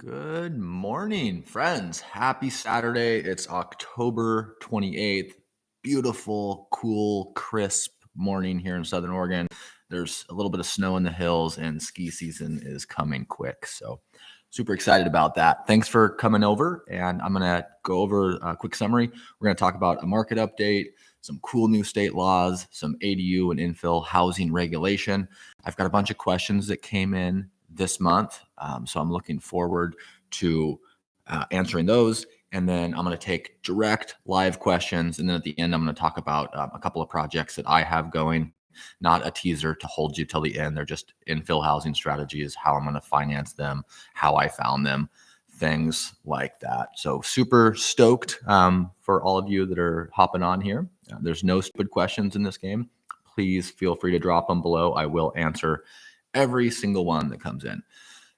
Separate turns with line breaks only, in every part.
Good morning, friends. Happy Saturday. It's October 28th. Beautiful, cool, crisp morning here in Southern Oregon. There's a little bit of snow in the hills, and ski season is coming quick. So, super excited about that. Thanks for coming over. And I'm going to go over a quick summary. We're going to talk about a market update, some cool new state laws, some ADU and infill housing regulation. I've got a bunch of questions that came in this month. So I'm looking forward to answering those. And then I'm going to take direct live questions. And then at the end, I'm going to talk about a couple of projects that I have going, not a teaser to hold you till the end. They're just infill housing strategies, how I'm going to finance them, how I found them, things like that. So super stoked for all of you that are hopping on here. There's no stupid questions in this game. Please feel free to drop them below. I will answer every single one that comes in.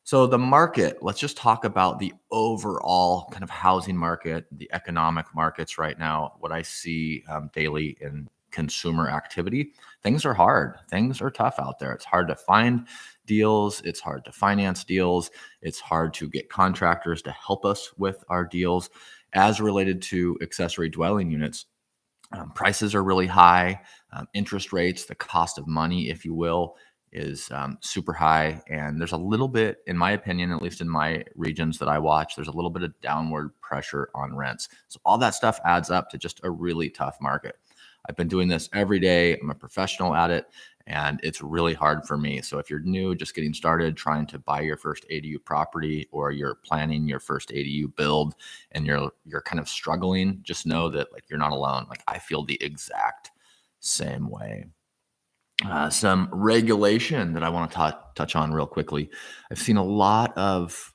So the market, let's just talk about the overall kind of housing market, the economic markets right now, what I see daily in consumer activity. Things are hard. Things are tough out there. It's hard to find deals. It's hard to finance deals. It's hard to get contractors to help us with our deals. As related to accessory dwelling units, prices are really high. Interest rates, the cost of money, if you will, is super high. And there's a little bit, in my opinion, at least in my regions that I watch, there's a little bit of downward pressure on rents. So all that stuff adds up to just a really tough market. I've been doing this every day. I'm a professional at it, and it's really hard for me. So if you're new, just getting started, trying to buy your first ADU property, or you're planning your first ADU build and you're kind of struggling, just know that like you're not alone. Like I feel the exact same way. Some regulation that I want to touch on real quickly. I've seen a lot of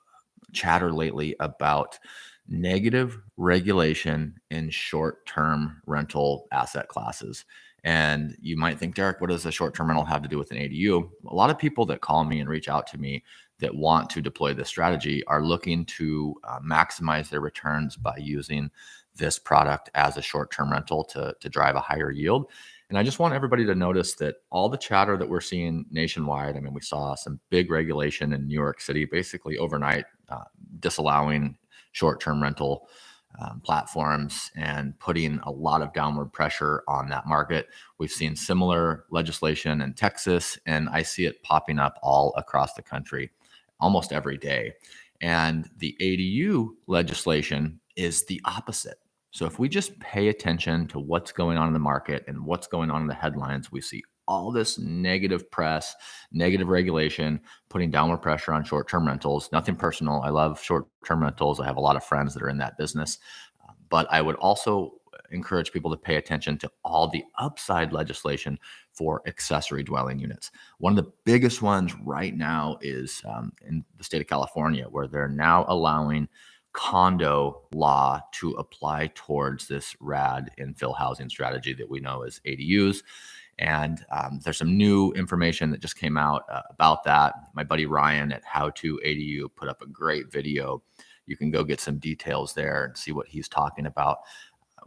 chatter lately about negative regulation in short-term rental asset classes. And you might think, Derek, what does a short-term rental have to do with an ADU? A lot of people that call me and reach out to me that want to deploy this strategy are looking to maximize their returns by using this product as a short-term rental to drive a higher yield. And I just want everybody to notice that all the chatter that we're seeing nationwide, I mean, we saw some big regulation in New York City, basically overnight, disallowing short-term rental platforms and putting a lot of downward pressure on that market. We've seen similar legislation in Texas, and I see it popping up all across the country almost every day. And the ADU legislation is the opposite. So if we just pay attention to what's going on in the market and what's going on in the headlines, we see all this negative press, negative regulation, putting downward pressure on short-term rentals. Nothing personal. I love short-term rentals. I have a lot of friends that are in that business. But I would also encourage people to pay attention to all the upside legislation for accessory dwelling units. One of the biggest ones right now is in the state of California, where they're now allowing condo law to apply towards this rad infill housing strategy that we know as ADUs. And there's some new information that just came out about that. My buddy Ryan at How to ADU put up a great video. You can go get some details there and see what he's talking about.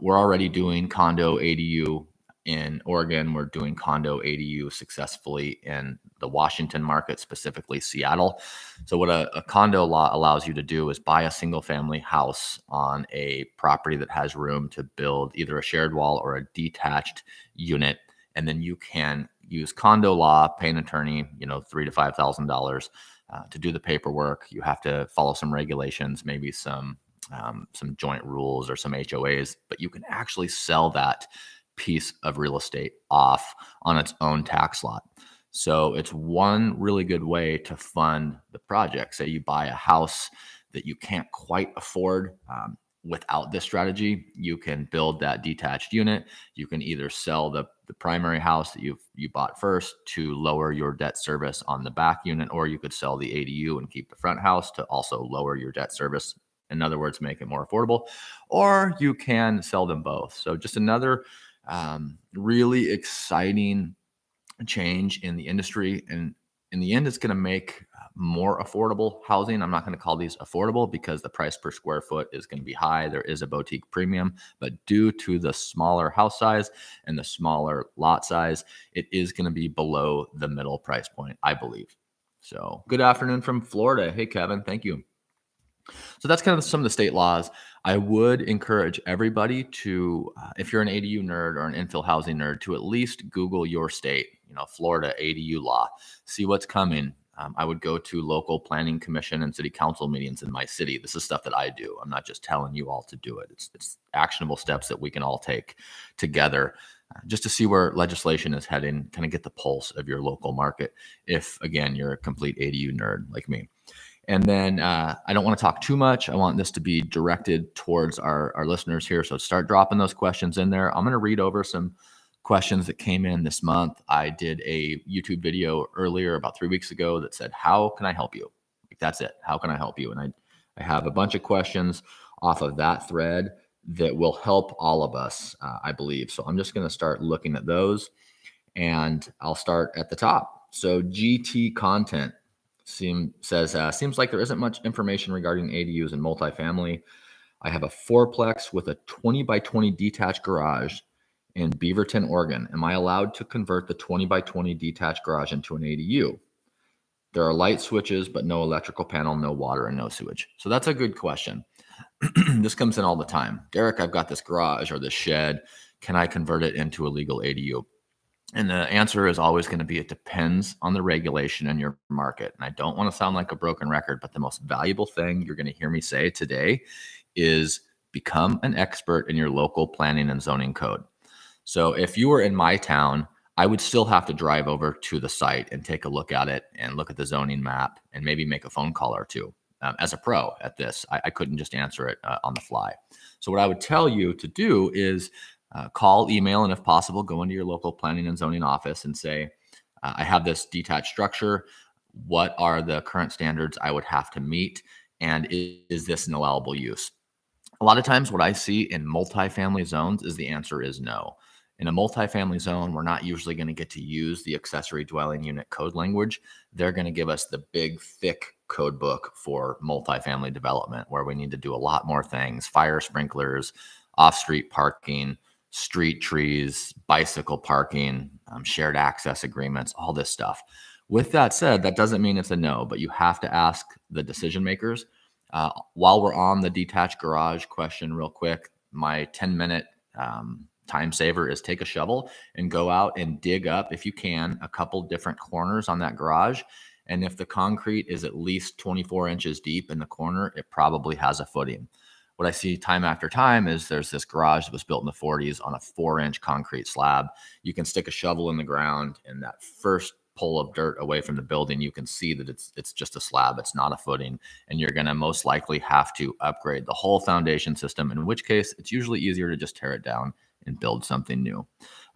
We're already doing condo ADU in Oregon. We're doing condo ADU successfully in the Washington market, specifically Seattle. So what a condo law allows you to do is buy a single family house on a property that has room to build either a shared wall or a detached unit. And then you can use condo law, pay an attorney, $3,000 to $5,000 to do the paperwork. You have to follow some regulations, maybe some joint rules or some HOAs, but you can actually sell that piece of real estate off on its own tax lot. So it's one really good way to fund the project. Say you buy a house that you can't quite afford. Without this strategy, you can build that detached unit. You can either sell the primary house that you bought first to lower your debt service on the back unit, or you could sell the ADU and keep the front house to also lower your debt service. In other words, make it more affordable, or you can sell them both. So just another really exciting change in the industry. And in the end, it's going to make more affordable housing. I'm not going to call these affordable because the price per square foot is going to be high. There is a boutique premium, but due to the smaller house size and the smaller lot size, it is going to be below the middle price point, I believe. So good afternoon from Florida. Hey, Kevin. Thank you. So that's kind of some of the state laws. I would encourage everybody to, if you're an ADU nerd or an infill housing nerd, to at least Google your state, Florida ADU law, see what's coming. I would go to local planning commission and city council meetings in my city. This is stuff that I do. I'm not just telling you all to do it. It's actionable steps that we can all take together just to see where legislation is heading, kind of get the pulse of your local market. If, again, you're a complete ADU nerd like me. And then I don't want to talk too much. I want this to be directed towards our listeners here. So start dropping those questions in there. I'm going to read over some questions that came in this month. I did a YouTube video earlier about 3 weeks ago that said, how can I help you? Like, that's it. How can I help you? And I have a bunch of questions off of that thread that will help all of us, I believe. So I'm just going to start looking at those, and I'll start at the top. So GT content seems like there isn't much information regarding ADUs and multifamily. I have a fourplex with a 20 by 20 detached garage in Beaverton, Oregon. Am I allowed to convert the 20 by 20 detached garage into an ADU? There are light switches, but no electrical panel, no water, and no sewage. So that's a good question. This comes in all the time. Derek, I've got this garage or this shed. Can I convert it into a legal ADU? And the answer is always going to be it depends on the regulation in your market. And I don't want to sound like a broken record, but the most valuable thing you're going to hear me say today is become an expert in your local planning and zoning code. So if you were in my town, I would still have to drive over to the site and take a look at it and look at the zoning map and maybe make a phone call or two. As a pro at this, I couldn't just answer it on the fly. So what I would tell you to do is call, email, and if possible, go into your local planning and zoning office and say, I have this detached structure. What are the current standards I would have to meet? And is this an allowable use? A lot of times what I see in multifamily zones is the answer is no. In a multifamily zone, we're not usually going to get to use the accessory dwelling unit code language. They're going to give us the big, thick code book for multifamily development, where we need to do a lot more things: fire sprinklers, off-street parking, street trees, bicycle parking, shared access agreements, all this stuff. With that said, that doesn't mean it's a no, but you have to ask the decision makers. While we're on the detached garage question real quick, my 10-minute time saver is take a shovel and go out and dig up, if you can, a couple different corners on that garage. And if the concrete is at least 24 inches deep in the corner, it probably has a footing. What I see time after time is there's this garage that was built in the 40s on a 4-inch concrete slab. You can stick a shovel in the ground, and that first pull of dirt away from the building, you can see that it's just a slab. It's not a footing, and you're going to most likely have to upgrade the whole foundation system, in which case it's usually easier to just tear it down and build something new.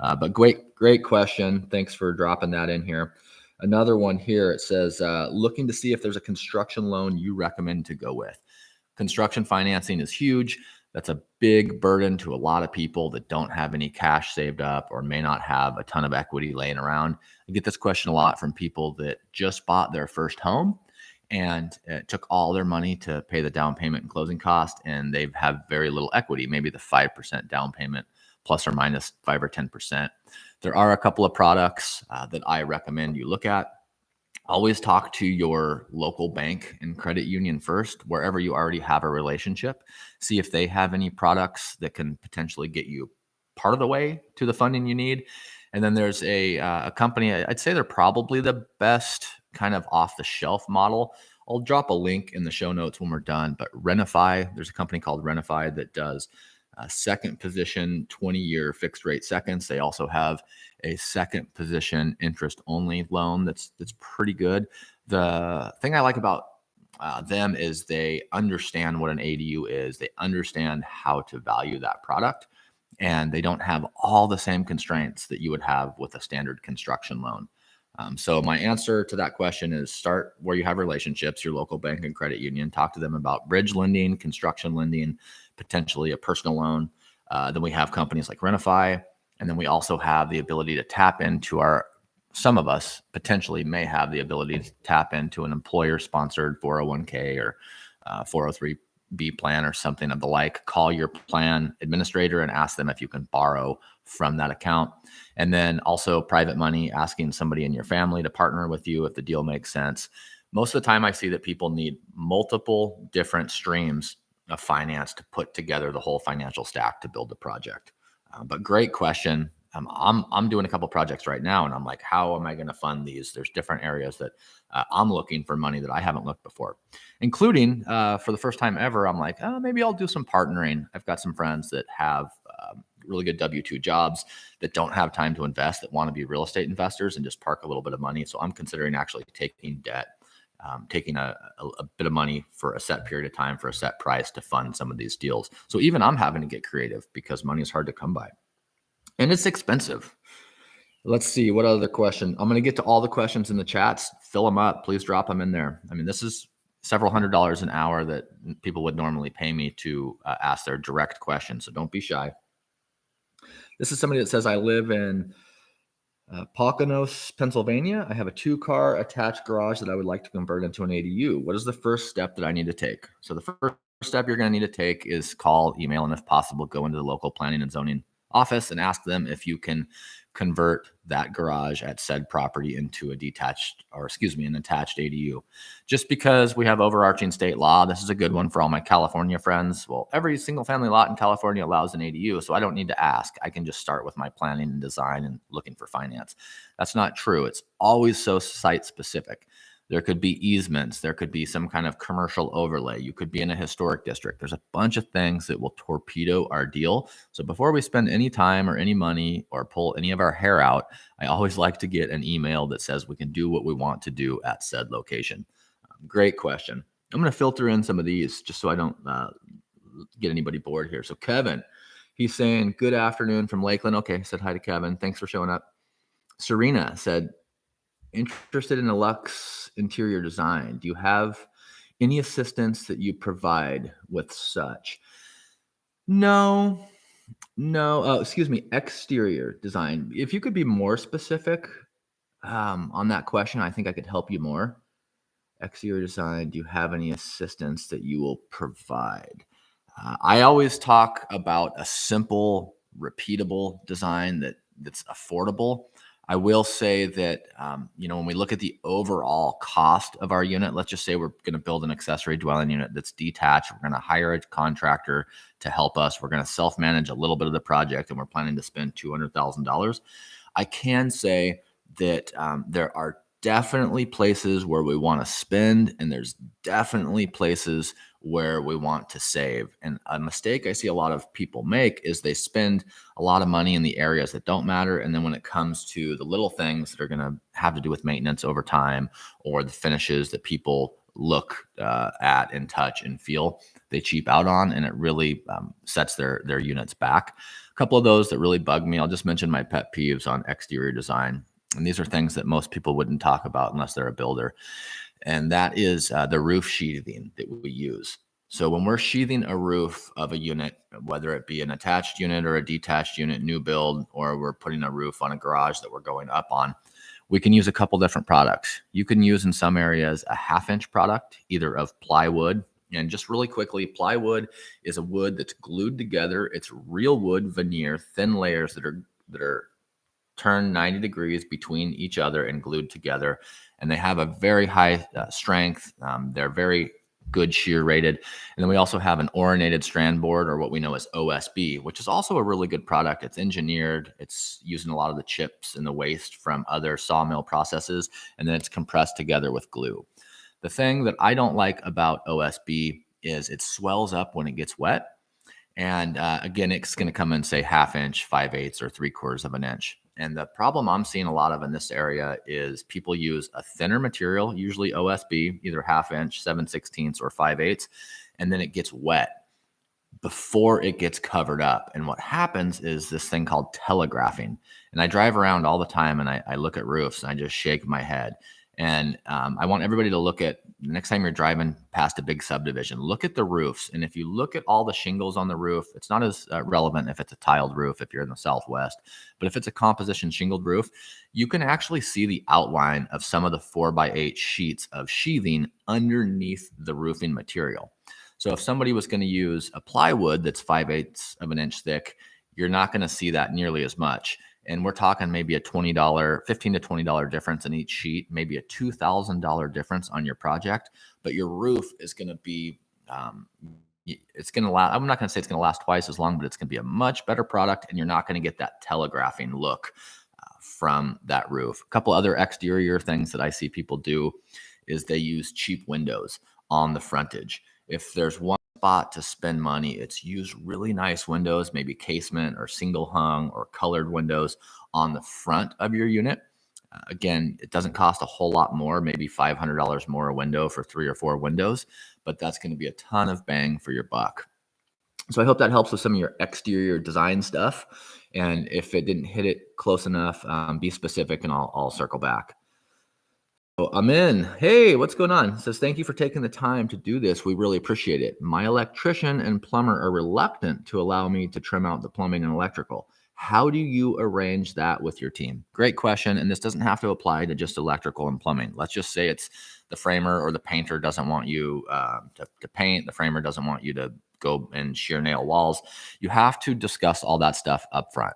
But great question. Thanks for dropping that in here. Another one here, it says, looking to see if there's a construction loan you recommend to go with. Construction financing is huge. That's a big burden to a lot of people that don't have any cash saved up or may not have a ton of equity laying around. I get this question a lot from people that just bought their first home and it took all their money to pay the down payment and closing cost, and they have very little equity, maybe the 5% down payment plus or minus 5 or 10%. There are a couple of products that I recommend you look at. Always talk to your local bank and credit union first, wherever you already have a relationship. See if they have any products that can potentially get you part of the way to the funding you need. And then there's a company, I'd say they're probably the best kind of off the shelf model. I'll drop a link in the show notes when we're done, but Renify, there's a company called Renify that does second position 20-year fixed rate seconds. They also have a second position interest only loan that's pretty good. The thing I like about them is they understand what an ADU is. They understand how to value that product, and they don't have all the same constraints that you would have with a standard construction loan. So my answer to that question is start where you have relationships, your local bank and credit union. Talk to them about bridge lending, construction lending, potentially a personal loan. Then we have companies like Renify. And then we also have the ability to tap into some of us potentially may have the ability to tap into an employer-sponsored 401k or 403b plan or something of the like. Call your plan administrator and ask them if you can borrow from that account. And then also private money, asking somebody in your family to partner with you if the deal makes sense. Most of the time, I see that people need multiple different streams of finance to put together the whole financial stack to build the project. But great question. I'm doing a couple projects right now, and I'm like, how am I going to fund these? There's different areas that I'm looking for money that I haven't looked before, including for the first time ever. I'm like, oh, maybe I'll do some partnering. I've got some friends that have really good W-2 jobs that don't have time to invest, that want to be real estate investors and just park a little bit of money. So I'm considering actually taking debt, taking a bit of money for a set period of time for a set price to fund some of these deals. So even I'm having to get creative because money is hard to come by and it's expensive. Let's see what other question. I'm going to get to all the questions in the chats. Fill them up. Please drop them in there. I mean, this is several $100s an hour that people would normally pay me to ask their direct questions. So don't be shy. This is somebody that says, I live in Poconos, Pennsylvania. I have a 2-car attached garage that I would like to convert into an ADU. What is the first step that I need to take? So the first step you're going to need to take is call, email, and if possible, go into the local planning and zoning office and ask them if you can convert that garage at said property into a an attached ADU. Just because we have overarching state law, this is a good one for all my California friends. Well, every single family lot in California allows an ADU, so I don't need to ask. I can just start with my planning and design and looking for finance. That's not true. It's always so site specific. There could be easements. There could be some kind of commercial overlay. You could be in a historic district. There's a bunch of things that will torpedo our deal. So before we spend any time or any money or pull any of our hair out, I always like to get an email that says we can do what we want to do at said location. Great question. I'm going to filter in some of these just so I don't get anybody bored here. So Kevin, he's saying, good afternoon from Lakeland. Okay, said hi to Kevin. Thanks for showing up. Serena said, interested in a luxe interior design. Do you have any assistance that you provide with such? No. Excuse me, exterior design. If you could be more specific on that question, I think I could help you more. Exterior design, do you have any assistance that you will provide? I always talk about a simple, repeatable design that's affordable. I will say that, when we look at the overall cost of our unit, let's just say we're going to build an accessory dwelling unit that's detached. We're going to hire a contractor to help us. We're going to self-manage a little bit of the project, and we're planning to spend $200,000. I can say that there are definitely places where we want to spend, and there's definitely places where we want to save. And a mistake I see a lot of people make is they spend a lot of money in the areas that don't matter. And then when it comes to the little things that are going to have to do with maintenance over time or the finishes that people look at and touch and feel, they cheap out on, and it really sets their units back. A couple of those that really bug me, I'll just mention my pet peeves on exterior design. And these are things that most people wouldn't talk about unless they're a builder. And that is the roof sheathing that we use. So when we're sheathing a roof of a unit, whether it be an attached unit or a detached unit, new build, or we're putting a roof on a garage that we're going up on, we can use a couple different products. You can use in some areas a 1/2-inch product, either of plywood. And just really quickly, plywood is a wood that's glued together. It's real wood veneer, thin layers that are turned 90 degrees between each other and glued together. And they have a very high strength. They're very good shear rated. And then we also have an orinated strand board, or what we know as OSB, which is also a really good product. It's engineered. It's using a lot of the chips and the waste from other sawmill processes, and then it's compressed together with glue. The thing that I don't like about OSB is it swells up when it gets wet. And again, it's going to come in, say, 1/2 inch, 5/8, or 3/4 of an inch. And the problem I'm seeing a lot of in this area is people use a thinner material, usually OSB, either 1/2 inch, 7/16, or 5/8, and then it gets wet before it gets covered up. And what happens is this thing called telegraphing. And I drive around all the time and I look at roofs and I just shake my head. And I want everybody to look at, the next time you're driving past a big subdivision, look at the roofs. And if you look at all the shingles on the roof, it's not as relevant if it's a tiled roof, if you're in the Southwest, but if it's a composition shingled roof, you can actually see the outline of some of the 4x8 sheets of sheathing underneath the roofing material. So if somebody was going to use a plywood that's 5/8 of an inch thick, you're not going to see that nearly as much. And we're talking maybe a $20, $15 to $20 difference in each sheet, maybe a $2,000 difference on your project, but your roof is going to be, it's going to last. I'm not going to say it's going to last twice as long, but it's going to be a much better product, and you're not going to get that telegraphing look from that roof. A couple other exterior things that I see people do is they use cheap windows on the frontage. If there's one spot to spend money, it's use really nice windows, maybe casement or single hung or colored windows on the front of your unit. Again, it doesn't cost a whole lot more, maybe $500 more a window for 3 or 4 windows, but that's going to be a ton of bang for your buck. So I hope that helps with some of your exterior design stuff. And if it didn't hit it close enough, be specific and I'll circle back. Oh, I'm in. Hey, what's going on? It says, thank you for taking the time to do this. We really appreciate it. My electrician and plumber are reluctant to allow me to trim out the plumbing and electrical. How do you arrange that with your team? Great question. And this doesn't have to apply to just electrical and plumbing. Let's just say it's the framer or the painter doesn't want you to paint. The framer doesn't want you to go and shear nail walls. You have to discuss all that stuff up front.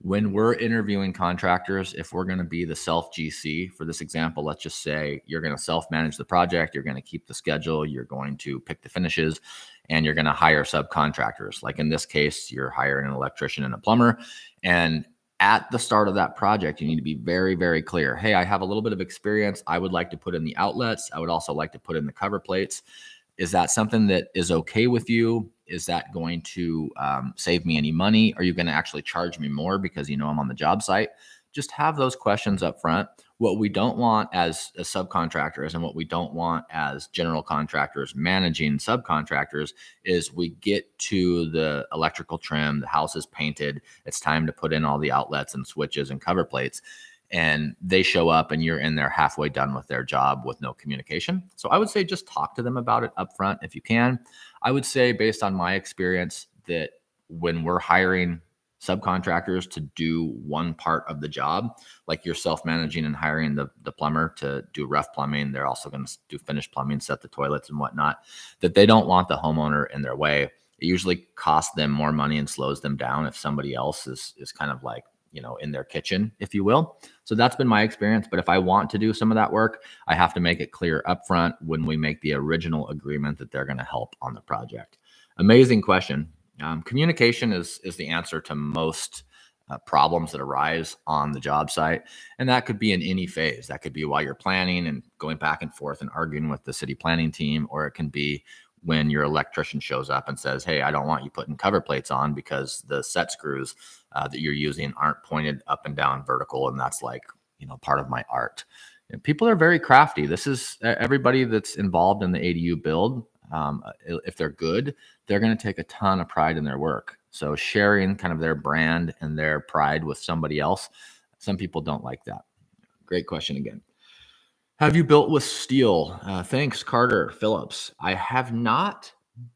When we're interviewing contractors, if we're going to be the self GC for this example, let's just say you're going to self manage the project, you're going to keep the schedule, you're going to pick the finishes, and you're going to hire subcontractors. Like in this case, you're hiring an electrician and a plumber. And at the start of that project, you need to be very, very clear. Hey, I have a little bit of experience. I would like to put in the outlets. I would also like to put in the cover plates. Is that something that is okay with you? Is that going to save me any money? Are you going to actually charge me more because you know I'm on the job site? Just have those questions up front. What we don't want as subcontractors and what we don't want as general contractors managing subcontractors is we get to the electrical trim, the house is painted, it's time to put in all the outlets and switches and cover plates, and they show up and you're in there halfway done with their job with no communication. So I would say just talk to them about it up front if you can. I would say based on my experience that when we're hiring subcontractors to do one part of the job, like you're self-managing and hiring the plumber to do rough plumbing, they're also going to do finished plumbing, set the toilets and whatnot, that they don't want the homeowner in their way. It usually costs them more money and slows them down if somebody else is kind of like, in their kitchen, if you will. So that's been my experience. But if I want to do some of that work, I have to make it clear upfront when we make the original agreement that they're going to help on the project. Amazing question. Communication is the answer to most problems that arise on the job site. And that could be in any phase. That could be while you're planning and going back and forth and arguing with the city planning team, or it can be when your electrician shows up and says, hey, I don't want you putting cover plates on because the set screws that you're using aren't pointed up and down vertical. And that's like, part of my art. And people are very crafty. This is everybody that's involved in the ADU build. If they're good, they're going to take a ton of pride in their work. So sharing kind of their brand and their pride with somebody else, some people don't like that. Great question again. Have you built with steel? Thanks, Carter Phillips. I have not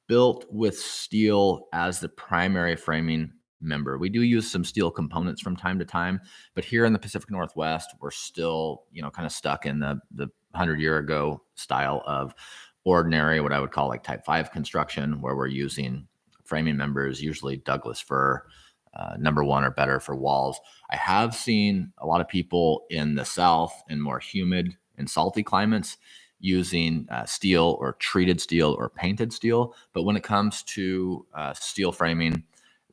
built with steel as the primary framing member. We do use some steel components from time to time, but here in the Pacific Northwest, we're still, kind of stuck in the 100-year ago style of ordinary, what I would call like type 5 construction, where we're using framing members, usually Douglas fir, number 1 or better for walls. I have seen a lot of people in the South in more humid and salty climates using steel or treated steel or painted steel. But when it comes to steel framing,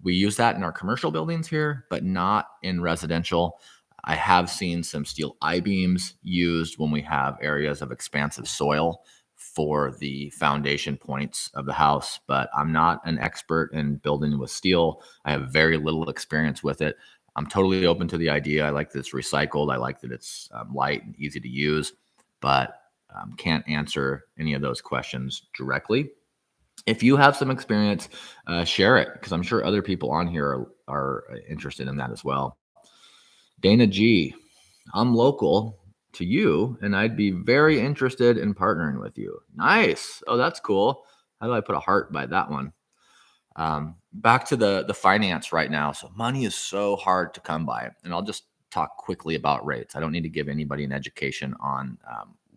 we use that in our commercial buildings here, but not in residential. I have seen some steel I-beams used when we have areas of expansive soil for the foundation points of the house, but I'm not an expert in building with steel. I have very little experience with it. I'm totally open to the idea. I like that it's recycled. I like that it's light and easy to use, but can't answer any of those questions directly. If you have some experience, share it, because I'm sure other people on here are interested in that as well. Dana G, I'm local to you, and I'd be very interested in partnering with you. Nice. Oh, that's cool. How do I put a heart by that one? Back to the finance right now. So money is so hard to come by, and I'll just talk quickly about rates. I don't need to give anybody an education on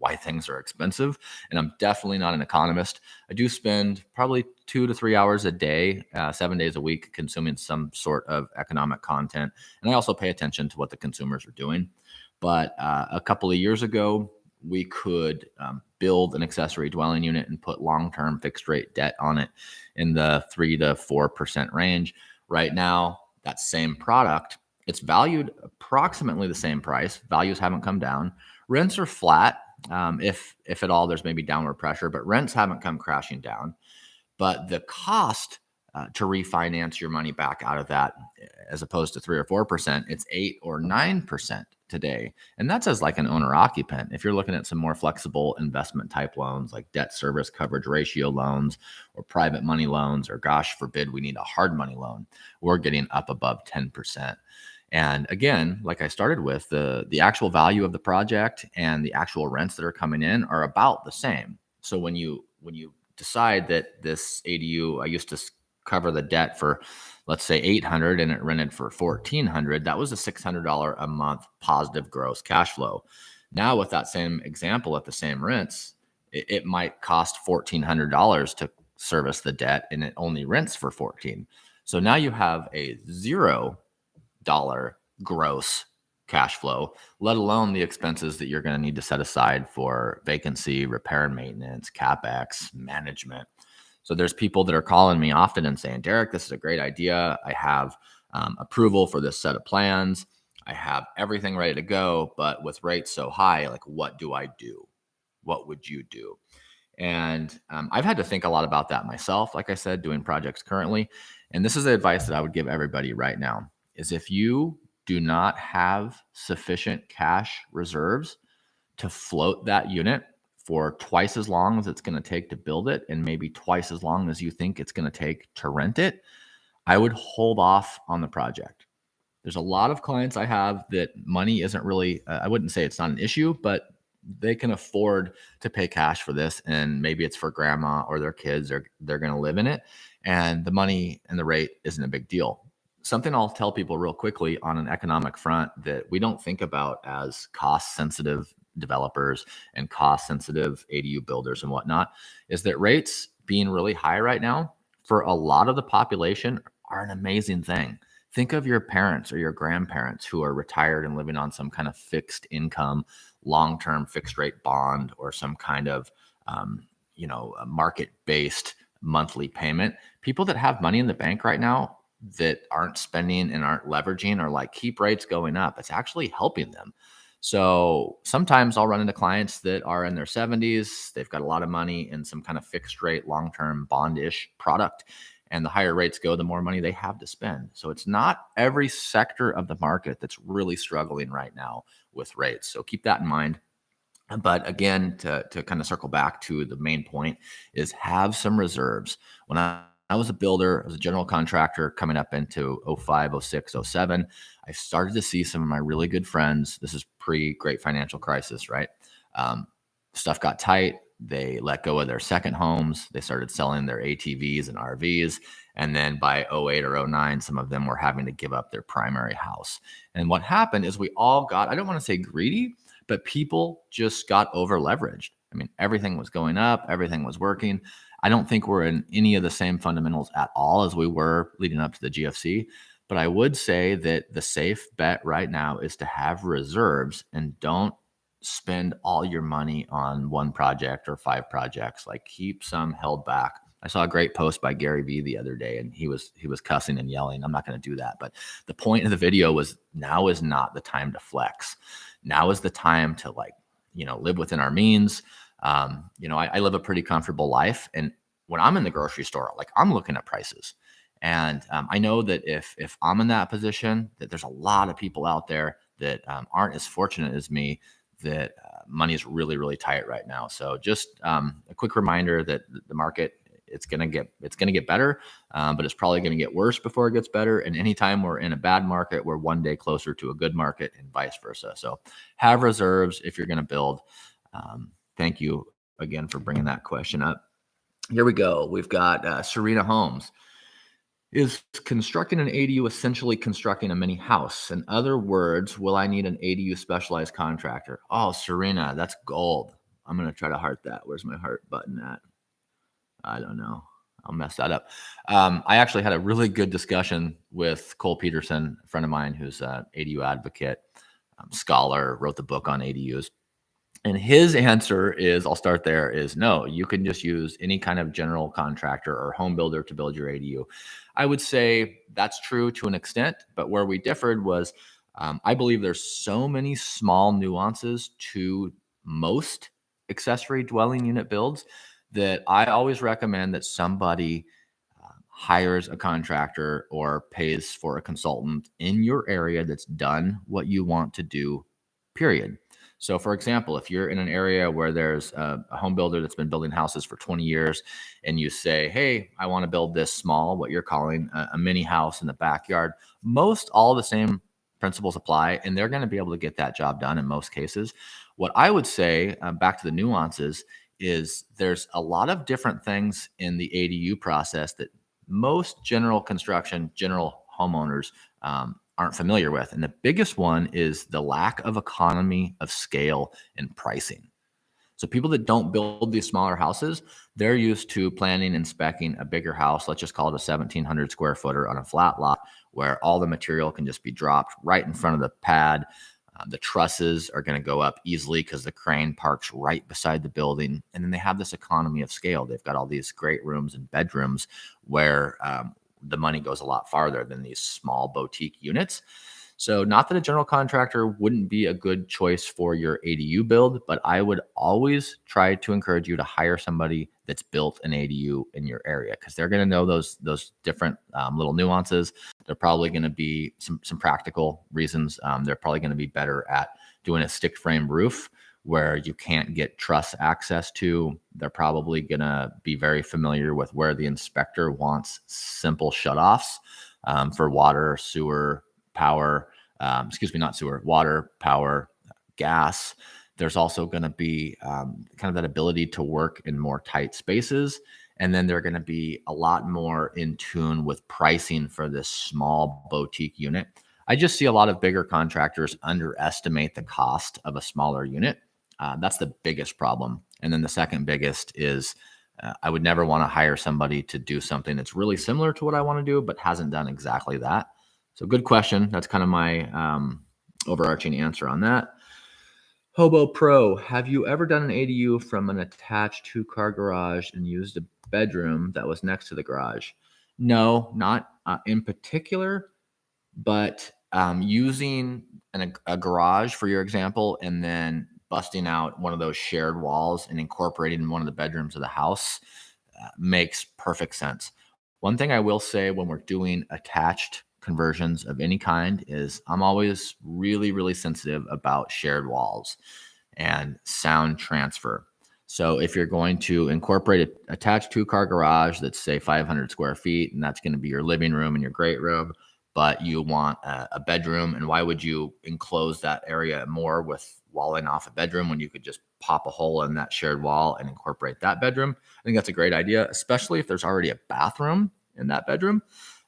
why things are expensive. And I'm definitely not an economist. I do spend probably 2 to 3 hours a day, 7 days a week, consuming some sort of economic content. And I also pay attention to what the consumers are doing. But a couple of years ago, we could build an accessory dwelling unit and put long-term fixed rate debt on it in the 3 to 4% range. Right now, that same product, it's valued approximately the same price. Values haven't come down. Rents are flat. If at all, there's maybe downward pressure, but rents haven't come crashing down. But the cost to refinance your money back out of that, as opposed to 3 or 4%, it's 8 or 9% today. And that's as like an owner occupant. If you're looking at some more flexible investment type loans, like debt service coverage ratio loans or private money loans, or gosh forbid, we need a hard money loan, we're getting up above 10%. And again, like I started with, the actual value of the project and the actual rents that are coming in are about the same. So when you decide that this ADU, I used to cover the debt for, let's say 800, and it rented for 1400, that was a $600 a month positive gross cash flow. Now with that same example at the same rents, it might cost $1,400 to service the debt, and it only rents for 14. So now you have a $0 gross cash flow, let alone the expenses that you're going to need to set aside for vacancy, repair and maintenance, CapEx, management. So there's people that are calling me often and saying, Derek, this is a great idea. I have approval for this set of plans. I have everything ready to go, but with rates so high, like, what do I do? What would you do? And I've had to think a lot about that myself, like I said, doing projects currently. And this is the advice that I would give everybody right now is if you do not have sufficient cash reserves to float that unit for twice as long as it's going to take to build it, and maybe twice as long as you think it's going to take to rent it, I would hold off on the project. There's a lot of clients I have that money isn't really, I wouldn't say it's not an issue, but they can afford to pay cash for this. And maybe it's for grandma or their kids, or they're going to live in it. And the money and the rate isn't a big deal. Something I'll tell people real quickly on an economic front that we don't think about as cost sensitive developers and cost sensitive ADU builders and whatnot is that rates being really high right now for a lot of the population are an amazing thing. Think of your parents or your grandparents who are retired and living on some kind of fixed income, long-term fixed rate bond, or some kind of, a market-based monthly payment. People that have money in the bank right now that aren't spending and aren't leveraging are like, keep rates going up. It's actually helping them. So sometimes I'll run into clients that are in their 70s. They've got a lot of money in some kind of fixed rate, long-term bond-ish product. And the higher rates go, the more money they have to spend. So it's not every sector of the market that's really struggling right now with rates. So keep that in mind. But again, to kind of circle back to the main point is have some reserves. When I was a builder, I was a general contractor coming up into 05, 06, 07, I started to see some of my really good friends. This is pre-great financial crisis, right? Stuff got tight. They let go of their second homes. They started selling their ATVs and RVs. And then by 08 or 09, some of them were having to give up their primary house. And what happened is we all got, I don't want to say greedy, but people just got over leveraged. I mean, everything was going up, everything was working. I don't think we're in any of the same fundamentals at all as we were leading up to the GFC. But I would say that the safe bet right now is to have reserves and don't spend all your money on one project or 5 projects. Like, keep some held back. I saw a great post by Gary Vee the other day, and he was cussing and yelling. I'm not going to do that. But the point of the video was, now is not the time to flex. Now is the time to, like, live within our means. I live a pretty comfortable life. And when I'm in the grocery store, like, I'm looking at prices. And I know that if I'm in that position, that there's a lot of people out there that aren't as fortunate as me, that money is really, really tight right now. So just a quick reminder that the market, it's gonna get better, but it's probably gonna get worse before it gets better. And anytime we're in a bad market, we're one day closer to a good market, and vice versa. So have reserves if you're gonna build. Thank you again for bringing that question up. Here we go. We've got Serena Holmes. Is constructing an ADU essentially constructing a mini house? In other words, will I need an ADU specialized contractor? Oh, Serena, that's gold. I'm going to try to heart that. Where's my heart button at? I don't know. I'll mess that up. I actually had a really good discussion with Cole Peterson, a friend of mine who's an ADU advocate, scholar, wrote the book on ADUs. And his answer is, I'll start there, is no, you can just use any kind of general contractor or home builder to build your ADU. I would say that's true to an extent, but where we differed was I believe there's so many small nuances to most accessory dwelling unit builds that I always recommend that somebody hires a contractor or pays for a consultant in your area that's done what you want to do, period. So, for example, if you're in an area where there's a home builder that's been building houses for 20 years and you say, hey, I want to build this small, what you're calling a mini house in the backyard, most all the same principles apply, and they're going to be able to get that job done in most cases. What I would say, back to the nuances, is there's a lot of different things in the ADU process that most general construction, general homeowners aren't familiar with. And the biggest one is the lack of economy of scale and pricing. So people that don't build these smaller houses, they're used to planning and speccing a bigger house. Let's just call it a 1,700 square footer on a flat lot where all the material can just be dropped right in front of the pad. The trusses are going to go up easily because the crane parks right beside the building. And then they have this economy of scale. They've got all these great rooms and bedrooms where the money goes a lot farther than these small boutique units. So not that a general contractor wouldn't be a good choice for your ADU build, but I would always try to encourage you to hire somebody that's built an ADU in your area because they're going to know those different little nuances. They're probably going to be some practical reasons. They're probably going to be better at doing a stick frame roof where you can't get truss access to. They're probably going to be very familiar with where the inspector wants simple shutoffs for water, sewer, power, not sewer, water, power, gas. There's also going to be kind of that ability to work in more tight spaces. And then they're going to be a lot more in tune with pricing for this small boutique unit. I just see a lot of bigger contractors underestimate the cost of a smaller unit. That's the biggest problem. And then the second biggest is I would never want to hire somebody to do something that's really similar to what I want to do, but hasn't done exactly that. So good question. That's kind of my overarching answer on that. Hobo Pro, have you ever done an ADU from an attached 2-car garage and used a bedroom that was next to the garage? No, not in particular, but using a garage for your example, and then busting out one of those shared walls and incorporating one of the bedrooms of the house makes perfect sense. One thing I will say when we're doing attached conversions of any kind is I'm always really, really sensitive about shared walls and sound transfer. So if you're going to incorporate an attached 2-car garage that's say 500 square feet, and that's going to be your living room and your great room, but you want a bedroom, and why would you enclose that area more with walling off a bedroom when you could just pop a hole in that shared wall and incorporate that bedroom? I think that's a great idea, especially if there's already a bathroom in that bedroom.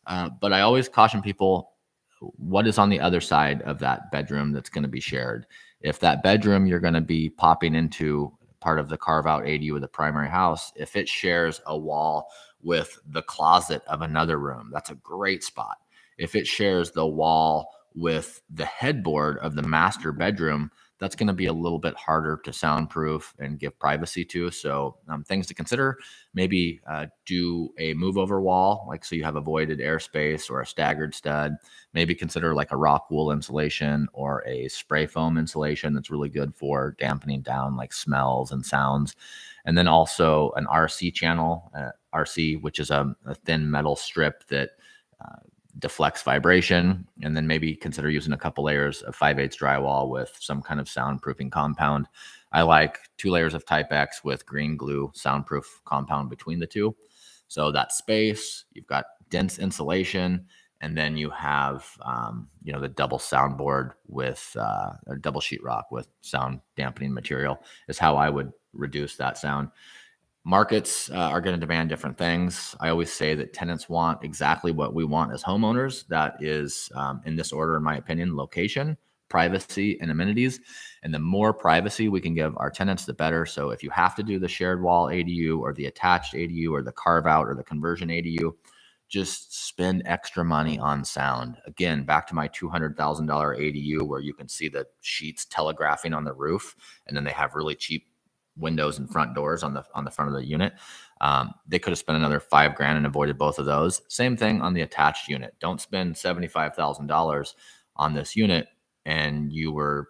But I always caution people, what is on the other side of that bedroom that's going to be shared? If that bedroom you're going to be popping into part of the carve out ADU of the primary house, if it shares a wall with the closet of another room, that's a great spot. If it shares the wall with the headboard of the master bedroom, that's going to be a little bit harder to soundproof and give privacy to. So things to consider, maybe do a move over wall, like so you have a voided airspace or a staggered stud. Maybe consider like a rock wool insulation or a spray foam insulation that's really good for dampening down like smells and sounds. And then also an RC channel, RC, which is a thin metal strip that deflects vibration, and then maybe consider using a couple layers of 5/8 drywall with some kind of soundproofing compound. I like 2 layers of Type X with green glue soundproof compound between the two. So that space, you've got dense insulation, and then you have, the double soundboard with a double sheetrock with sound dampening material is how I would reduce that sound. Markets are going to demand different things. I always say that tenants want exactly what we want as homeowners. That is, in this order, in my opinion: location, privacy and amenities. And the more privacy we can give our tenants, the better. So if you have to do the shared wall ADU or the attached ADU or the carve out or the conversion ADU, just spend extra money on sound. Again, back to my $200,000 ADU where you can see the sheets telegraphing on the roof, and then they have really cheap windows and front doors on the front of the unit. They could have spent another $5,000 and avoided both of those. Same thing on the attached unit. Don't spend $75,000 on this unit and you were,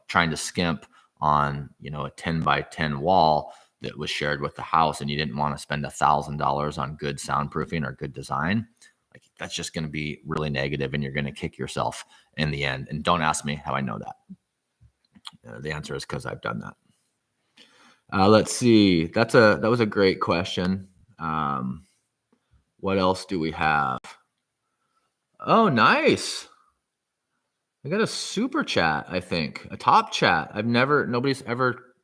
trying to skimp on, a 10 by 10 wall that was shared with the house, and you didn't want to spend $1,000 on good soundproofing or good design. Like, that's just going to be really negative, and you're going to kick yourself in the end. And don't ask me how I know that. The answer is because I've done that. Let's see. That was a great question. What else do we have? Oh, nice. I got a super chat, I think. A top chat. Nobody's ever,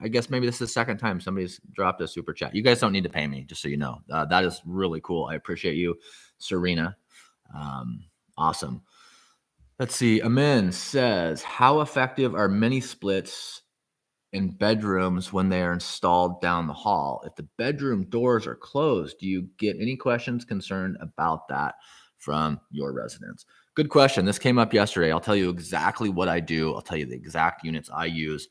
I guess maybe this is the second time somebody's dropped a super chat. You guys don't need to pay me, just so you know. That is really cool. I appreciate you, Serena. Awesome. Let's see. Amin says, how effective are mini splits in bedrooms when they are installed down the hall? If the bedroom doors are closed, do you get any questions concerned about that from your residents? Good question. This came up yesterday. I'll tell you exactly what I do. I'll tell you the exact units I use.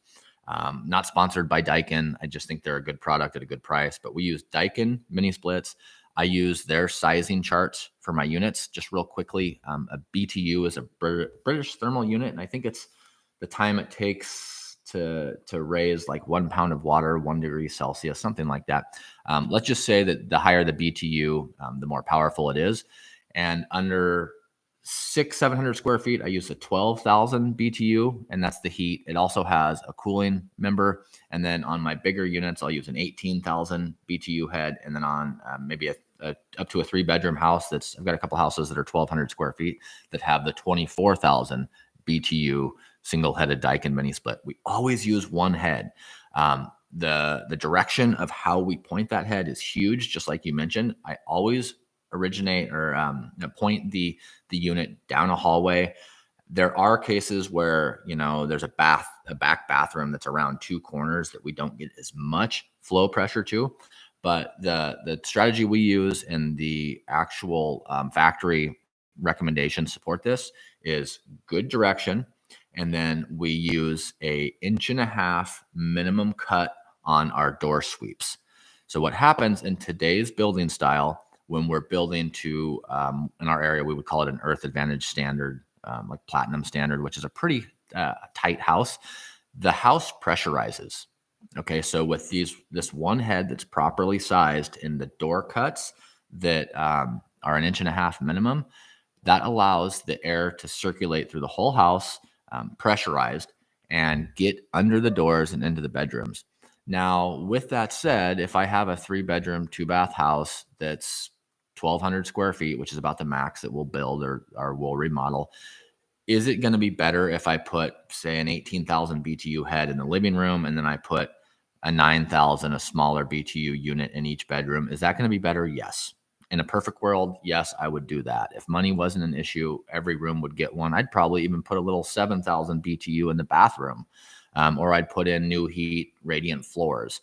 Not sponsored by Daikin. I just think they're a good product at a good price, but we use Daikin mini splits. I use their sizing charts for my units. Just real quickly, a BTU is a British thermal unit, and I think it's the time it takes to raise like 1 pound of water, 1 degree Celsius, something like that. Let's just say that the higher the BTU, the more powerful it is. And under 700 square feet, I use a 12,000 BTU, and that's the heat. It also has a cooling member. And then on my bigger units, I'll use an 18,000 BTU head. And then on maybe up to a 3-bedroom house, I've got a couple houses that are 1,200 square feet that have the 24,000 BTU single-headed Daikin mini split. We always use one head. The direction of how we point that head is huge, just like you mentioned. I always originate or point the unit down a hallway. There are cases where there's a back bathroom that's around 2 corners that we don't get as much flow pressure to. But the strategy we use and the actual factory recommendations support this is good direction. And then we use a 1.5 inch minimum cut on our door sweeps. So what happens in today's building style, when we're building to, in our area, we would call it an Earth Advantage standard, like Platinum standard, which is a pretty tight house. The house pressurizes. Okay, so with this one head that's properly sized in the door cuts that are 1.5 inch minimum, that allows the air to circulate through the whole house, pressurized, and get under the doors and into the bedrooms. Now, with that said, if I have a 3-bedroom, 2-bath house that's 1,200 square feet, which is about the max that we'll build or we'll remodel, is it going to be better if I put, say, an 18,000 BTU head in the living room and then I put a 9,000, a smaller BTU unit in each bedroom? Is that going to be better? Yes. In a perfect world, yes, I would do that. If money wasn't an issue, every room would get one. I'd probably even put a little 7,000 BTU in the bathroom, or I'd put in new heat radiant floors.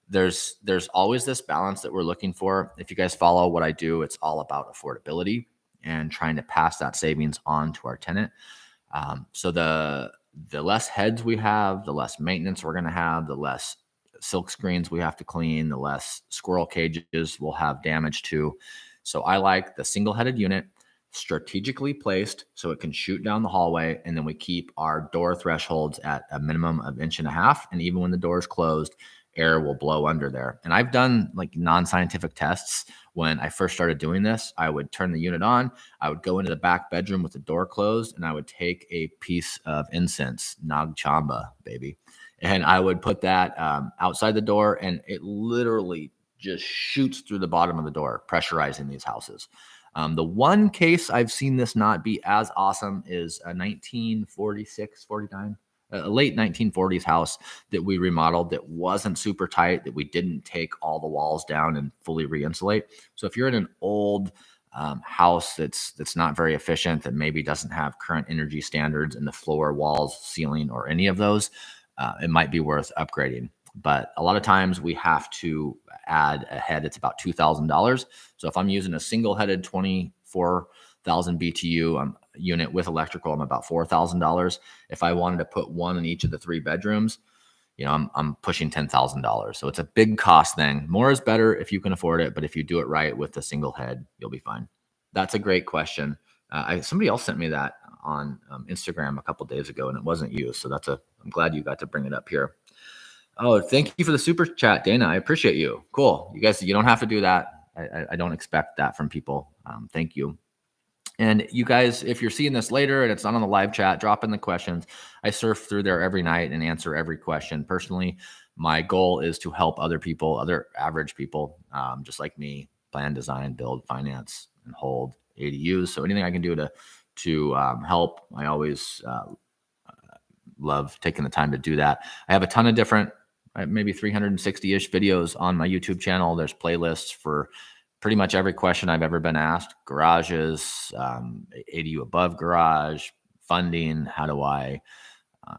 There's always this balance that we're looking for. If you guys follow what I do, it's all about affordability and trying to pass that savings on to our tenant. So the less heads we have, the less maintenance we're going to have, the less silk screens we have to clean, the less squirrel cages we'll have damage to. So I like the single-headed unit, strategically placed so it can shoot down the hallway, and then we keep our door thresholds at a minimum of 1.5 inches. And even when the door is closed, air will blow under there. And I've done like non-scientific tests. When I first started doing this, I would turn the unit on, I would go into the back bedroom with the door closed, and I would take a piece of incense, Nag Chamba, baby, and I would put that outside the door, and it literally just shoots through the bottom of the door, pressurizing these houses. The one case I've seen this not be as awesome is a 1946, 49, a late 1940s house that we remodeled that wasn't super tight, that we didn't take all the walls down and fully re-insulate. So if you're in an old house that's not very efficient, that maybe doesn't have current energy standards in the floor, walls, ceiling, or any of those, it might be worth upgrading. But a lot of times we have to add a head. It's about $2,000. So if I'm using a single-headed 24,000 BTU unit with electrical, I'm about $4,000. If I wanted to put one in each of the 3 bedrooms, I'm pushing $10,000. So it's a big cost thing. More is better if you can afford it, but if you do it right with a single head, you'll be fine. That's a great question. Somebody else sent me that on Instagram a couple days ago, and it wasn't you. So I'm glad you got to bring it up here. Oh, thank you for the super chat, Dana. I appreciate you. Cool. You guys, you don't have to do that. I don't expect that from people. Thank you. And you guys, if you're seeing this later and it's not on the live chat, drop in the questions. I surf through there every night and answer every question. Personally, my goal is to help other people, other average people, just like me, plan, design, build, finance, and hold ADUs. So anything I can do to help, I always love taking the time to do that. I have a ton of different, maybe 360-ish videos on my YouTube channel. There's playlists for pretty much every question I've ever been asked: garages, ADU above garage, funding, how do I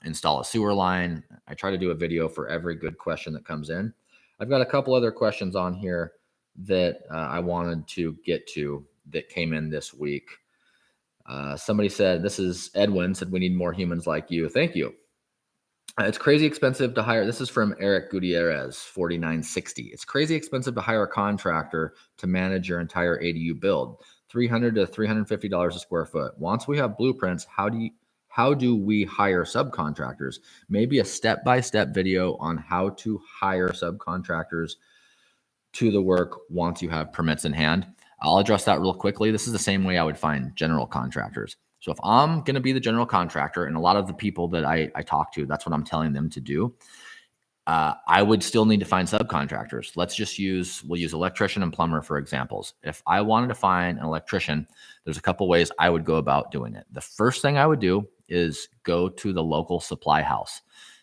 install a sewer line. I try to do a video for every good question that comes in. I've got a couple other questions on here that I wanted to get to that came in this week. Somebody said, this is Edwin, said, we need more humans like you. Thank you. It's crazy expensive to hire. This is from Eric Gutierrez, 4960. It's crazy expensive to hire a contractor to manage your entire ADU build, $300 to $350 a square foot. Once we have blueprints, how do we hire subcontractors? Maybe a step-by-step video on how to hire subcontractors to the work once you have permits in hand. I'll address that real quickly. This is the same way I would find general contractors. So if I'm going to be the general contractor, and a lot of the people that I talk to, that's what I'm telling them to do, I would still need to find subcontractors. We'll use electrician and plumber for examples. If I wanted to find an electrician, there's a couple ways I would go about doing it. The first thing I would do is go to the local supply house.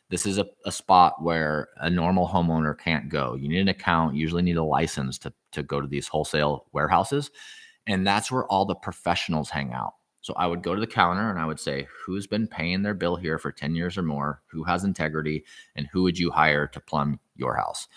This is a spot where a normal homeowner can't go. You need an account, usually need a license to go to these wholesale warehouses. And that's where all the professionals hang out. So I would go to the counter and I would say, who's been paying their bill here for 10 years or more? Who has integrity? And who would you hire to plumb your house?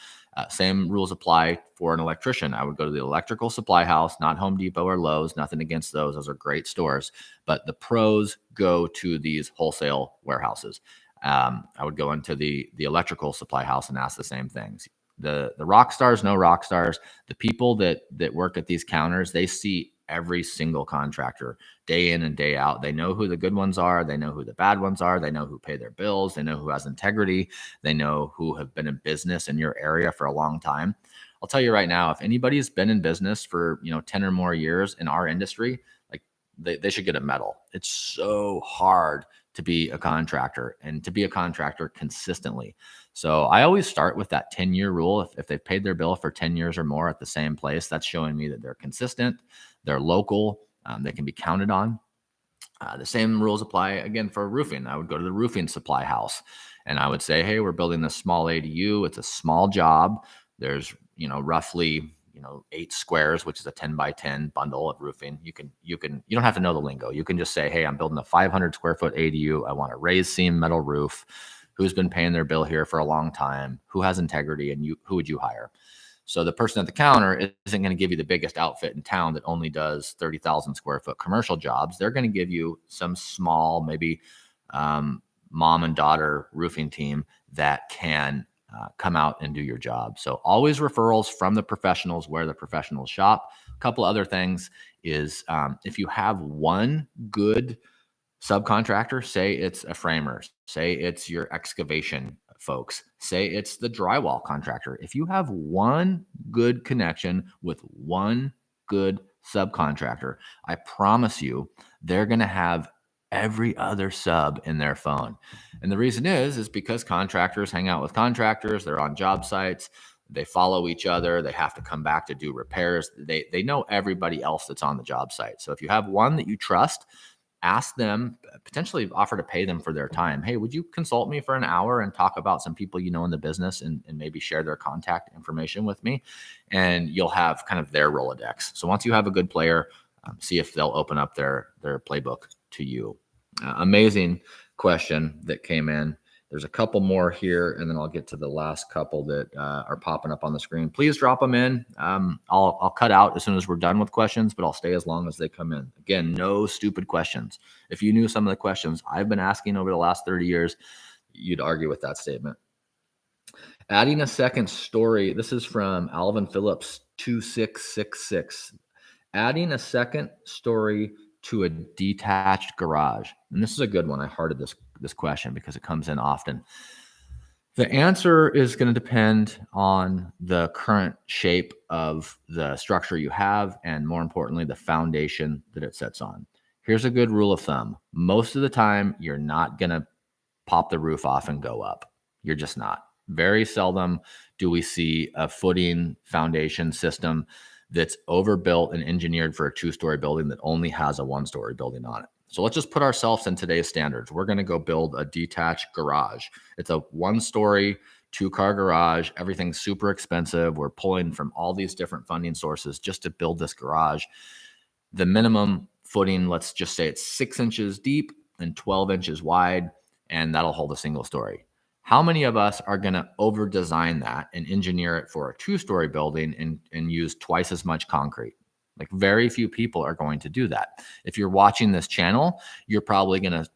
Same rules apply for an electrician. I would go to the electrical supply house, not Home Depot or Lowe's, nothing against those. Those are great stores. But the pros go to these wholesale warehouses. I would go into the electrical supply house and ask the same things. The rock stars, no rock stars. The people that work at these counters, they see every single contractor day in and day out. They know who the good ones are. They know who the bad ones are. They know who pay their bills. They know who has integrity. They know who have been in business in your area for a long time. I'll tell you right now, if anybody's been in business for 10 or more years in our industry, like they should get a medal. It's so hard to be a contractor and to be a contractor consistently. So I always start with that 10-year rule. If they've paid their bill for 10 years or more at the same place, that's showing me that they're consistent, they're local, they can be counted on. The same rules apply again for roofing. I would go to the roofing supply house and I would say, hey, we're building this small ADU. It's a small job. There's, roughly 8 squares, which is a 10 by 10 bundle of roofing. You don't have to know the lingo. You can just say, hey, I'm building a 500 square foot ADU. I want a raised seam metal roof. Who's been paying their bill here for a long time? Who has integrity? And who would you hire? So the person at the counter isn't going to give you the biggest outfit in town that only does 30,000 square foot commercial jobs. They're going to give you some small, maybe mom and daughter roofing team that can come out and do your job. So always referrals from the professionals where the professionals shop. A couple other things is if you have one good subcontractor, say it's a framer, say it's your excavation folks, say it's the drywall contractor. If you have one good connection with one good subcontractor, I promise you they're going to have every other sub in their phone. And the reason is because contractors hang out with contractors, they're on job sites, they follow each other, they have to come back to do repairs. They know everybody else that's on the job site. So if you have one that you trust, ask them, potentially offer to pay them for their time. Hey, would you consult me for an hour and talk about some people you know in the business and maybe share their contact information with me? And you'll have kind of their Rolodex. So once you have a good player, see if they'll open up their playbook to you. Amazing question that came in. There's a couple more here, and then I'll get to the last couple that are popping up on the screen. Please drop them in. I'll cut out as soon as we're done with questions, but I'll stay as long as they come in. Again, no stupid questions. If you knew some of the questions I've been asking over the last 30 years, you'd argue with that statement. Adding a second story. This is from Alvin Phillips 2666. Adding a second story to a detached garage. And this is a good one. I hearted this question because it comes in often. The answer is going to depend on the current shape of the structure you have, and more importantly, the foundation that it sits on. Here's a good rule of thumb. Most of the time, you're not going to pop the roof off and go up. You're just not. Very seldom do we see a footing foundation system that's overbuilt and engineered for a two-story building that only has a one-story building on it. So let's just put ourselves in today's standards. We're going to go build a detached garage. It's a one-story, two-car garage. Everything's super expensive. We're pulling from all these different funding sources just to build this garage. The minimum footing, let's just say it's 6 inches deep and 12 inches wide, and that'll hold a single story. How many of us are going to over design that and engineer it for a two-story building and use twice as much concrete? Like, very few people are going to do that. If you're watching this channel, you're probably going to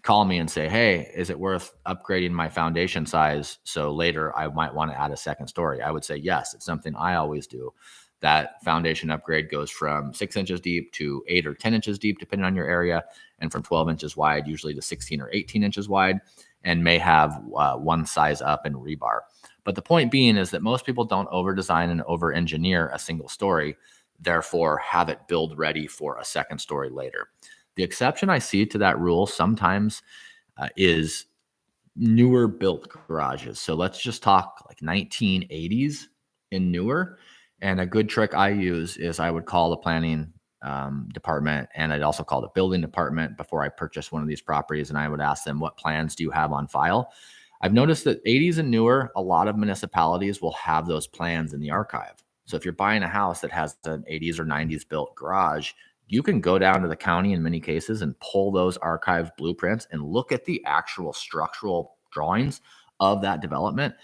call me and say, hey, is it worth upgrading my foundation size so later I might want to add a second story? I would say yes. It's something I always do. That foundation upgrade goes from 6 inches deep to 8 or 10 inches deep, depending on your area, and from 12 inches wide, usually to 16 or 18 inches wide, and may have one size up in rebar. But the point being is that most people don't over design and over engineer a single story, therefore have it build ready for a second story later. The exception I see to that rule sometimes is newer built garages. So let's just talk like 1980s and newer. And a good trick I use is I would call the planning department, and I'd also call the building department before I purchase one of these properties, and I would ask them, what plans do you have on file? I've noticed that 80s and newer, a lot of municipalities will have those plans in the archive. So if you're buying a house that has an 80s or 90s built garage, you can go down to the county in many cases and pull those archived blueprints and look at the actual structural drawings of that development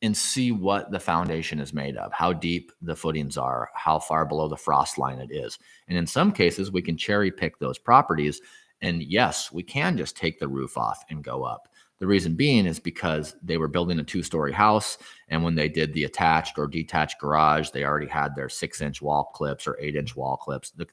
and see what the foundation is made of, how deep the footings are, how far below the frost line it is. And in some cases, we can cherry pick those properties. And yes, we can just take the roof off and go up. The reason being is because they were building a two-story house, and when they did the attached or detached garage, they already had their 6-inch wall clips or 8-inch wall clips. The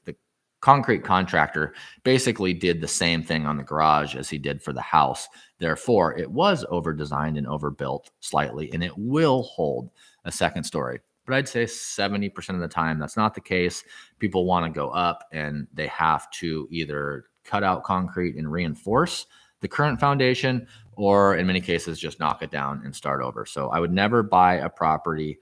concrete contractor basically did the same thing on the garage as he did for the house. Therefore, it was over-designed and overbuilt slightly, and it will hold a second story. But I'd say 70% of the time, that's not the case. People want to go up, and they have to either cut out concrete and reinforce the current foundation, or in many cases, just knock it down and start over. So I would never buy a property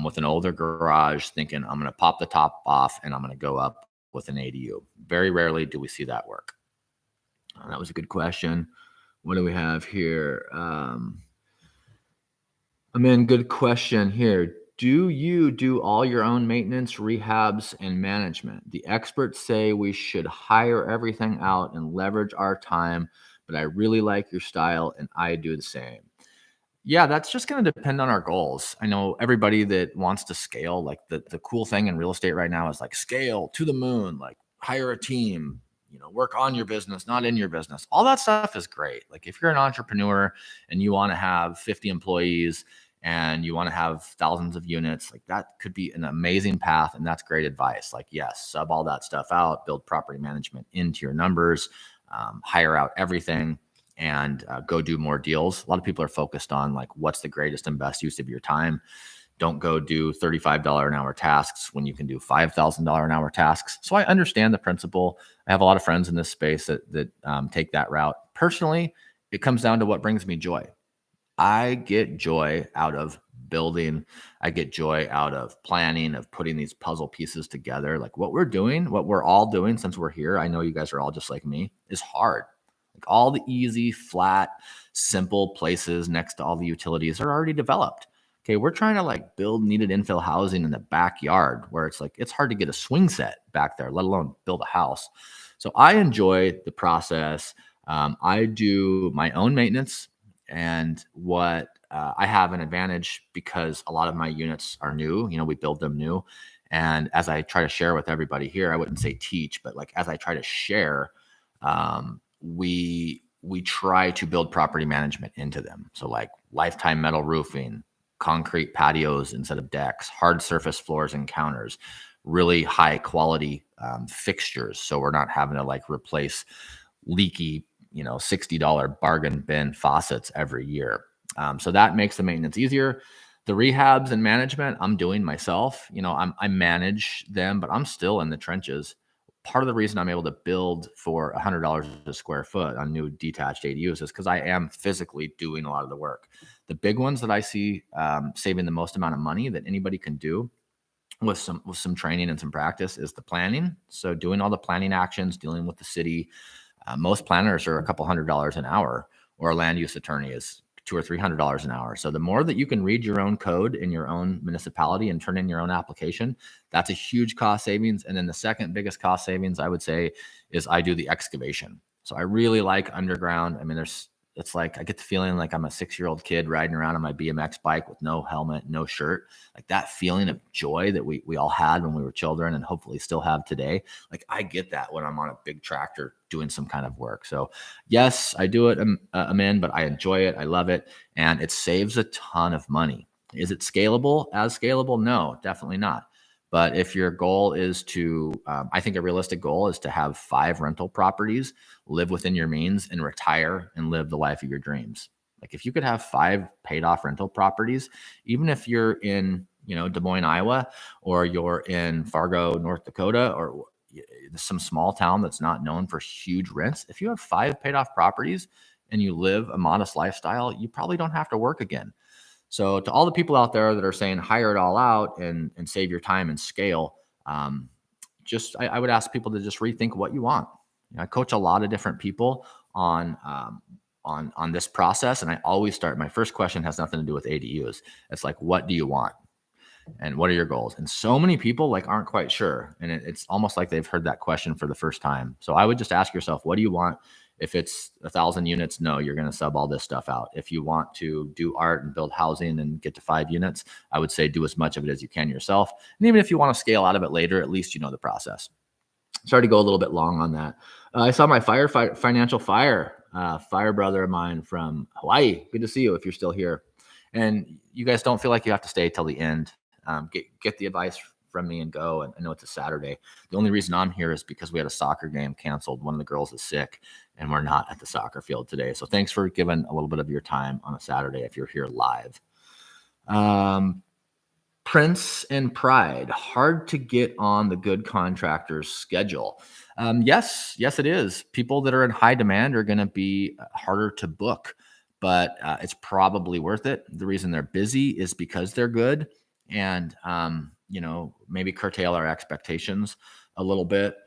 with an older garage thinking I'm going to pop the top off and I'm going to go up with an ADU. Very rarely do we see that work. That was a good question. What do we have here? Good question here. Do you do all your own maintenance, rehabs, and management? The experts say we should hire everything out and leverage our time, but I really like your style and I do the same. Yeah, that's just going to depend on our goals. I know everybody that wants to scale, like the cool thing in real estate right now is like scale to the moon, like hire a team, work on your business, not in your business. All that stuff is great. Like if you're an entrepreneur and you want to have 50 employees and you want to have thousands of units, like that could be an amazing path. And that's great advice. Like, yes, sub all that stuff out, build property management into your numbers, hire out everything, and go do more deals. A lot of people are focused on like, what's the greatest and best use of your time? Don't go do $35 an hour tasks when you can do $5,000 an hour tasks. So I understand the principle. I have a lot of friends in this space that take that route. Personally, it comes down to what brings me joy. I get joy out of building. I get joy out of planning, of putting these puzzle pieces together. Like what we're all doing since we're here, I know you guys are all just like me, is hard. Like all the easy, flat, simple places next to all the utilities are already developed. Okay, we're trying to like build needed infill housing in the backyard where it's like it's hard to get a swing set back there, let alone build a house. So I enjoy the process. I do my own maintenance, and what I have an advantage because a lot of my units are new. We build them new, and as I try to share with everybody here, I wouldn't say teach, but like as I try to share, we try to build property management into them. So like lifetime metal roofing, concrete patios instead of decks, hard surface floors and counters, really high quality fixtures. So we're not having to like replace leaky, $60 bargain bin faucets every year. So that makes the maintenance easier. The rehabs and management I'm doing myself. I manage them, but I'm still in the trenches. Part of the reason I'm able to build for $100 a square foot on new detached ADUs is because I am physically doing a lot of the work. The big ones that I see saving the most amount of money that anybody can do with some training and some practice is the planning. So doing all the planning actions, dealing with the city. Most planners are a couple $100 an hour, or a land use attorney is $200 or $300 an hour. So the more that you can read your own code in your own municipality and turn in your own application, that's a huge cost savings. And then the second biggest cost savings I would say is I do the excavation. So I really like underground. I mean, it's like I get the feeling like I'm a 6-year-old kid riding around on my BMX bike with no helmet, no shirt. Like that feeling of joy that we all had when we were children and hopefully still have today. Like I get that when I'm on a big tractor doing some kind of work. So yes, I do it, Amin, but I enjoy it. I love it. And it saves a ton of money. Is it scalable? As scalable? No, definitely not. But if your goal is to, I think a realistic goal is to have 5 rental properties, live within your means, and retire and live the life of your dreams. Like if you could have 5 paid off rental properties, even if you're in, Des Moines, Iowa, or you're in Fargo, North Dakota, or some small town that's not known for huge rents, if you have 5 paid off properties and you live a modest lifestyle, you probably don't have to work again. So to all the people out there that are saying hire it all out and save your time and scale, I would ask people to just rethink what you want. I coach a lot of different people on this process, and I always start. My first question has nothing to do with ADUs. It's like, what do you want? And what are your goals? And so many people like aren't quite sure, and it's almost like they've heard that question for the first time. So I would just ask yourself, what do you want? If it's 1,000 units, no, you're going to sub all this stuff out. If you want to do art and build housing and get to 5 units, I would say do as much of it as you can yourself. And even if you want to scale out of it later, at least you know the process. Sorry to go a little bit long on that. I saw my financial fire brother of mine from Hawaii. Good to see you if you're still here. And you guys don't feel like you have to stay till the end. Get the advice from me and go. And I know it's a Saturday. The only reason I'm here is because we had a soccer game canceled. One of the girls is sick and we're not at the soccer field today. So thanks for giving a little bit of your time on a Saturday if you're here live. Prince and Pride, hard to get on the good contractor's schedule. Yes, it is. People that are in high demand are going to be harder to book, but it's probably worth it. The reason they're busy is because they're good, and maybe curtail our expectations a little bit.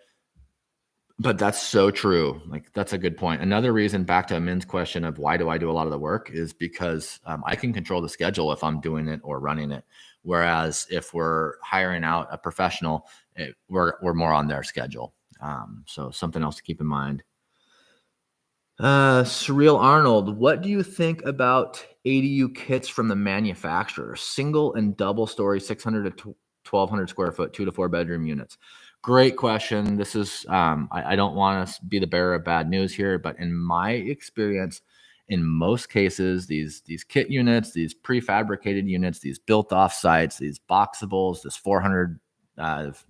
But that's so true. Like that's a good point. Another reason, back to Amin's question of why do I do a lot of the work, is because I can control the schedule if I'm doing it or running it. Whereas if we're hiring out a professional, we're more on their schedule. So something else to keep in mind. Surreal Arnold, what do you think about ADU kits from the manufacturer? Single and double story, 600 to 1,200 square foot, 2 to 4 bedroom units. Great question. This is, I don't want to be the bearer of bad news here, but in my experience, in most cases, these kit units, these prefabricated units, these built off sites, these boxables, this 400,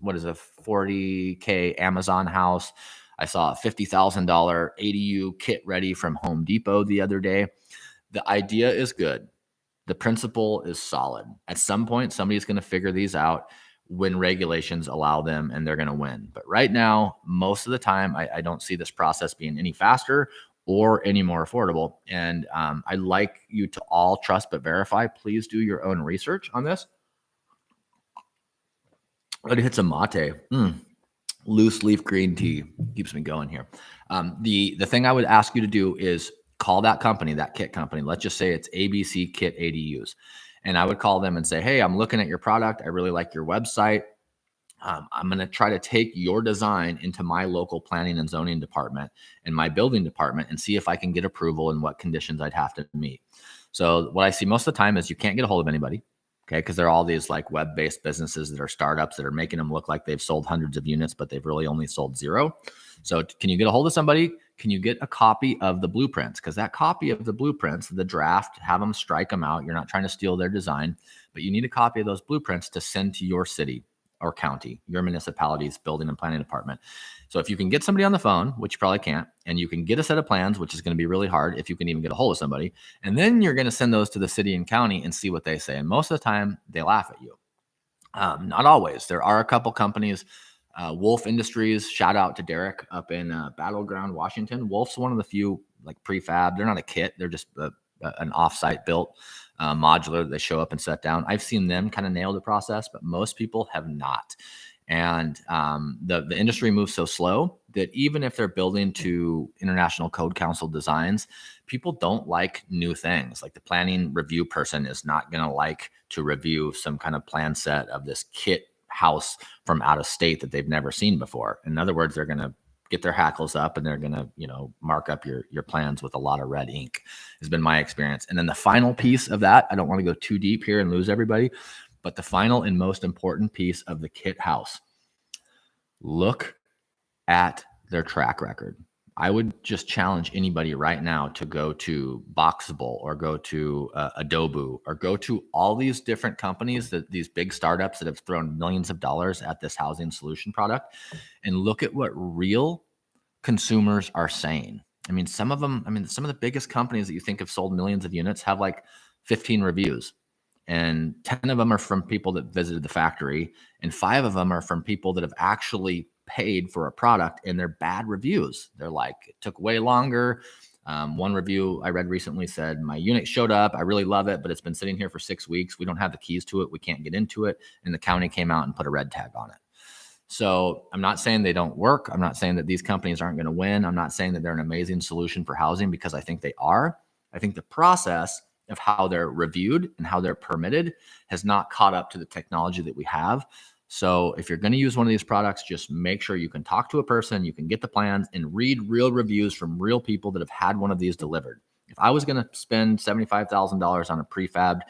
what is a 40K Amazon house. I saw a $50,000 ADU kit ready from Home Depot the other day. The idea is good. The principle is solid. At some point, somebody's going to figure these out when regulations allow them, and they're going to win. But right now, most of the time, I don't see this process being any faster or any more affordable. And I'd like you to all trust but verify. Please do your own research on this. But it hits a mate. Loose leaf green tea keeps me going here. The thing I would ask you to do is call that company, that kit company. Let's just say it's ABC Kit ADUs, And I would call them and say, hey, I'm looking at your product. I really like your website. I'm going to try to take your design into my local planning and zoning department and my building department and see if I can get approval and what conditions I'd have to meet. So what I see most of the time is you can't get a hold of anybody. Okay. Because they're all these like web-based businesses that are startups that are making them look like they've sold hundreds of units, but they've really only sold 0. So can you get a hold of somebody? Can you get a copy of the blueprints? Because that copy of the blueprints, the draft, have them strike them out. You're not trying to steal their design, but you need a copy of those blueprints to send to your city or county, your municipality's building and planning department. So if you can get somebody on the phone, which you probably can't, and you can get a set of plans, which is going to be really hard if you can even get a hold of somebody, and then you're going to send those to the city and county and see what they say. And most of the time, they laugh at you. Not always. There are a couple companies. Wolf Industries, shout out to Derek up in Battleground, Washington. Wolf's one of the few like prefab. They're not a kit. They're just an offsite built modular that they show up and set down. I've seen them kind of nail the process, but most people have not. And the industry moves so slow that even if they're building to International Code Council designs, people don't like new things. Like the planning review person is not going to like to review some kind of plan set of this kit house from out of state that they've never seen before. In other words, they're going to get their hackles up and they're going to, mark up your plans with a lot of red ink, has been my experience. And then the final piece of that, I don't want to go too deep here and lose everybody, but the final and most important piece of the kit house, look at their track record. I would just challenge anybody right now to go to Boxable or go to Adobe or go to all these different companies, that these big startups that have thrown millions of dollars at this housing solution product, and look at what real consumers are saying. Some of the biggest companies that you think have sold millions of units have like 15 reviews, and 10 of them are from people that visited the factory, and 5 of them are from people that have actually paid for a product, and they're bad reviews. They're like, it took way longer. One review I read recently said, my unit showed up. I really love it, but it's been sitting here for 6 weeks. We don't have the keys to it. We can't get into it. And the county came out and put a red tag on it. So I'm not saying they don't work. I'm not saying that these companies aren't going to win. I'm not saying that they're an amazing solution for housing, because I think they are. I think the process of how they're reviewed and how they're permitted has not caught up to the technology that we have. So if you're going to use one of these products, just make sure you can talk to a person, you can get the plans and read real reviews from real people that have had one of these delivered. If I was going to spend $75,000 on a prefabbed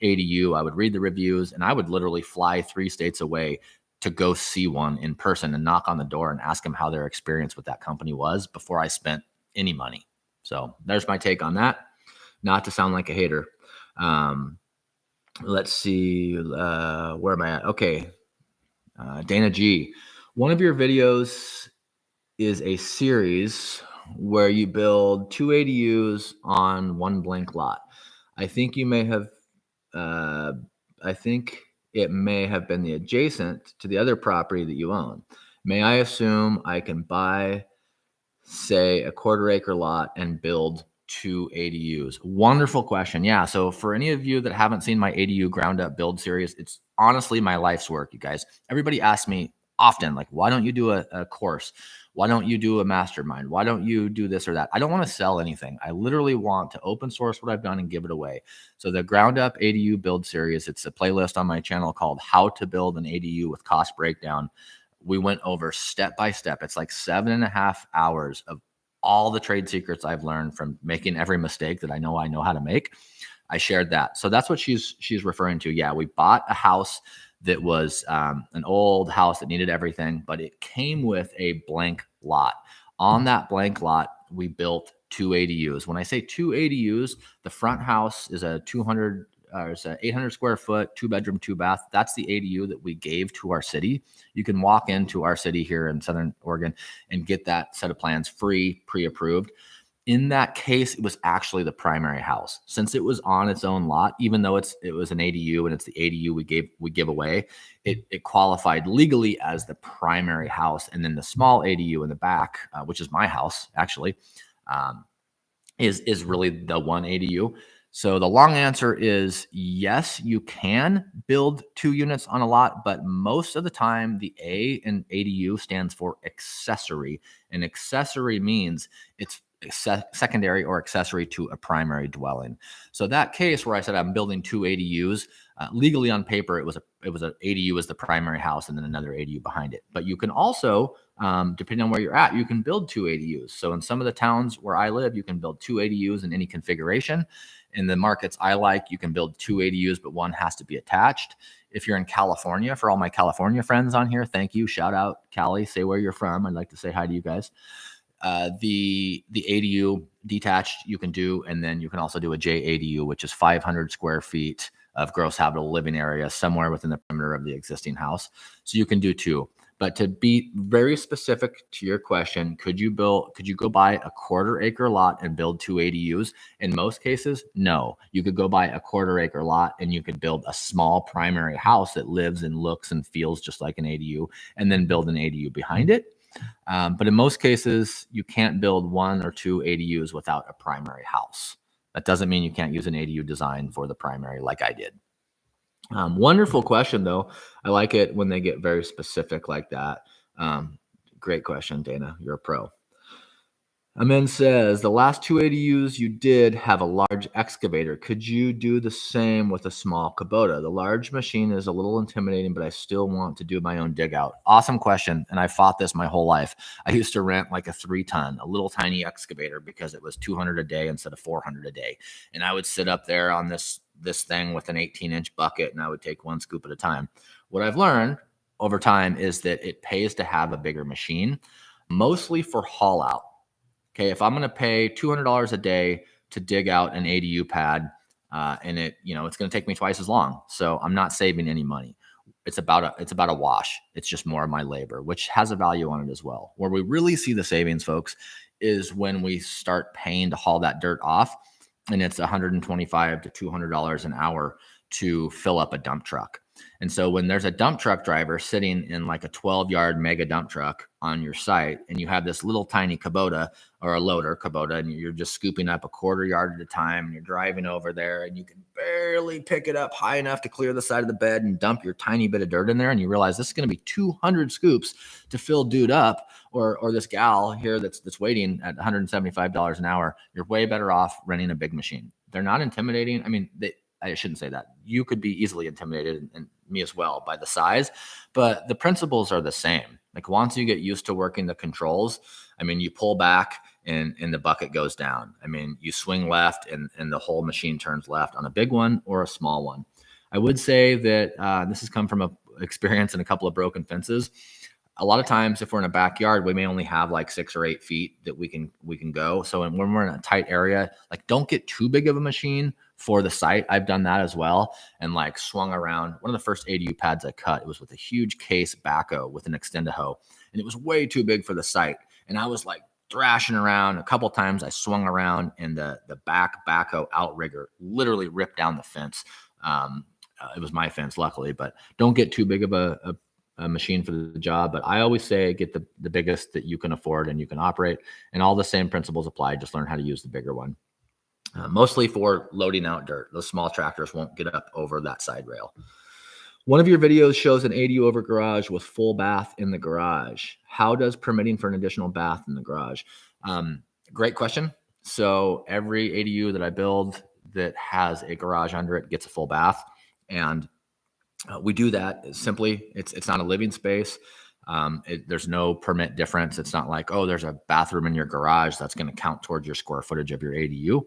ADU, I would read the reviews and I would literally fly 3 states away to go see one in person and knock on the door and ask them how their experience with that company was before I spent any money. So there's my take on that. Not to sound like a hater. Let's see. Where am I at? Okay. Dana G, one of your videos is a series where you build 2 ADUs on one blank lot. I think it may have been the adjacent to the other property that you own. May I assume I can buy, say, a 1/4 acre lot and build 2 ADUs? Wonderful question. Yeah. So for any of you that haven't seen my ADU ground up build series, it's honestly my life's work, you guys. Everybody asks me often, like, why don't you do a course? Why don't you do a mastermind? Why don't you do this or that? I don't want to sell anything. I literally want to open source what I've done and give it away. So the ground up ADU build series, it's a playlist on my channel called How to Build an ADU with Cost Breakdown. We went over step by step. It's like 7.5 hours of all the trade secrets I've learned from making every mistake that I know how to make. I shared that. So that's what she's referring to. Yeah, we bought a house that was an old house that needed everything, but it came with a blank lot. On that blank lot, we built 2 ADUs. When I say 2 ADUs, the front house is a 800 square foot, 2-bedroom, 2-bath. That's the ADU that we gave to our city. You can walk into our city here in Southern Oregon and get that set of plans free, pre-approved. In that case, it was actually the primary house. Since it was on its own lot, even though it was an ADU and it's the ADU we give away, it qualified legally as the primary house. And then the small ADU in the back, which is my house actually, is really the one ADU. So the long answer is yes, you can build 2 units on a lot, but most of the time the A in ADU stands for accessory. And accessory means it's secondary or accessory to a primary dwelling. So that case where I said I'm building two ADUs, legally on paper, it was an ADU as the primary house and then another ADU behind it. But you can also, depending on where you're at, you can build two ADUs. So in some of the towns where I live, you can build two ADUs in any configuration. In the markets I like, you can build two ADUs, but one has to be attached. If you're in California, for all my California friends on here, thank you. Shout out Cali. Say where you're from. I'd like to say hi to you guys. The ADU detached you can do, and then you can also do a JADU, which is 500 square feet of gross habitable living area somewhere within the perimeter of the existing house. So you can do two. But to be very specific to your question, could you go buy a quarter acre lot and build two ADUs? In most cases, no. You could go buy a quarter acre lot and you could build a small primary house that lives and looks and feels just like an ADU, and then build an ADU behind it. But in most cases, you can't build one or two ADUs without a primary house. That doesn't mean you can't use an ADU design for the primary like I did. Wonderful question, though. I like it when they get very specific like that. Great question, Dana. You're a pro. Amen says, the last two ADUs you did have a large excavator. Could you do the same with a small Kubota? The large machine is a little intimidating, but I still want to do my own dig out. Awesome question. And I fought this my whole life. I used to rent like a 3-ton, a little tiny excavator because it was 200 a day instead of 400 a day. And I would sit up there on this thing with an 18-inch bucket and I would take one scoop at a time. What I've learned over time is that it pays to have a bigger machine, mostly for haul out. Okay, if I'm going to pay $200 a day to dig out an ADU pad, and it's going to take me twice as long, so I'm not saving any money. It's about a wash. It's just more of my labor, which has a value on it as well. Where we really see the savings, folks, is when we start paying to haul that dirt off, and it's $125 to $200 an hour to fill up a dump truck. And so when there's a dump truck driver sitting in like a 12-yard mega dump truck on your site, and you have this little tiny Kubota or a loader Kubota, and you're just scooping up a quarter yard at a time, and you're driving over there, and you can barely pick it up high enough to clear the side of the bed and dump your tiny bit of dirt in there, and you realize this is going to be 200 scoops to fill dude up, or this gal here that's waiting at $175 an hour. You're way better off renting a big machine. They're not intimidating. I mean, I shouldn't say that. You could be easily intimidated, and me as well, by the size, but the principles are the same. Like once you get used to working the controls, I mean, you pull back and the bucket goes down. I mean, you swing left and the whole machine turns left on a big one or a small one. I would say that this has come from a experience in a couple of broken fences. A lot of times, if we're in a backyard, we may only have like 6 or 8 feet that we can go. So when we're in a tight area, like don't get too big of a machine for the site. I've done that as well, and like swung around. One of the first ADU pads I cut, it was with a huge case backhoe with an extend hoe, and it was way too big for the site. And I was like thrashing around. A couple times I swung around, and the back backhoe outrigger literally ripped down the fence. It was my fence, luckily, but don't get too big of a machine for the job. But I always say get the biggest that you can afford and you can operate, and all the same principles apply. Just learn how to use the bigger one. Mostly for loading out dirt. Those small tractors won't get up over that side rail. One of your videos shows an ADU over garage with full bath in the garage. How does permitting for an additional bath in the garage? Great question. So every ADU that I build that has a garage under it gets a full bath. And we do that simply. It's not a living space. There's no permit difference. It's not like, oh, there's a bathroom in your garage that's going to count towards your square footage of your ADU.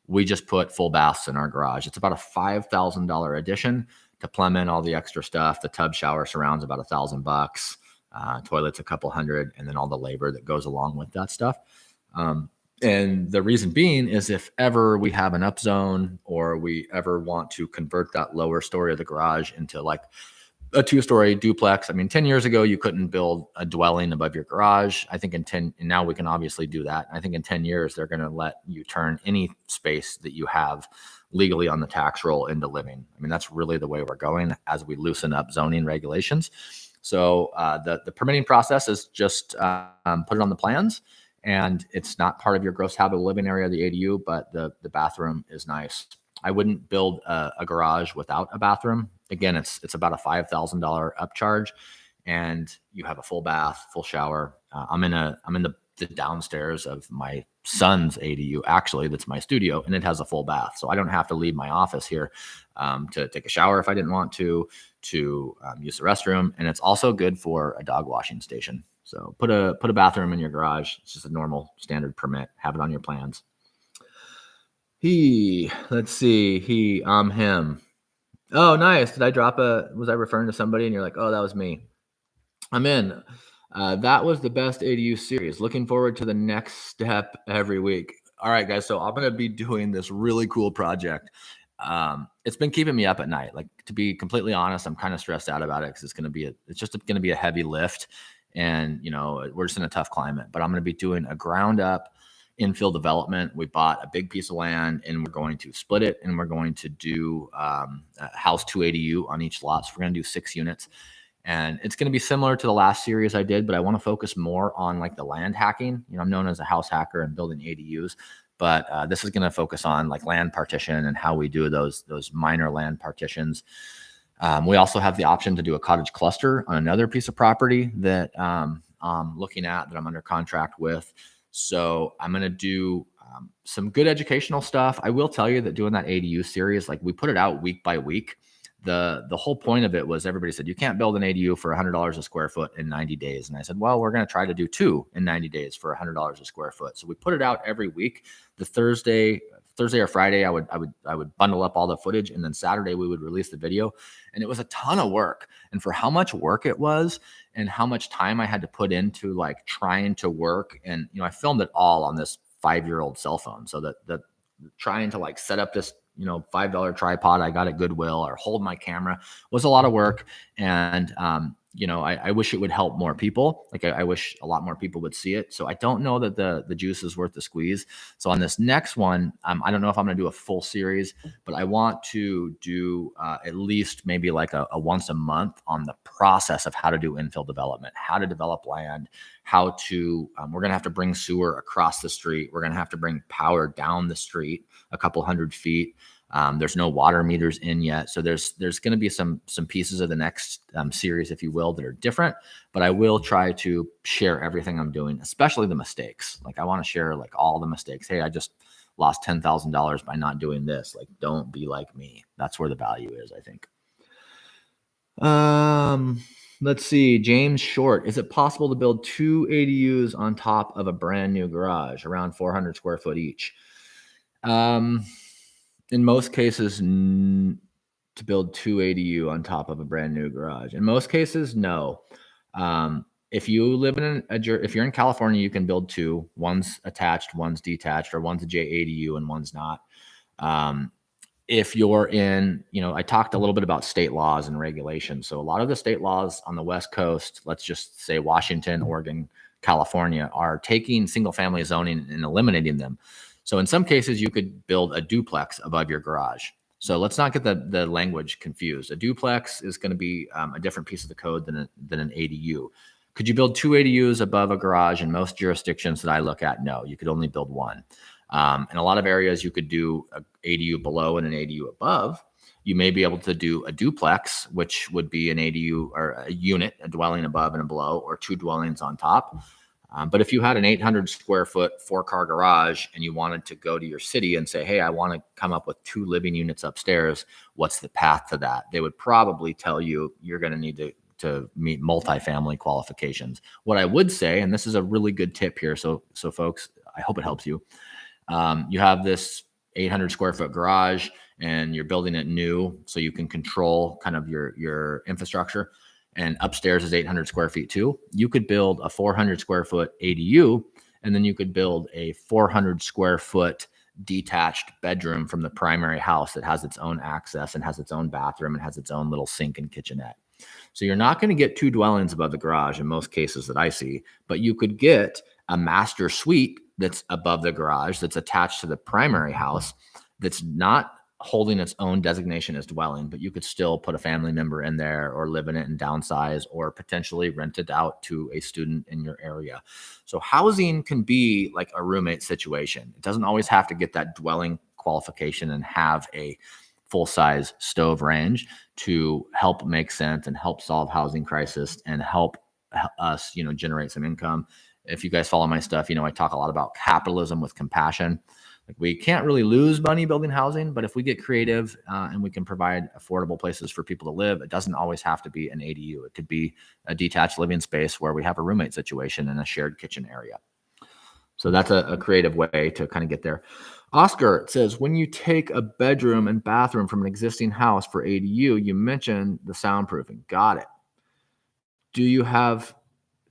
We just put full baths in our garage. It's about a $5,000 addition to plumb in all the extra stuff. The tub shower surrounds about $1,000, toilets a couple hundred, and then all the labor that goes along with that stuff. And the reason being is if ever we have an upzone or we ever want to convert that lower story of the garage into like a 2-story duplex. I mean, 10 years ago, you couldn't build a dwelling above your garage. I think and now we can obviously do that. I think in 10 years, they're going to let you turn any space that you have legally on the tax roll into living. I mean, that's really the way we're going as we loosen up zoning regulations. So the permitting process is just put it on the plans, and it's not part of your gross habitable living area, the ADU, but the bathroom is nice. I wouldn't build a garage without a bathroom. Again, it's about a $5,000 upcharge, and you have a full bath, full shower. I'm in the downstairs of my son's ADU, actually, that's my studio, and it has a full bath. So I don't have to leave my office here to take a shower if I didn't want to use the restroom. And it's also good for a dog washing station. So put a bathroom in your garage. It's just a normal standard permit. Have it on your plans. Let's see, him. Oh, nice. Was I referring to somebody and you're like, oh, that was me? I'm in. That was the best ADU series. Looking forward to the next step every week. All right, guys. So I'm going to be doing this really cool project. It's been keeping me up at night. Like, to be completely honest, I'm kind of stressed out about it because it's just going to be a heavy lift, and we're just in a tough climate. But I'm going to be doing a ground up infill development. We bought a big piece of land and we're going to split it, and we're going to do house 2 ADU on each lot. So we're going to do 6 units. And it's going to be similar to the last series I did, but I want to focus more on like the land hacking. I'm known as a house hacker and building ADUs, but this is going to focus on like land partition and how we do those minor land partitions. We also have the option to do a cottage cluster on another piece of property that I'm looking at, that I'm under contract with. So I'm going to do some good educational stuff. I will tell you that doing that ADU series, like, we put it out week by week. The whole point of it was, everybody said, you can't build an ADU for $100 a square foot in 90 days. And I said, well, we're going to try to do 2 in 90 days for $100 a square foot. So we put it out every week. The Thursday or Friday, I would bundle up all the footage, and then Saturday we would release the video. And it was a ton of work. And for how much work it was and how much time I had to put into like trying to work, and I filmed it all on this 5-year-old cell phone. So that trying to like set up this $5 tripod I got at Goodwill, or hold my camera, was a lot of work. And I wish it would help more people. Like, I wish a lot more people would see it. So I don't know that the juice is worth the squeeze. So on this next one, I don't know if I'm going to do a full series, but I want to do at least maybe like a once a month on the process of how to do infill development, how to develop land, how to we're going to have to bring sewer across the street. We're going to have to bring power down the street a couple hundred feet. There's no water meters in yet. So there's going to be some pieces of the next series, if you will, that are different, but I will try to share everything I'm doing, especially the mistakes. Like, I want to share like all the mistakes. Hey, I just lost $10,000 by not doing this. Like, don't be like me. That's where the value is, I think. Let's see. James Short. Is it possible to build 2 ADUs on top of a brand new garage, around 400 square foot each? In most cases, to build 2 ADU on top of a brand new garage. In most cases, no. If you live if you're in California, you can build 2. One's attached, one's detached, or one's a JADU and one's not. If you're in, I talked a little bit about state laws and regulations. So a lot of the state laws on the West Coast, let's just say Washington, Oregon, California, are taking single family zoning and eliminating them. So in some cases, you could build a duplex above your garage. So let's not get the language confused. A duplex is going to be a different piece of the code than an ADU. Could you build 2 ADUs above a garage? In most jurisdictions that I look at, no, you could only build 1. In a lot of areas, you could do an ADU below and an ADU above. You may be able to do a duplex, which would be an ADU or a unit, a dwelling above and below, or 2 dwellings on top. But if you had an 800 square foot 4-car garage and you wanted to go to your city and say, hey, I want to come up with 2 living units upstairs, what's the path to that? They would probably tell you you're going to need to meet multifamily qualifications. What I would say, and this is a really good tip here, so folks, I hope it helps you. You have this 800 square foot garage and you're building it new so you can control kind of your infrastructure. And upstairs is 800 square feet too. You could build a 400 square foot ADU, and then you could build a 400 square foot detached bedroom from the primary house that has its own access and has its own bathroom and has its own little sink and kitchenette. So you're not going to get 2 dwellings above the garage in most cases that I see, but you could get a master suite that's above the garage, that's attached to the primary house, that's not holding its own designation as dwelling, but you could still put a family member in there or live in it and downsize, or potentially rent it out to a student in your area. So housing can be like a roommate situation. It doesn't always have to get that dwelling qualification and have a full-size stove range to help make sense and help solve housing crisis and help us, generate some income If you guys follow my stuff, I talk a lot about capitalism with compassion. Like, we can't really lose money building housing, but if we get creative and we can provide affordable places for people to live, it doesn't always have to be an ADU. It could be a detached living space where we have a roommate situation and a shared kitchen area. So that's a creative way to kind of get there. Oscar says, when you take a bedroom and bathroom from an existing house for ADU, you mentioned the soundproofing. Got it. Do you have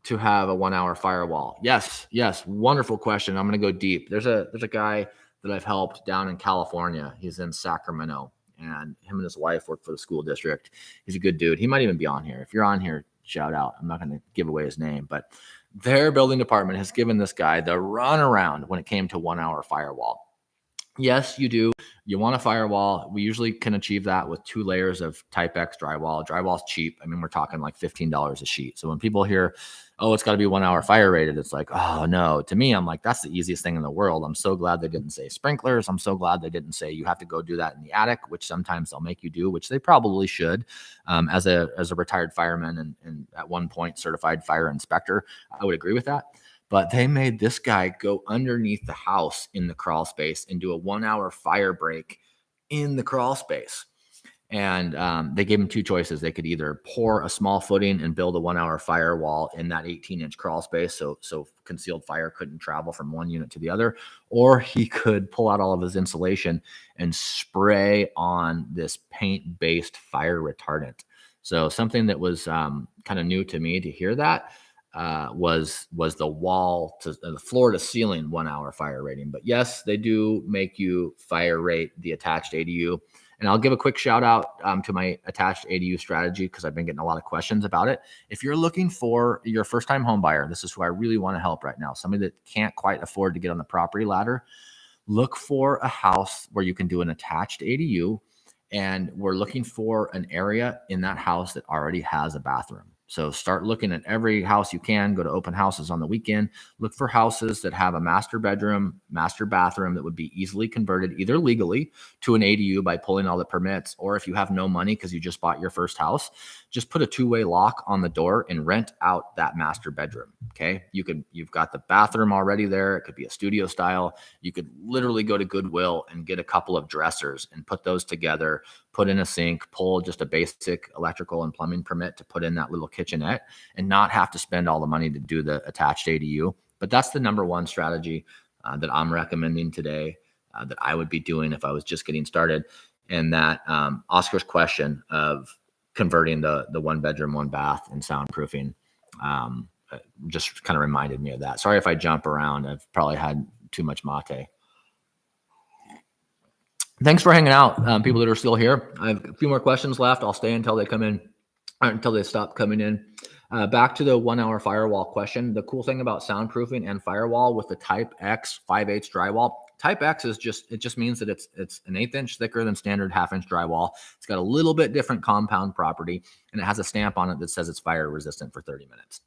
to have a 1 hour firewall? Yes. Wonderful question. I'm going to go deep. There's a guy that I've helped down in California. He's in Sacramento, and him and his wife work for the school district. He's a good dude. He might even be on here. If you're on here, shout out. I'm not going to give away his name, but their building department has given this guy the runaround when it came to 1 hour firewall. Yes, you do. You want a firewall. We usually can achieve that with 2 layers of Type X drywall. Drywall's cheap. I mean, we're talking like $15 a sheet. So when people hear, oh, it's got to be 1 hour fire rated, it's like, oh no. To me, I'm like, that's the easiest thing in the world. I'm so glad they didn't say sprinklers. I'm so glad they didn't say you have to go do that in the attic, which sometimes they'll make you do, which they probably should. As a retired fireman and at one point certified fire inspector, I would agree with that. But they made this guy go underneath the house in the crawl space and do a 1 hour fire break in the crawl space. And they gave him 2 choices. They could either pour a small footing and build a 1 hour firewall in that 18-inch crawl space, so concealed fire couldn't travel from one unit to the other, or he could pull out all of his insulation and spray on this paint-based fire retardant. So something that was kind of new to me to hear that was the wall to the floor to ceiling 1 hour fire rating. But yes, they do make you fire rate the attached ADU. And I'll give a quick shout out to my attached ADU strategy because I've been getting a lot of questions about it. If you're looking for your first time home buyer, this is who I really want to help right now. Somebody that can't quite afford to get on the property ladder. Look for a house where you can do an attached ADU. And we're looking for an area in that house that already has a bathroom. So start looking at every house you can. Go to open houses on the weekend. Look for houses that have a master bedroom, master bathroom that would be easily converted either legally to an ADU by pulling all the permits, or if you have no money because you just bought your first house, just put a 2-way lock on the door and rent out that master bedroom. Okay. You've got the bathroom already there. It could be a studio style. You could literally go to Goodwill and get a couple of dressers and put those together, put in a sink, pull just a basic electrical and plumbing permit to put in that little kitchenette and not have to spend all the money to do the attached ADU. But that's the number one strategy that I'm recommending today that I would be doing if I was just getting started. And that Oscar's question of converting the 1 bedroom, 1 bath and soundproofing just kind of reminded me of that. Sorry if I jump around. I've probably had too much mate. Thanks for hanging out, people that are still here. I have a few more questions left. I'll stay until they come in, until they stop coming in. Back to the 1 hour firewall question. The cool thing about soundproofing and firewall with the Type X 5/8 drywall, Type X is it just means that it's an 1/8 inch thicker than standard 1/2 inch drywall. It's got a little bit different compound property, and it has a stamp on it that says it's fire resistant for 30 minutes.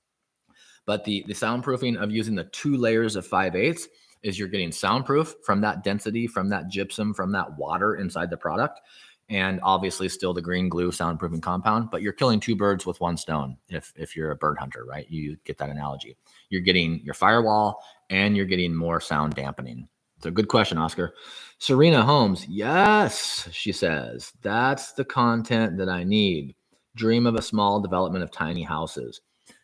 But the soundproofing of using the 2 layers of 5/8 is you're getting soundproof from that density, from that gypsum, from that water inside the product. And obviously still the green glue soundproofing compound, but you're killing 2 birds with 1 stone. If you're a bird hunter, right? You get that analogy. You're getting your firewall and you're getting more sound dampening. So good question, Oscar. Serena Holmes. Yes, she says, that's the content that I need. Dream of a small development of tiny houses.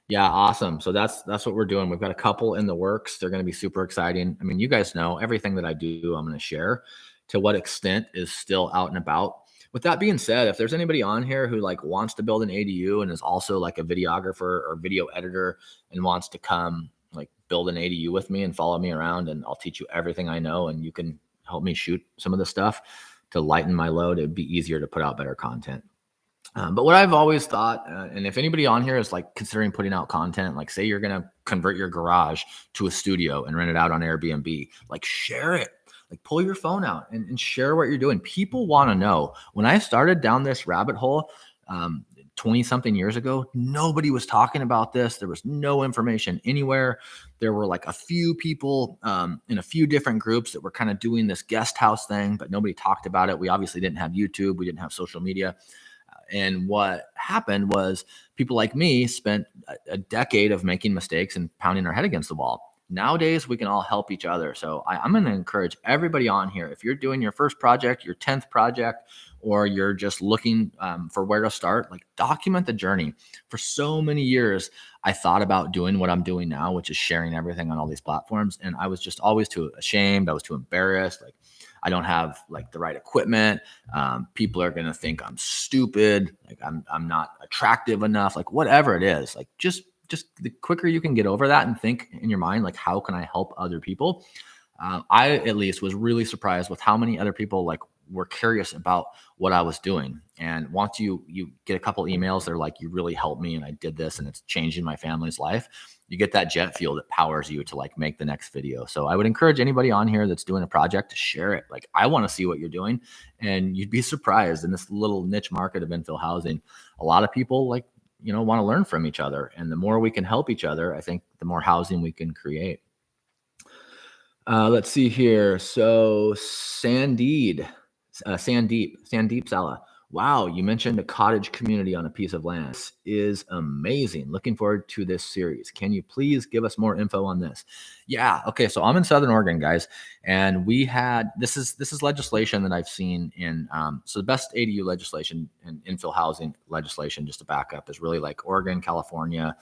Yeah, awesome. So that's what we're doing. We've got a couple in the works. They're going to be super exciting. I mean, you guys know everything that I do, I'm going to share. To what extent is still out and about. With that being said, if there's anybody on here who like wants to build an ADU and is also like a videographer or video editor and wants to come like build an ADU with me and follow me around, and I'll teach you everything I know and you can help me shoot some of the stuff to lighten my load, it'd be easier to put out better content. But what I've always thought, and if anybody on here is like considering putting out content, like say you're going to convert your garage to a studio and rent it out on Airbnb, like share it, like pull your phone out and share what you're doing. People want to know. When I started down this rabbit hole 20 something years ago, nobody was talking about this. There was no information anywhere. There were like a few people in a few different groups that were kind of doing this guest house thing, but nobody talked about it. We obviously didn't have YouTube. We didn't have social media. And what happened was people like me spent a decade of making mistakes and pounding our head against the wall. Nowadays, we can all help each other. So I'm going to encourage everybody on here. If you're doing your first project, your 10th project, or you're just looking for where to start, like document the journey. For so many years, I thought about doing what I'm doing now, which is sharing everything on all these platforms. And I was just always too ashamed. I was too embarrassed. Like, I don't have like the right equipment. People are going to think I'm stupid. Like I'm not attractive enough, like whatever it is, like just the quicker you can get over that and think in your mind, like, how can I help other people? I at least was really surprised with how many other people like were curious about what I was doing. And once you get a couple emails, they're like, you really helped me and I did this and it's changing my family's life. You get that jet fuel that powers you to like make the next video. So I would encourage anybody on here that's doing a project to share it. Like, I want to see what you're doing. And you'd be surprised in this little niche market of infill housing. A lot of people like, want to learn from each other. And the more we can help each other, I think the more housing we can create. Let's see here. So Sandeep Sala. Wow, you mentioned a cottage community on a piece of land. This is amazing. Looking forward to this series. Can you please give us more info on this? Yeah. Okay. So I'm in Southern Oregon, guys, and we had this is legislation that I've seen in. So the best ADU legislation and infill housing legislation, just to back up, is really like Oregon, California,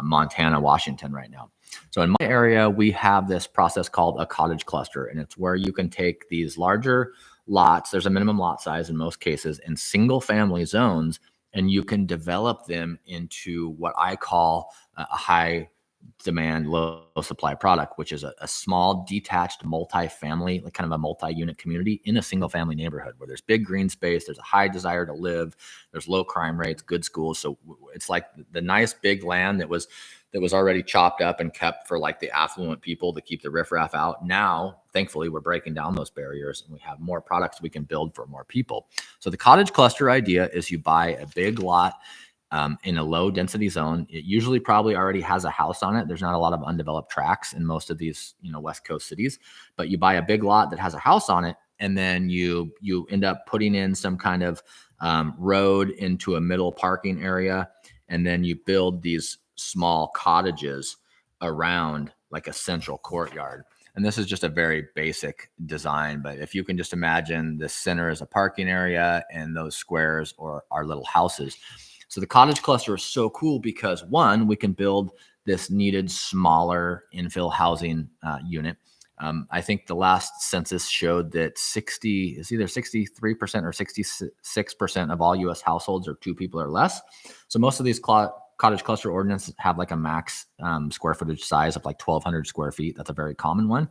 Montana, Washington right now. So in my area, we have this process called a cottage cluster, and it's where you can take these larger lots. There's a minimum lot size in most cases in single family zones, and you can develop them into what I call a high demand, low supply product, which is a small detached multi-family, like kind of a multi-unit community in a single family neighborhood where there's big green space, there's a high desire to live, there's low crime rates, good schools. So it's like the nice big land that was already chopped up and kept for like the affluent people to keep the riffraff out. Now, thankfully, we're breaking down those barriers and we have more products we can build for more people. So the cottage cluster idea is you buy a big lot in a low density zone. It usually probably already has a house on it. There's not a lot of undeveloped tracts in most of these, West Coast cities, but you buy a big lot that has a house on it, and then you end up putting in some kind of road into a middle parking area, and then you build these small cottages around like a central courtyard. And this is just a very basic design, but if you can just imagine the center as a parking area and those squares are little houses. So the cottage cluster is so cool because, one, we can build this needed smaller infill housing unit. I think the last census showed that either 63% or 66% of all U.S. households are two people or less. So most of these cottage cluster ordinances have like a max square footage size of like 1,200 square feet. That's a very common one.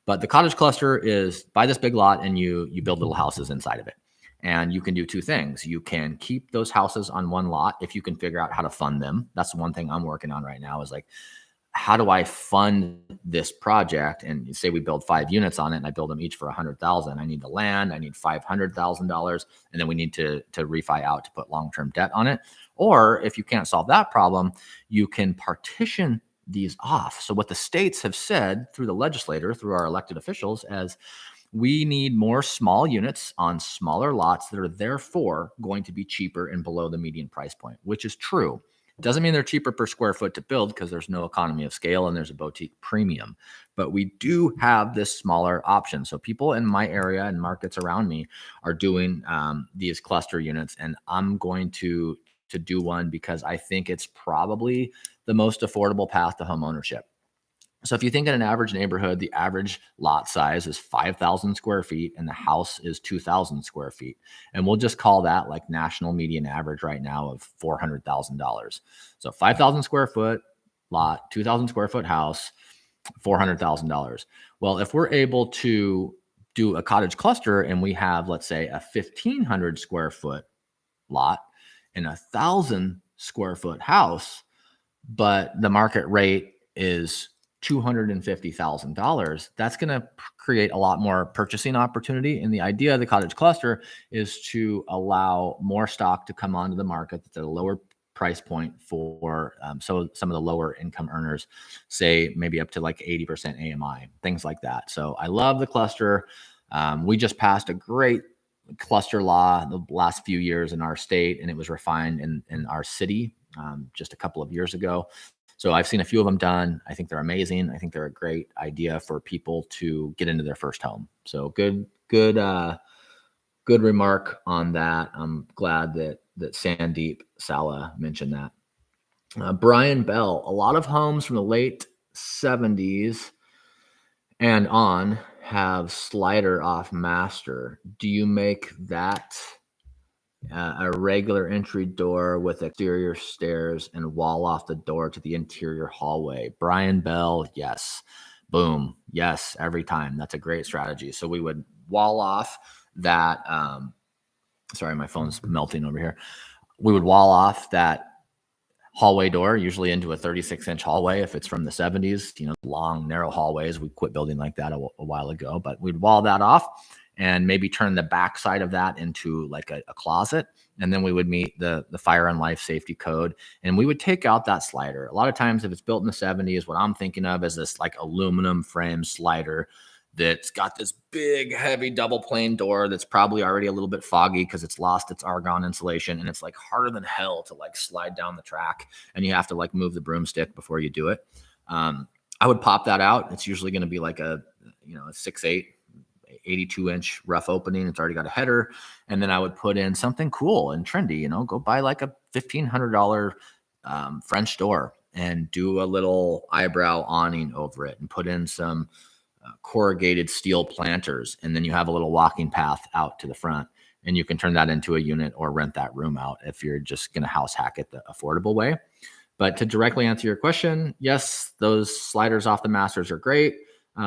But the cottage cluster is buy this big lot and you build little houses inside of it. And you can do two things. You can keep those houses on one lot if you can figure out how to fund them. That's the one thing I'm working on right now is like, how do I fund this project? And say we build 5 units on it and I build them each for $100,000. I need the land, I need $500,000, and then we need to refi out to put long-term debt on it. Or if you can't solve that problem, you can partition these off. So what the states have said through the legislator, through our elected officials, as we need more small units on smaller lots that are therefore going to be cheaper and below the median price point, which is true. It doesn't mean they're cheaper per square foot to build because there's no economy of scale and there's a boutique premium. But we do have this smaller option. So people in my area and markets around me are doing these cluster units, and I'm going to do one because I think it's probably the most affordable path to home ownership. So if you think in an average neighborhood, the average lot size is 5,000 square feet and the house is 2,000 square feet. And we'll just call that like national median average right now of $400,000. So 5,000 square foot lot, 2,000 square foot house, $400,000. Well, if we're able to do a cottage cluster and we have, let's say, a 1,500 square foot lot and 1,000 square foot house, but the market rate is $250,000, that's going to create a lot more purchasing opportunity. And the idea of the cottage cluster is to allow more stock to come onto the market that's at a lower price point for so some of the lower income earners, say maybe up to like 80% AMI, things like that. So I love the cluster. We just passed a great cluster law the last few years in our state, and it was refined in our city just a couple of years ago. So I've seen a few of them done. I think they're amazing. I think they're a great idea for people to get into their first home. So good remark on that. I'm glad that Sandeep Sala mentioned that. Brian Bell, a lot of homes from the late 70s and on have slider off master. Do you make that a regular entry door with exterior stairs and wall off the door to the interior hallway? Brian Bell, yes. Boom. Yes, every time. That's a great strategy. So we would wall off that. Sorry, my phone's melting over here. We would wall off that hallway door, usually into a 36-inch hallway if it's from the 70s, long, narrow hallways. We quit building like that a while ago, but we'd wall that off and maybe turn the back side of that into like a closet. And then we would meet the fire and life safety code, and we would take out that slider. A lot of times if it's built in the 70s, what I'm thinking of is this like aluminum frame slider that's got this big, heavy double pane door that's probably already a little bit foggy because it's lost its argon insulation, and it's like harder than hell to like slide down the track, and you have to like move the broomstick before you do it. I would pop that out. It's usually going to be like a 6'8", 82-inch rough opening. It's already got a header, and then I would put in something cool and trendy. Go buy like a $1,500 French door and do a little eyebrow awning over it, and put in some corrugated steel planters, and then you have a little walking path out to the front, and you can turn that into a unit or rent that room out if you're just going to house hack it the affordable way. But to directly answer your question, yes, those sliders off the masters are great.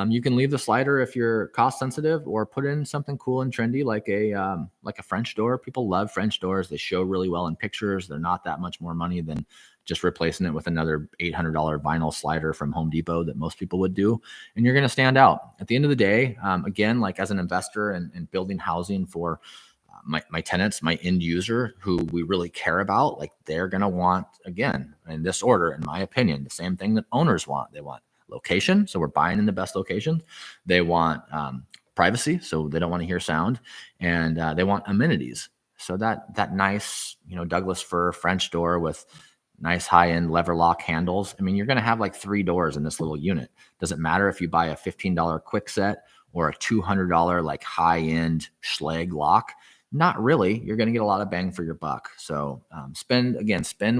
You can leave the slider if you're cost sensitive, or put in something cool and trendy like a French door. People love French doors. They show really well in pictures. They're not that much more money than just replacing it with another $800 vinyl slider from Home Depot that most people would do. And you're going to stand out. At the end of the day, again, like as an investor and building housing for my tenants, my end user who we really care about, like they're going to want, again, in this order, in my opinion, the same thing that owners want. They want location, so we're buying in the best locations. They want privacy, so they don't want to hear sound, and they want amenities. So that nice, Douglas fir French door with nice high-end lever lock handles. I mean, you're going to have like 3 doors in this little unit. Doesn't matter if you buy a $15 quick set or a $200 like high-end Schlage lock. Not really. You're going to get a lot of bang for your buck. So spend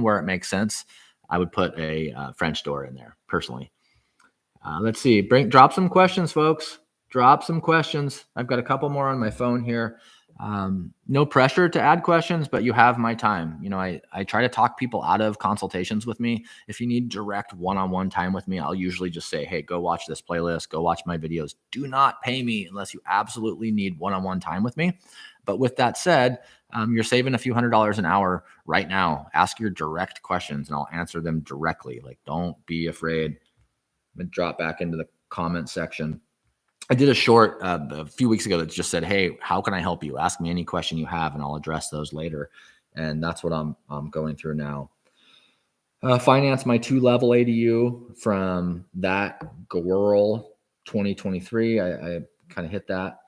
where it makes sense. I would put a French door in there personally. Let's see. Drop some questions, folks. Drop some questions. I've got a couple more on my phone here. No pressure to add questions, but you have my time. I try to talk people out of consultations with me. If you need direct one-on-one time with me, I'll usually just say, hey, go watch this playlist, go watch my videos. Do not pay me unless you absolutely need one-on-one time with me. But with that said, you're saving a few $100s an hour right now. Ask your direct questions and I'll answer them directly. Like, don't be afraid. I'm going to drop back into the comment section. I did a short a few weeks ago that just said, hey, how can I help you? Ask me any question you have and I'll address those later. And that's what I'm going through now. Finance my 2-level ADU from that girl 2023. I kind of hit that.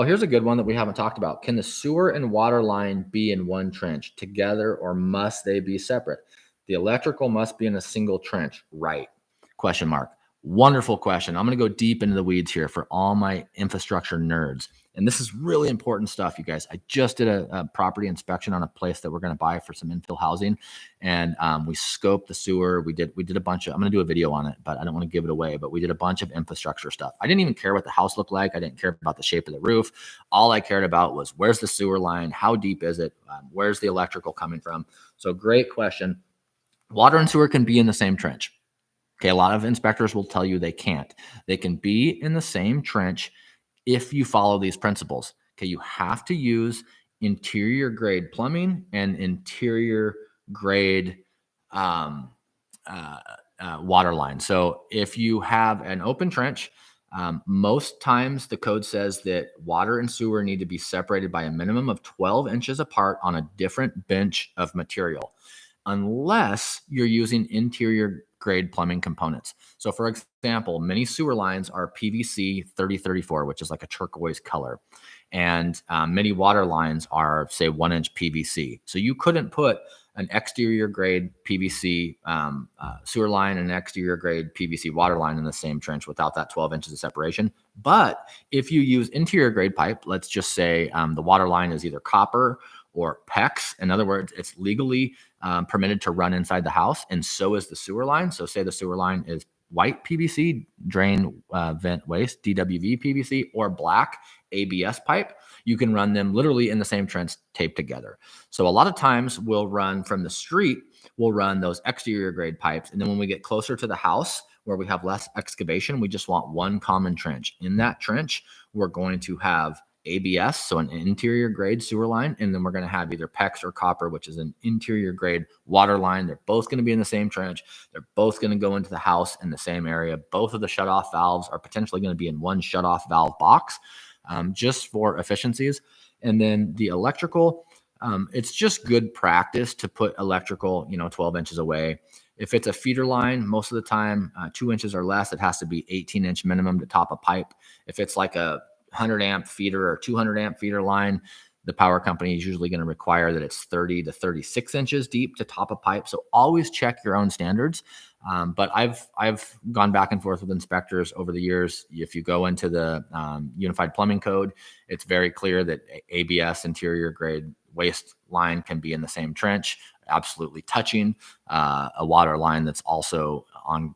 Here's a good one that we haven't talked about. Can the sewer and water line be in one trench together, or must they be separate? The electrical must be in a single trench, right? Question mark. Wonderful question. I'm going to go deep into the weeds here for all my infrastructure nerds. And this is really important stuff, you guys. I just did a property inspection on a place that we're going to buy for some infill housing. And we scoped the sewer. We did a bunch of, I'm going to do a video on it, but I don't want to give it away. But we did a bunch of infrastructure stuff. I didn't even care what the house looked like. I didn't care about the shape of the roof. All I cared about was, where's the sewer line? How deep is it? Where's the electrical coming from? So great question. Water and sewer can be in the same trench. Okay, a lot of inspectors will tell you they can't. They can be in the same trench if you follow these principles. Okay, you have to use interior grade plumbing and interior grade water line. So if you have an open trench, most times the code says that water and sewer need to be separated by a minimum of 12 inches apart on a different bench of material. unless you're using interior grade plumbing components. So for example, many sewer lines are PVC 3034, which is like a turquoise color. And many water lines are, say, 1-inch PVC. So you couldn't put an exterior grade PVC sewer line and an exterior grade PVC water line in the same trench without that 12 inches of separation. But if you use interior grade pipe, let's just say the water line is either copper or PEX. In other words, it's legally permitted to run inside the house, and so is the sewer line. So say the sewer line is white PVC, drain vent waste, DWV PVC, or black ABS pipe, you can run them literally in the same trench taped together. So a lot of times we'll run from the street, we'll run those exterior grade pipes. And then when we get closer to the house where we have less excavation, we just want one common trench. In that trench, we're going to have ABS, so an interior grade sewer line, and then we're going to have either PEX or copper, which is an interior grade water line. They're both going to be in the same trench. They're both going to go into the house in the same area. Both of the shutoff valves are potentially going to be in one shutoff valve box, just for efficiencies. And then the electrical, it's just good practice to put electrical, 12 inches away. If it's a feeder line, most of the time, 2 inches or less, it has to be 18-inch minimum to top a pipe. If it's like a 100 amp feeder or 200 amp feeder line, the power company is usually going to require that it's 30 to 36 inches deep to top a pipe. So always check your own standards. But I've gone back and forth with inspectors over the years. If you go into the Unified Plumbing Code, it's very clear that ABS interior grade waste line can be in the same trench, absolutely touching a water line that's also on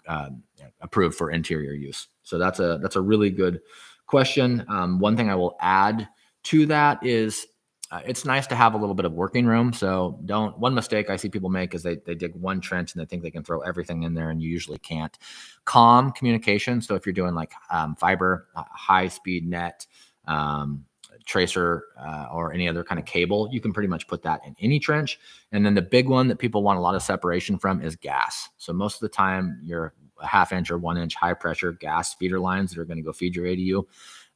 approved for interior use. So that's a really good question. One thing I will add to that is it's nice to have a little bit of working room. So one mistake I see people make is they dig one trench and they think they can throw everything in there, and you usually can't. Comm communication. So if you're doing like fiber, high speed net, tracer, or any other kind of cable, you can pretty much put that in any trench. And then the big one that people want a lot of separation from is gas. So most of the time your 1/2 inch or 1 inch high pressure gas feeder lines that are going to go feed your ADU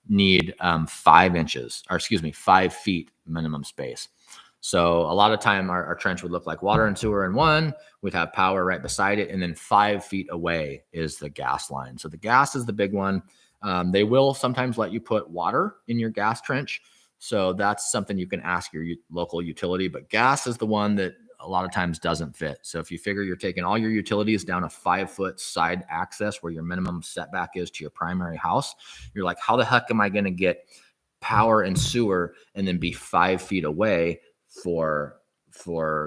need 5 feet minimum space. So a lot of time our trench would look like water and sewer in one, we'd have power right beside it, and then 5 feet away is the gas line. So the gas is the big one. They will sometimes let you put water in your gas trench. So that's something you can ask your local utility, but gas is the one that a lot of times doesn't fit. So if you figure you're taking all your utilities down a 5-foot side access where your minimum setback is to your primary house, you're like, how the heck am I going to get power and sewer and then be 5 feet away for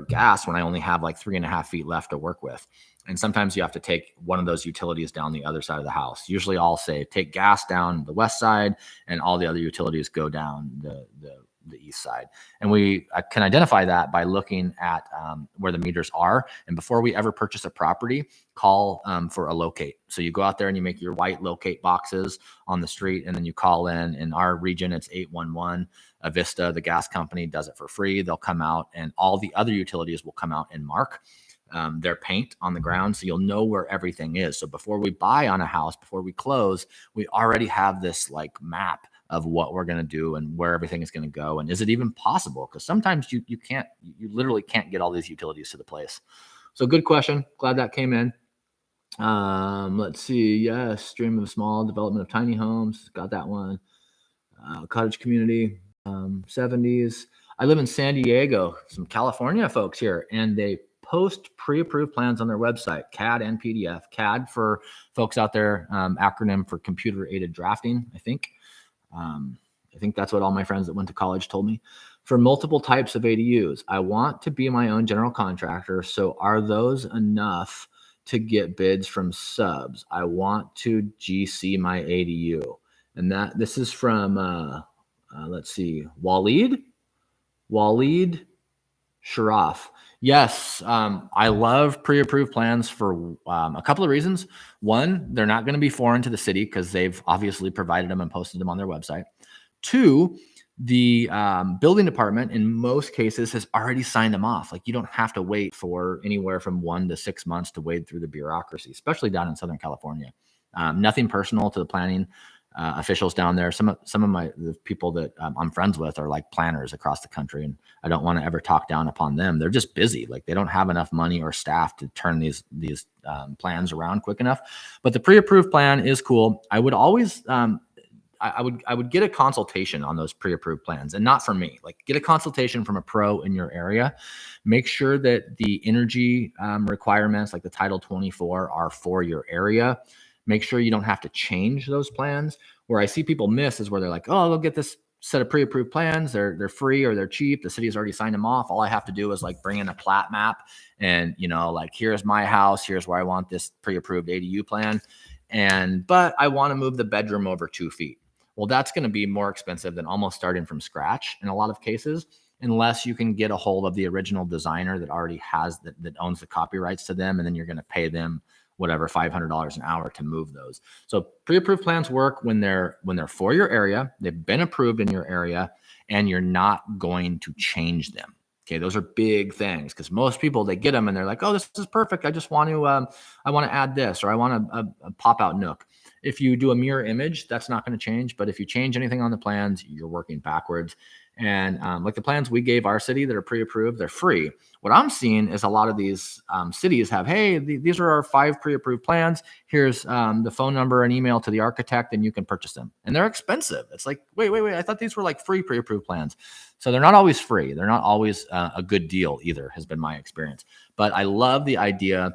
gas when I only have like 3.5 feet left to work with? And sometimes you have to take one of those utilities down the other side of the house. Usually I'll say take gas down the west side and all the other utilities go down the east side. And we can identify that by looking at where the meters are. And before we ever purchase a property, call for a locate. So you go out there and you make your white locate boxes on the street, and then you call in. In our region, it's 811. Avista, the gas company, does it for free. They'll come out, and all the other utilities will come out and mark their paint on the ground, so you'll know where everything is. So before we buy on a house, before we close, we already have this like map of what we're going to do and where everything is going to go. And is it even possible? Because sometimes you literally can't get all these utilities to the place. So good question. Glad that came in. Let's see. Yes. Stream of small development of tiny homes. Got that one. Cottage community, 70s. I live in San Diego, some California folks here, and they post pre-approved plans on their website, CAD and PDF. CAD for folks out there, acronym for computer aided drafting, I think. I think that's what all my friends that went to college told me. For multiple types of ADUs, I want to be my own general contractor. So are those enough to get bids from subs? I want to GC my ADU. And this is from, let's see, Waleed Sharaf. Yes, I love pre-approved plans for a couple of reasons. One, they're not going to be foreign to the city because they've obviously provided them and posted them on their website. Two, the building department in most cases has already signed them off. Like you don't have to wait for anywhere from 1 to 6 months to wade through the bureaucracy, especially down in Southern California. Nothing personal to the planning officials down there. Some of the people that I'm friends with are like planners across the country, and I don't want to ever talk down upon them. They're just busy. Like they don't have enough money or staff to turn these plans around quick enough. But the pre-approved plan is cool. I would always I would get a consultation on those pre-approved plans, and not from me. Like get a consultation from a pro in your area. Make sure that the energy requirements, like the Title 24, are for your area. Make sure you don't have to change those plans. Where I see people miss is where they're like, oh, they'll get this set of pre-approved plans. They're free or they're cheap. The city has already signed them off. All I have to do is like bring in a plat map, and like here's my house. Here's where I want this pre-approved ADU plan. But I want to move the bedroom over 2 feet. Well, that's going to be more expensive than almost starting from scratch in a lot of cases, unless you can get a hold of the original designer that already has that owns the copyrights to them, and then you're going to pay them whatever $500 an hour to move those. So pre-approved plans work when they're for your area, they've been approved in your area, and you're not going to change them. Okay, those are big things because most people, they get them and they're like, oh, this is perfect. I just want to I want to add this, or I want a pop out nook. If you do a mirror image, that's not going to change. But if you change anything on the plans, you're working backwards. And like the plans we gave our city that are pre-approved, they're free. What I'm seeing is a lot of these cities have, hey, these are our 5 pre-approved plans. Here's the phone number and email to the architect, and you can purchase them. And they're expensive. It's like, wait. I thought these were like free pre-approved plans. So they're not always free. They're not always a good deal either, has been my experience. But I love the idea.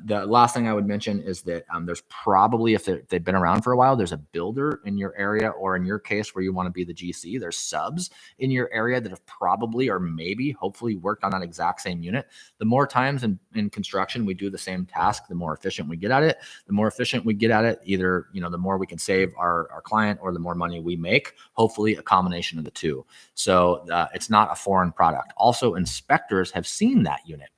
The last thing I would mention is that there's probably, if they've been around for a while, there's a builder in your area, or in your case where you want to be the GC, there's subs in your area that have probably, or maybe, hopefully worked on that exact same unit. The more times in construction we do the same task, the more efficient we get at it. The more efficient we get at it, either, the more we can save our client or the more money we make, hopefully a combination of the two. So it's not a foreign product. Also, inspectors have seen that unit.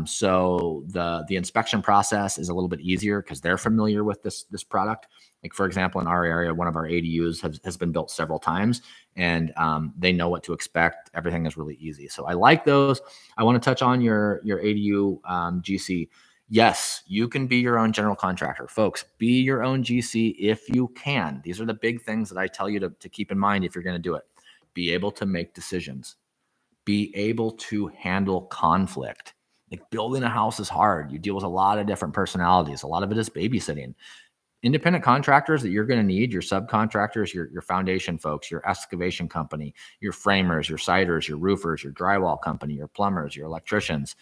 So the inspection process is a little bit easier because they're familiar with this product. Like for example, in our area, one of our ADUs has been built several times, and they know what to expect. Everything is really easy. So I like those. I want to touch on your ADU GC. Yes, you can be your own general contractor. Folks, be your own GC if you can. These are the big things that I tell you to keep in mind if you're going to do it. Be able to make decisions. Be able to handle conflict. Like building a house is hard. You deal with a lot of different personalities. A lot of it is babysitting. Independent contractors that you're going to need, your subcontractors, your foundation folks, your excavation company, your framers, your siders, your roofers, your drywall company, your plumbers, your electricians,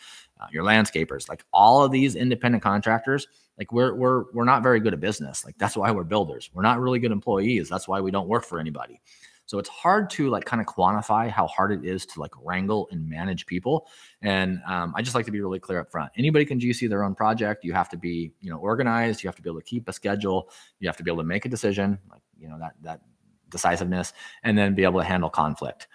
your landscapers, like all of these independent contractors, like we're not very good at business. Like that's why we're builders. We're not really good employees. That's why we don't work for anybody. So it's hard to like kind of quantify how hard it is to like wrangle and manage people. And I just like to be really clear up front. Anybody can GC their own project. You have to be, organized. You have to be able to keep a schedule. You have to be able to make a decision, like, that decisiveness, and then be able to handle conflict.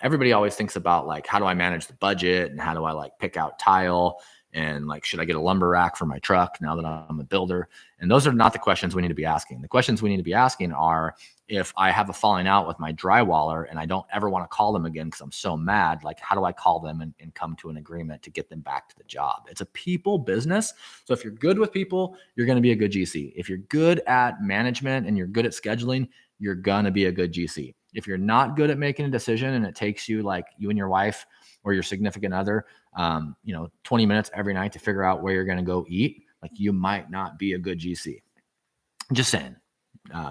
Everybody always thinks about like, how do I manage the budget, and how do I like pick out tile, and like, should I get a lumber rack for my truck now that I'm a builder? And those are not the questions we need to be asking. The questions we need to be asking are, if I have a falling out with my drywaller and I don't ever want to call them again because I'm so mad, like how do I call them and come to an agreement to get them back to the job? It's a people business. So if you're good with people, you're going to be a good GC. If you're good at management and you're good at scheduling, you're going to be a good GC. If you're not good at making a decision and it takes you, like you and your wife or your significant other, 20 minutes every night to figure out where you're going to go eat, like you might not be a good GC. Just saying.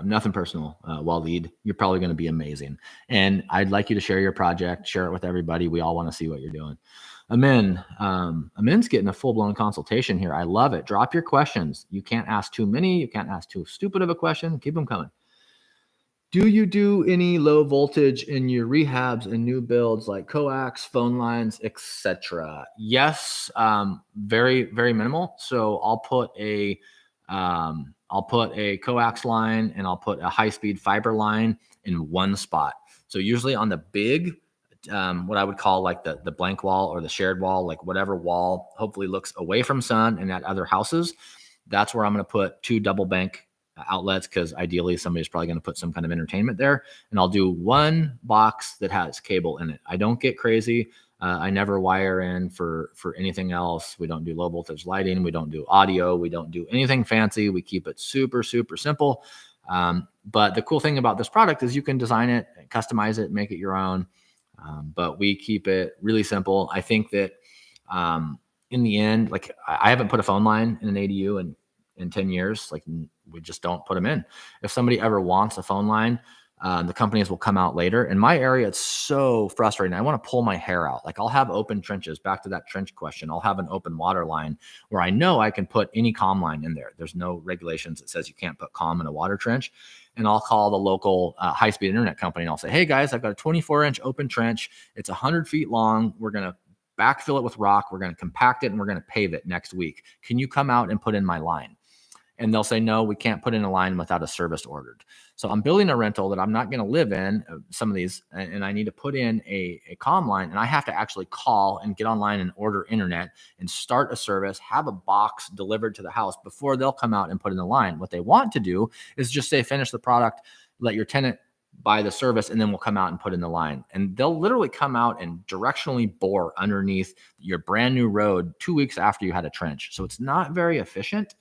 Nothing personal, Waleed. You're probably going to be amazing. And I'd like you to share your project, share it with everybody. We all want to see what you're doing. Amin's getting a full-blown consultation here. I love it. Drop your questions. You can't ask too many. You can't ask too stupid of a question. Keep them coming. Do you do any low voltage in your rehabs and new builds, like coax, phone lines, etc.? Yes, very, very minimal. So I'll put a coax line and I'll put a high-speed fiber line in one spot. So usually on the big, what I would call like the blank wall or the shared wall, like whatever wall hopefully looks away from sun and at other houses, that's where I'm going to put 2 double bank outlets, because ideally somebody's probably going to put some kind of entertainment there. And I'll do one box that has cable in it. I don't get crazy. I never wire in for anything else. We don't do low voltage lighting. We don't do audio. We don't do anything fancy. We keep it super, super simple. But the cool thing about this product is you can design it, customize it, make it your own. But we keep it really simple. I think that in the end, like I haven't put a phone line in an ADU in 10 years. Like we just don't put them in. If somebody ever wants a phone line, the companies will come out later. In my area, it's so frustrating. I want to pull my hair out. Like I'll have open trenches. Back to that trench question, I'll have an open water line where I know I can put any comm line in there. There's no regulations that says you can't put comm in a water trench. And I'll call the local high-speed internet company and I'll say, hey guys, I've got a 24-inch open trench. It's 100 feet long. We're going to backfill it with rock. We're going to compact it and we're going to pave it next week. Can you come out and put in my line? And they'll say, no, we can't put in a line without a service ordered. So I'm building a rental that I'm not going to live in, some of these, and I need to put in a comm line, and I have to actually call and get online and order internet and start a service, have a box delivered to the house before they'll come out and put in the line. What they want to do is just say, finish the product, let your tenant buy the service, and then we'll come out and put in the line. And they'll literally come out and directionally bore underneath your brand new road 2 weeks after you had a trench. So it's not very efficient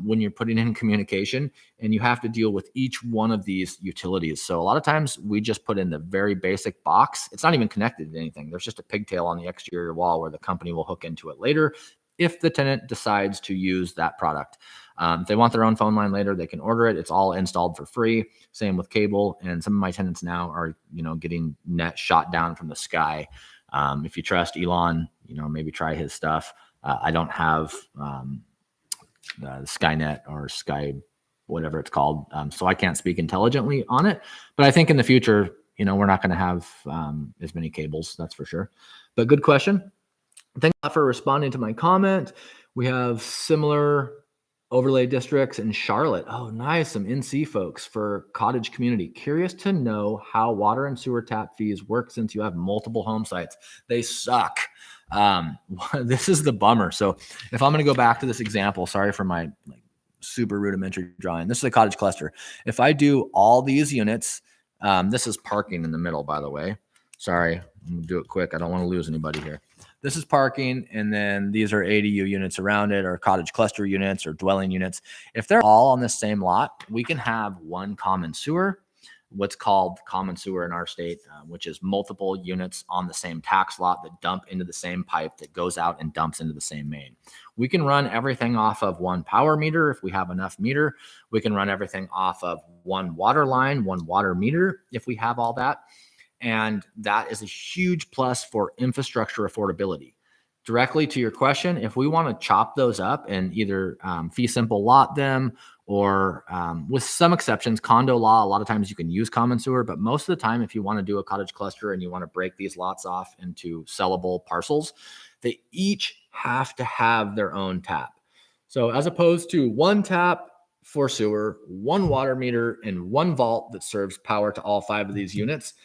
when you're putting in communication, and you have to deal with each one of these utilities. So a lot of times we just put in the very basic box. It's not even connected to anything. There's just a pigtail on the exterior wall where the company will hook into it later if the tenant decides to use that product. If they want their own phone line later, they can order it. It's all installed for free. Same with cable. And some of my tenants now are, getting net shot down from the sky. If you trust Elon, maybe try his stuff. I don't have Skynet or Sky, whatever it's called. So I can't speak intelligently on it, but I think in the future, we're not going to have as many cables, that's for sure. But good question. Thanks a lot for responding to my comment. We have similar overlay districts in Charlotte. Oh, nice. Some NC folks for cottage community. Curious to know how water and sewer tap fees work since you have multiple home sites. They suck. This is the bummer. So if I'm going to go back to this example, sorry for my super rudimentary drawing. This is a cottage cluster. If I do all these units, this is parking in the middle, by the way. Sorry, I'm going to do it quick. I don't want to lose anybody here. This is parking, and then these are ADU units around it, or cottage cluster units, or dwelling units. If they're all on the same lot, we can have one common sewer, what's called common sewer in our state, which is multiple units on the same tax lot that dump into the same pipe that goes out and dumps into the same main. We can run everything off of one power meter if we have enough meter. We can run everything off of one water line, one water meter if we have all that. And that is a huge plus for infrastructure affordability. Directly to your question, if we want to chop those up and either fee simple lot them, or with some exceptions, condo law, a lot of times you can use common sewer, but most of the time, if you want to do a cottage cluster and you want to break these lots off into sellable parcels, they each have to have their own tap. So as opposed to one tap for sewer, one water meter, and one vault that serves power to all 5 of these units,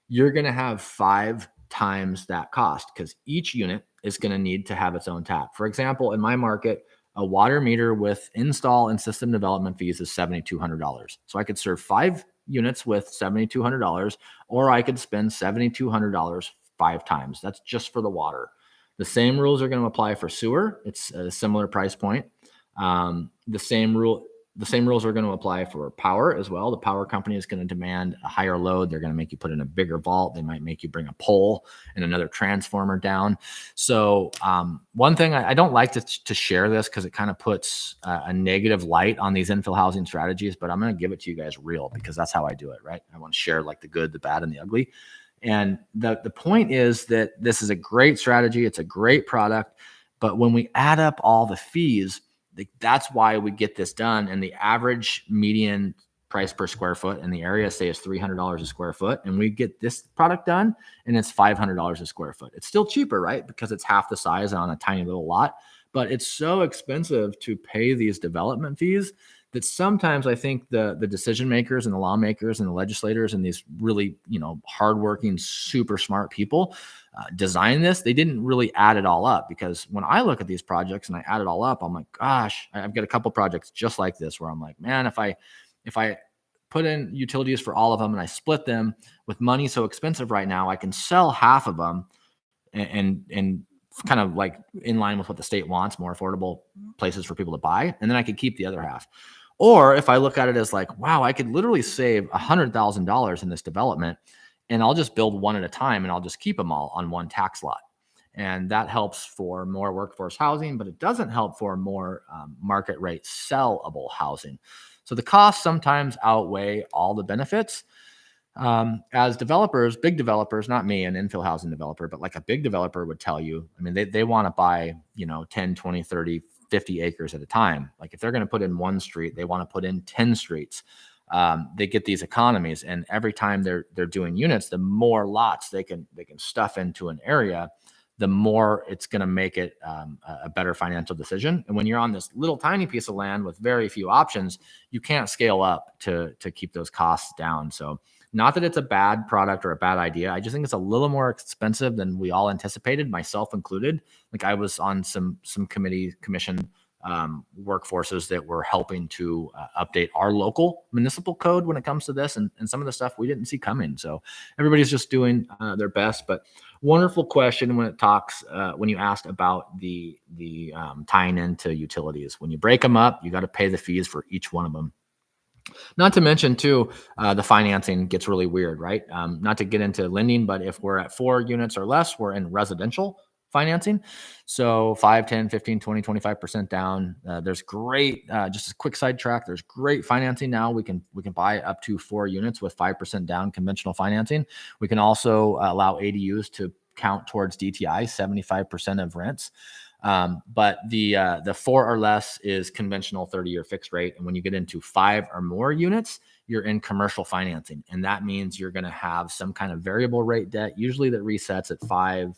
you're going to have 5 times that cost because each unit is going to need to have its own tap. For example, in my market, a water meter with install and system development fees is $7,200. So I could serve 5 units with $7,200, or I could spend $7,200 5 times. That's just for the water. The same rules are going to apply for sewer. It's a similar price point. The same rules are going to apply for power as well. The power company is going to demand a higher load. They're going to make you put in a bigger vault. They might make you bring a pole and another transformer down. So one thing I don't like to share this because it kind of puts a negative light on these infill housing strategies, but I'm going to give it to you guys real because that's how I do it, right? I want to share like the good, the bad, and the ugly. And the point is that this is a great strategy. It's a great product. But when we add up all the fees, that's why we get this done. And the average median price per square foot in the area, say, is $300 a square foot. And we get this product done and it's $500 a square foot. It's still cheaper, right? Because it's half the size on a tiny little lot. But it's so expensive to pay these development fees that sometimes I think the decision makers and the lawmakers and the legislators and these really, hardworking, super smart people design this. They didn't really add it all up, because when I look at these projects and I add it all up, I'm like, gosh, I've got a couple projects just like this where I'm like, man, if I put in utilities for all of them and I split them with money so expensive right now, I can sell half of them and kind of like in line with what the state wants, more affordable places for people to buy. And then I could keep the other half. Or if I look at it as like, wow, I could literally save $100,000 in this development, and I'll just build one at a time and I'll just keep them all on one tax lot. And that helps for more workforce housing, but it doesn't help for more market rate sellable housing. So the costs sometimes outweigh all the benefits. As developers, big developers, not me, an infill housing developer, but like a big developer would tell you, I mean, they want to buy, 10, 20, 30, 50 acres at a time. Like if they're going to put in one street, they want to put in 10 streets. They get these economies, and every time they're doing units, the more lots they can stuff into an area, the more it's going to make it a better financial decision. And when you're on this little tiny piece of land with very few options, you can't scale up to keep those costs down. So not that it's a bad product or a bad idea. I just think it's a little more expensive than we all anticipated, myself included. Like I was on some commission workforces that were helping to update our local municipal code when it comes to this, and some of the stuff we didn't see coming. So everybody's just doing their best. But wonderful question when you asked about the tying into utilities. When you break them up, you got to pay the fees for each one of them. Not to mention, too, the financing gets really weird, right? Not to get into lending, but if we're at 4 units or less, we're in residential financing. So 5, 10, 15, 20, 25% down. There's great, just a quick sidetrack. There's great financing now. We can buy up to 4 units with 5% down conventional financing. We can also allow ADUs to count towards DTI, 75% of rents. But the 4 or less is conventional 30-year fixed rate. And when you get into 5 or more units, you're in commercial financing. And that means you're going to have some kind of variable rate debt, usually that resets at 5,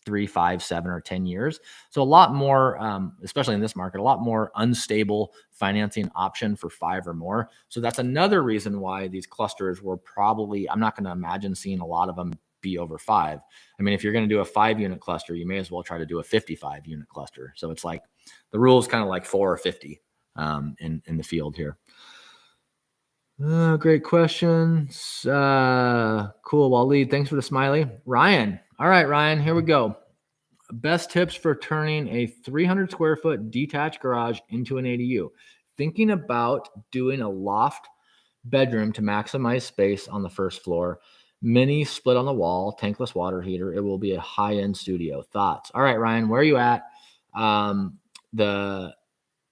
3, 5, 7, or 10 years. So a lot more, especially in this market, a lot more unstable financing option for 5 or more. So that's another reason why these clusters were probably, I'm not going to imagine seeing a lot of them be over 5. I mean, if you're going to do a 5-unit cluster, you may as well try to do a 55-unit cluster. So it's like the rule is kind of like 4 or 50 in the field here. Great questions. Cool. Waleed, thanks for the smiley. Ryan. All right, Ryan, here we go. Best tips for turning a 300 square foot detached garage into an ADU. Thinking about doing a loft bedroom to maximize space on the first floor. Mini split on the wall, tankless water heater. It will be a high-end studio. Thoughts? All right, Ryan, where are you at?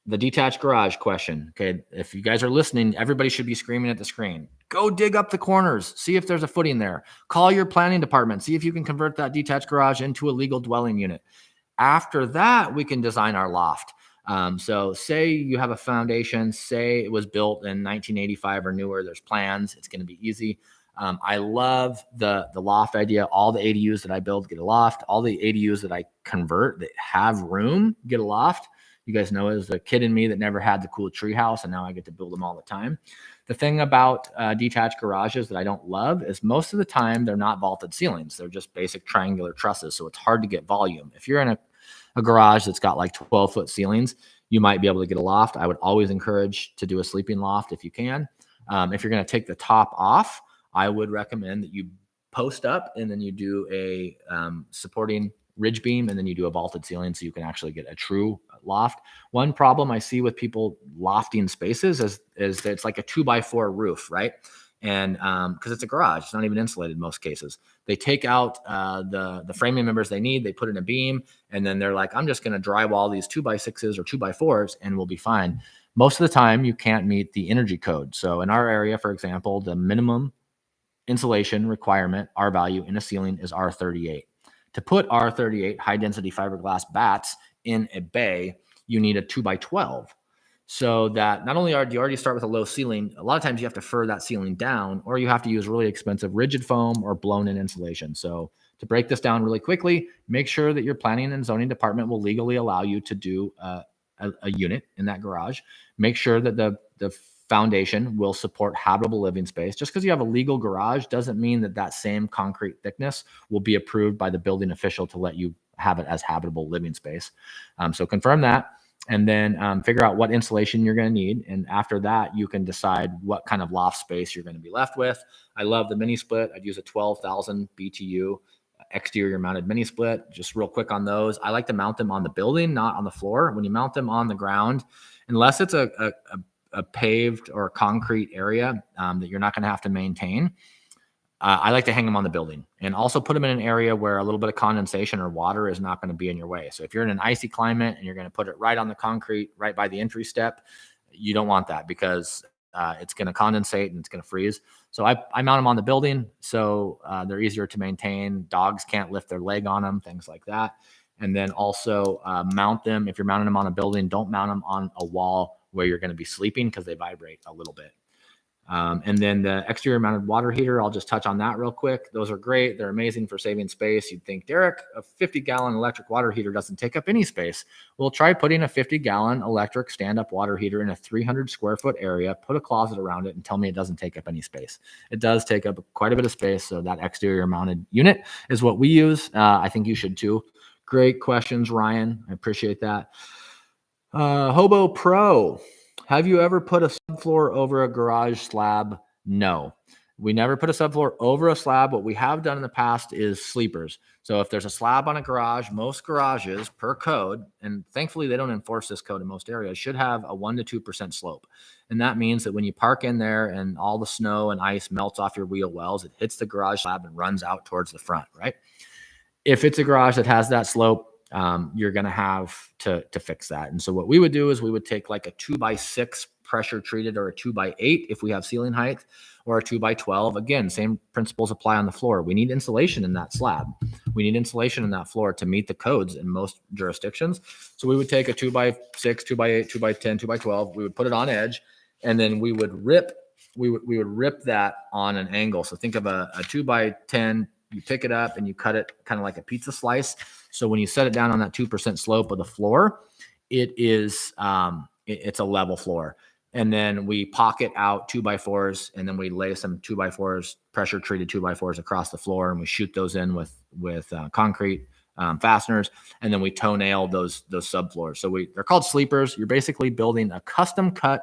The detached garage question. Okay, if you guys are listening, everybody should be screaming at the screen. Go dig up the corners. See if there's a footing there. Call your planning department. See if you can convert that detached garage into a legal dwelling unit. After that, we can design our loft. So say you have a foundation, say it was built in 1985 or newer, there's plans, it's going to be easy. I love the loft idea. All the ADUs that I build get a loft. All the ADUs that I convert that have room get a loft. You guys know it was the kid in me that never had the cool tree house, and now I get to build them all the time. The thing about detached garages that I don't love is most of the time they're not vaulted ceilings. They're just basic triangular trusses, so it's hard to get volume. If you're in a garage that's got like 12-foot ceilings, you might be able to get a loft. I would always encourage to do a sleeping loft if you can. If you're going to take the top off, I would recommend that you post up and then you do a supporting ridge beam and then you do a vaulted ceiling so you can actually get a true loft. One problem I see with people lofting spaces is that it's like a 2x4 roof, right? And because it's a garage, it's not even insulated in most cases. They take out the framing members they need, they put in a beam, and then they're like, I'm just going to drywall these 2x6s or 2x4s and we'll be fine. Most of the time, you can't meet the energy code. So in our area, for example, the minimum insulation requirement, R value in a ceiling is R38. To put R38 high density fiberglass bats in a bay, you need a 2x12. So that not only do you already start with a low ceiling, a lot of times you have to fur that ceiling down, or you have to use really expensive rigid foam or blown in insulation. So to break this down really quickly, make sure that your planning and zoning department will legally allow you to do a unit in that garage. Make sure that the foundation will support habitable living space. Just because you have a legal garage doesn't mean that that same concrete thickness will be approved by the building official to let you have it as habitable living space. So confirm that, and then figure out what insulation you're going to need. And after that, you can decide what kind of loft space you're going to be left with. I love the mini split. I'd use a 12,000 BTU exterior mounted mini split. Just real quick on those, I like to mount them on the building, not on the floor. When you mount them on the ground, unless it's a a paved or concrete area that you're not going to have to maintain, I like to hang them on the building and also put them in an area where a little bit of condensation or water is not going to be in your way. So if you're in an icy climate and you're going to put it right on the concrete, right by the entry step, you don't want that because it's going to condensate and it's going to freeze. So I mount them on the building so they're easier to maintain. Dogs can't lift their leg on them, things like that. And then also mount them. If you're mounting them on a building, don't mount them on a wall where you're going to be sleeping because they vibrate a little bit. And then the exterior mounted water heater, I'll just touch on that real quick. Those are great. They're amazing for saving space. You'd think, Derek, a 50-gallon electric water heater doesn't take up any space. Well, try putting a 50-gallon electric stand-up water heater in a 300 square foot area, put a closet around it, and tell me it doesn't take up any space. It does take up quite a bit of space. So that exterior mounted unit is what we use. I think you should too. Great questions, Ryan. I appreciate that. Hobo Pro. Have you ever put a subfloor over a garage slab? No, we never put a subfloor over a slab. What we have done in the past is sleepers. So if there's a slab on a garage, most garages per code, and thankfully they don't enforce this code in most areas, should have a 1% to 2% slope. And that means that when you park in there and all the snow and ice melts off your wheel wells, it hits the garage slab and runs out towards the front, right? If it's a garage that has that slope, you're going to have to fix that. And so what we would do is we would take like a 2x6 pressure treated or a 2x8 if we have ceiling height, or a 2x12. Again, same principles apply on the floor. We need insulation in that slab. We need insulation in that floor to meet the codes in most jurisdictions. So we would take a 2x6, 2x8, 2x10, 2x12. We would put it on edge, and then we would rip that on an angle. So think of a 2x10. You pick it up and you cut it kind of like a pizza slice. So when you set it down on that 2% slope of the floor, it's a level floor. And then we pocket out 2x4s, and then we lay some 2x4s, pressure treated 2x4s across the floor, and we shoot those in with concrete fasteners, and then we toe nail those subfloors. So they're called sleepers. You're basically building a custom cut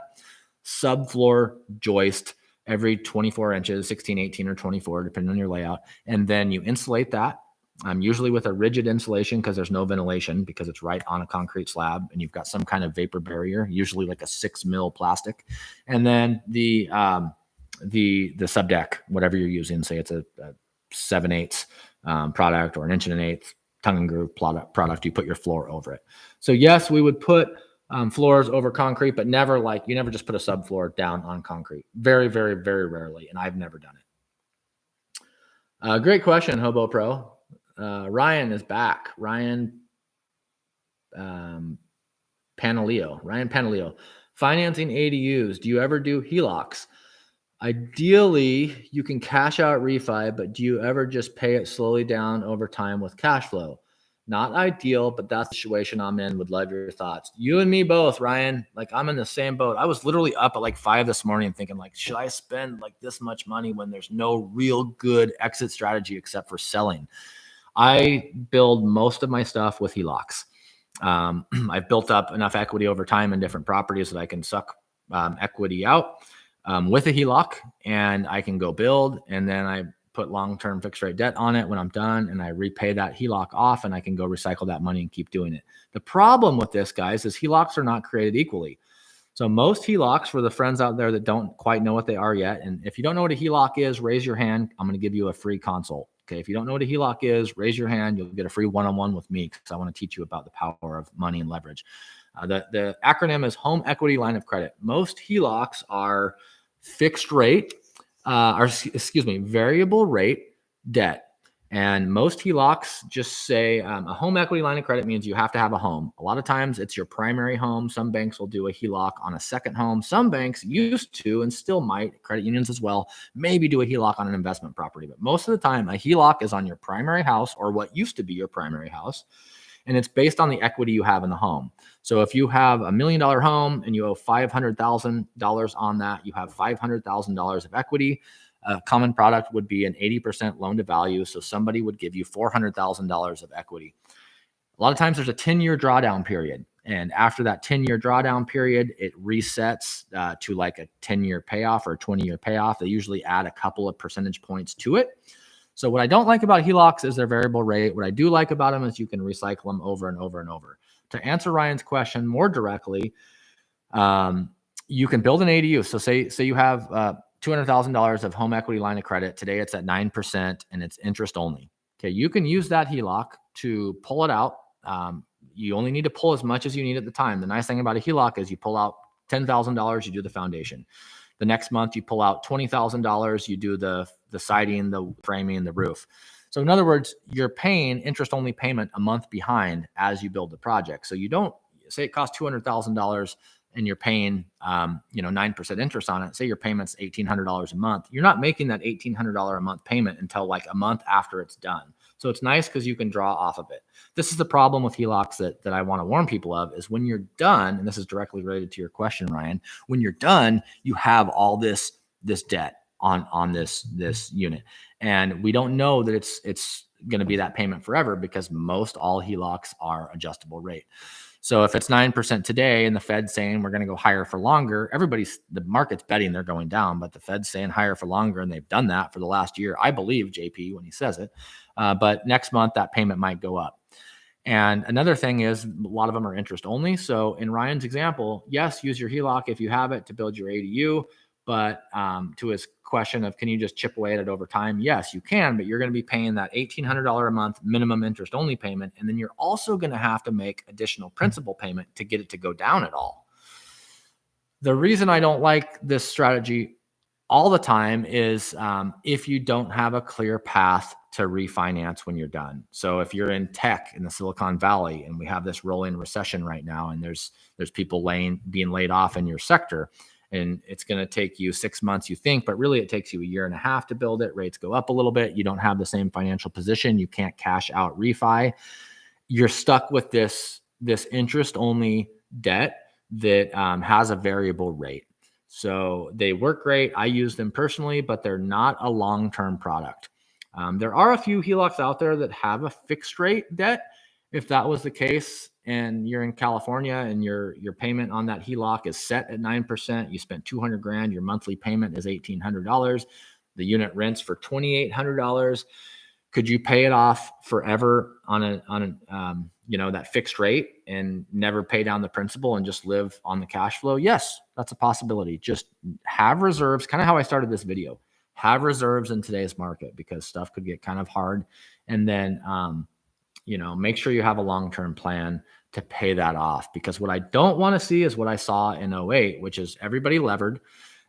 subfloor joist every 24 inches, 16, 18, or 24, depending on your layout. And then you insulate that, usually with a rigid insulation because there's no ventilation because it's right on a concrete slab, and you've got some kind of vapor barrier, usually like a 6 mil plastic. And then the subdeck, whatever you're using, say it's a 7/8 product or an 1.125 tongue and groove product, you put your floor over it. So yes, we would put floors over concrete, but never you never just put a subfloor down on concrete. Very, very, very rarely. And I've never done it. Great question, Hobo Pro. Ryan is back. Ryan Panaleo. Financing ADUs. Do you ever do HELOCs? Ideally, you can cash out refi, but do you ever just pay it slowly down over time with cash flow? Not ideal, but that's the situation I'm in. Would love your thoughts. You and me both, Ryan. I'm in the same boat. I was literally up at 5 this morning thinking should I spend this much money when there's no real good exit strategy except for selling? I build most of my stuff with HELOCs. I've built up enough equity over time in different properties that I can suck equity out with a HELOC, and I can go build, and then I put long-term fixed rate debt on it when I'm done, and I repay that HELOC off, and I can go recycle that money and keep doing it. The problem with this, guys, is HELOCs are not created equally. So most HELOCs, for the friends out there that don't quite know what they are yet, and if you don't know what a HELOC is, raise your hand. I'm going to give you a free consult. Okay, if you don't know what a HELOC is, raise your hand. You'll get a free one-on-one with me because I want to teach you about the power of money and leverage. The acronym is Home Equity Line of Credit. Most HELOCs are fixed rate, variable rate debt. And most HELOCs just say a home equity line of credit means you have to have a home. A lot of times it's your primary home. Some banks will do a HELOC on a second home. Some banks used to, and still might, credit unions as well, maybe do a HELOC on an investment property. But most of the time, a HELOC is on your primary house, or what used to be your primary house. And it's based on the equity you have in the home. So if you have $1 million home and you owe $500,000 on that, you have $500,000 of equity. A common product would be an 80% loan to value. So somebody would give you $400,000 of equity. A lot of times there's a 10-year drawdown period. And after that 10-year drawdown period, it resets to a 10-year payoff or a 20-year payoff. They usually add a couple of percentage points to it. So what I don't like about HELOCs is their variable rate. What I do like about them is you can recycle them over and over and over. To answer Ryan's question more directly, you can build an ADU. So say you have $200,000 of home equity line of credit. Today it's at 9% and it's interest only. Okay, you can use that HELOC to pull it out. You only need to pull as much as you need at the time. The nice thing about a HELOC is you pull out $10,000, you do the foundation. The next month you pull out $20,000, you do the siding, the framing, the roof. So in other words, you're paying interest only payment a month behind as you build the project. So you don't say it costs $200,000 and you're paying 9% interest on it. Say your payment's $1,800 a month. You're not making that $1,800 a month payment until like a month after it's done. So it's nice because you can draw off of it. This is the problem with HELOCs that I want to warn people of, is when you're done, and this is directly related to your question, Ryan, when you're done, you have all this debt on this unit. And we don't know that it's going to be that payment forever, because most all HELOCs are adjustable rate. So if it's 9% today and the Fed's saying we're going to go higher for longer, the market's betting they're going down, but the Fed's saying higher for longer, and they've done that for the last year. I believe JP when he says it, but next month that payment might go up. And another thing is, a lot of them are interest only. So in Ryan's example, yes, use your HELOC if you have it to build your ADU. But to his question of can you just chip away at it over time? Yes, you can, but you're going to be paying that $1,800 a month minimum interest only payment. And then you're also going to have to make additional principal payment to get it to go down at all. The reason I don't like this strategy all the time is if you don't have a clear path to refinance when you're done. So if you're in tech in the Silicon Valley and we have this rolling recession right now, and there's people being laid off in your sector, and it's going to take you 6 months, you think, but really it takes you a year and a half to build it. Rates go up a little bit. You don't have the same financial position. You can't cash out refi. You're stuck with this interest only debt that has a variable rate. So they work great. I use them personally, but they're not a long-term product. There are a few HELOCs out there that have a fixed rate debt. If that was the case and you're in California and your payment on that HELOC is set at 9%, you spent $200,000, your monthly payment is $1,800, the unit rents for $2,800. Could you pay it off forever on that fixed rate and never pay down the principal and just live on the cash flow? Yes, that's a possibility. Just have reserves, kind of how I started this video. Have reserves in today's market because stuff could get kind of hard. And then, make sure you have a long-term plan to pay that off, because what I don't want to see is what I saw in 2008, which is everybody levered.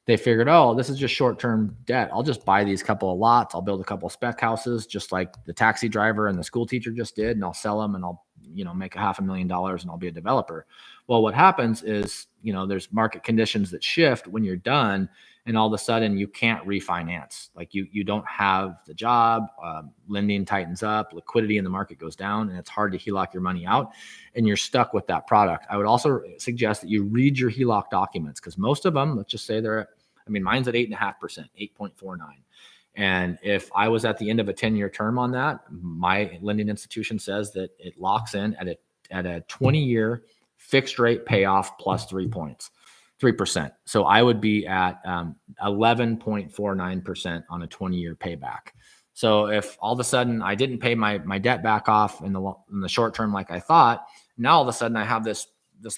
They figured, oh, this is just short-term debt. I'll just buy these couple of lots. I'll build a couple of spec houses, just like the taxi driver and the school teacher just did, and I'll sell them and I'll, make $500,000 and I'll be a developer. Well, what happens is, there's market conditions that shift when you're done, and all of a sudden you can't refinance. Like you don't have the job, lending tightens up, liquidity in the market goes down, and it's hard to HELOC your money out, and you're stuck with that product. I would also suggest that you read your HELOC documents, because most of them, let's just say mine's at 8.5%, 8.49. And if I was at the end of a 10-year term on that, my lending institution says that it locks in at a 20-year fixed rate payoff plus 3%. So I would be at 11.49% on a 20-year payback. So if all of a sudden I didn't pay my debt back off in the short term like I thought, now all of a sudden I have this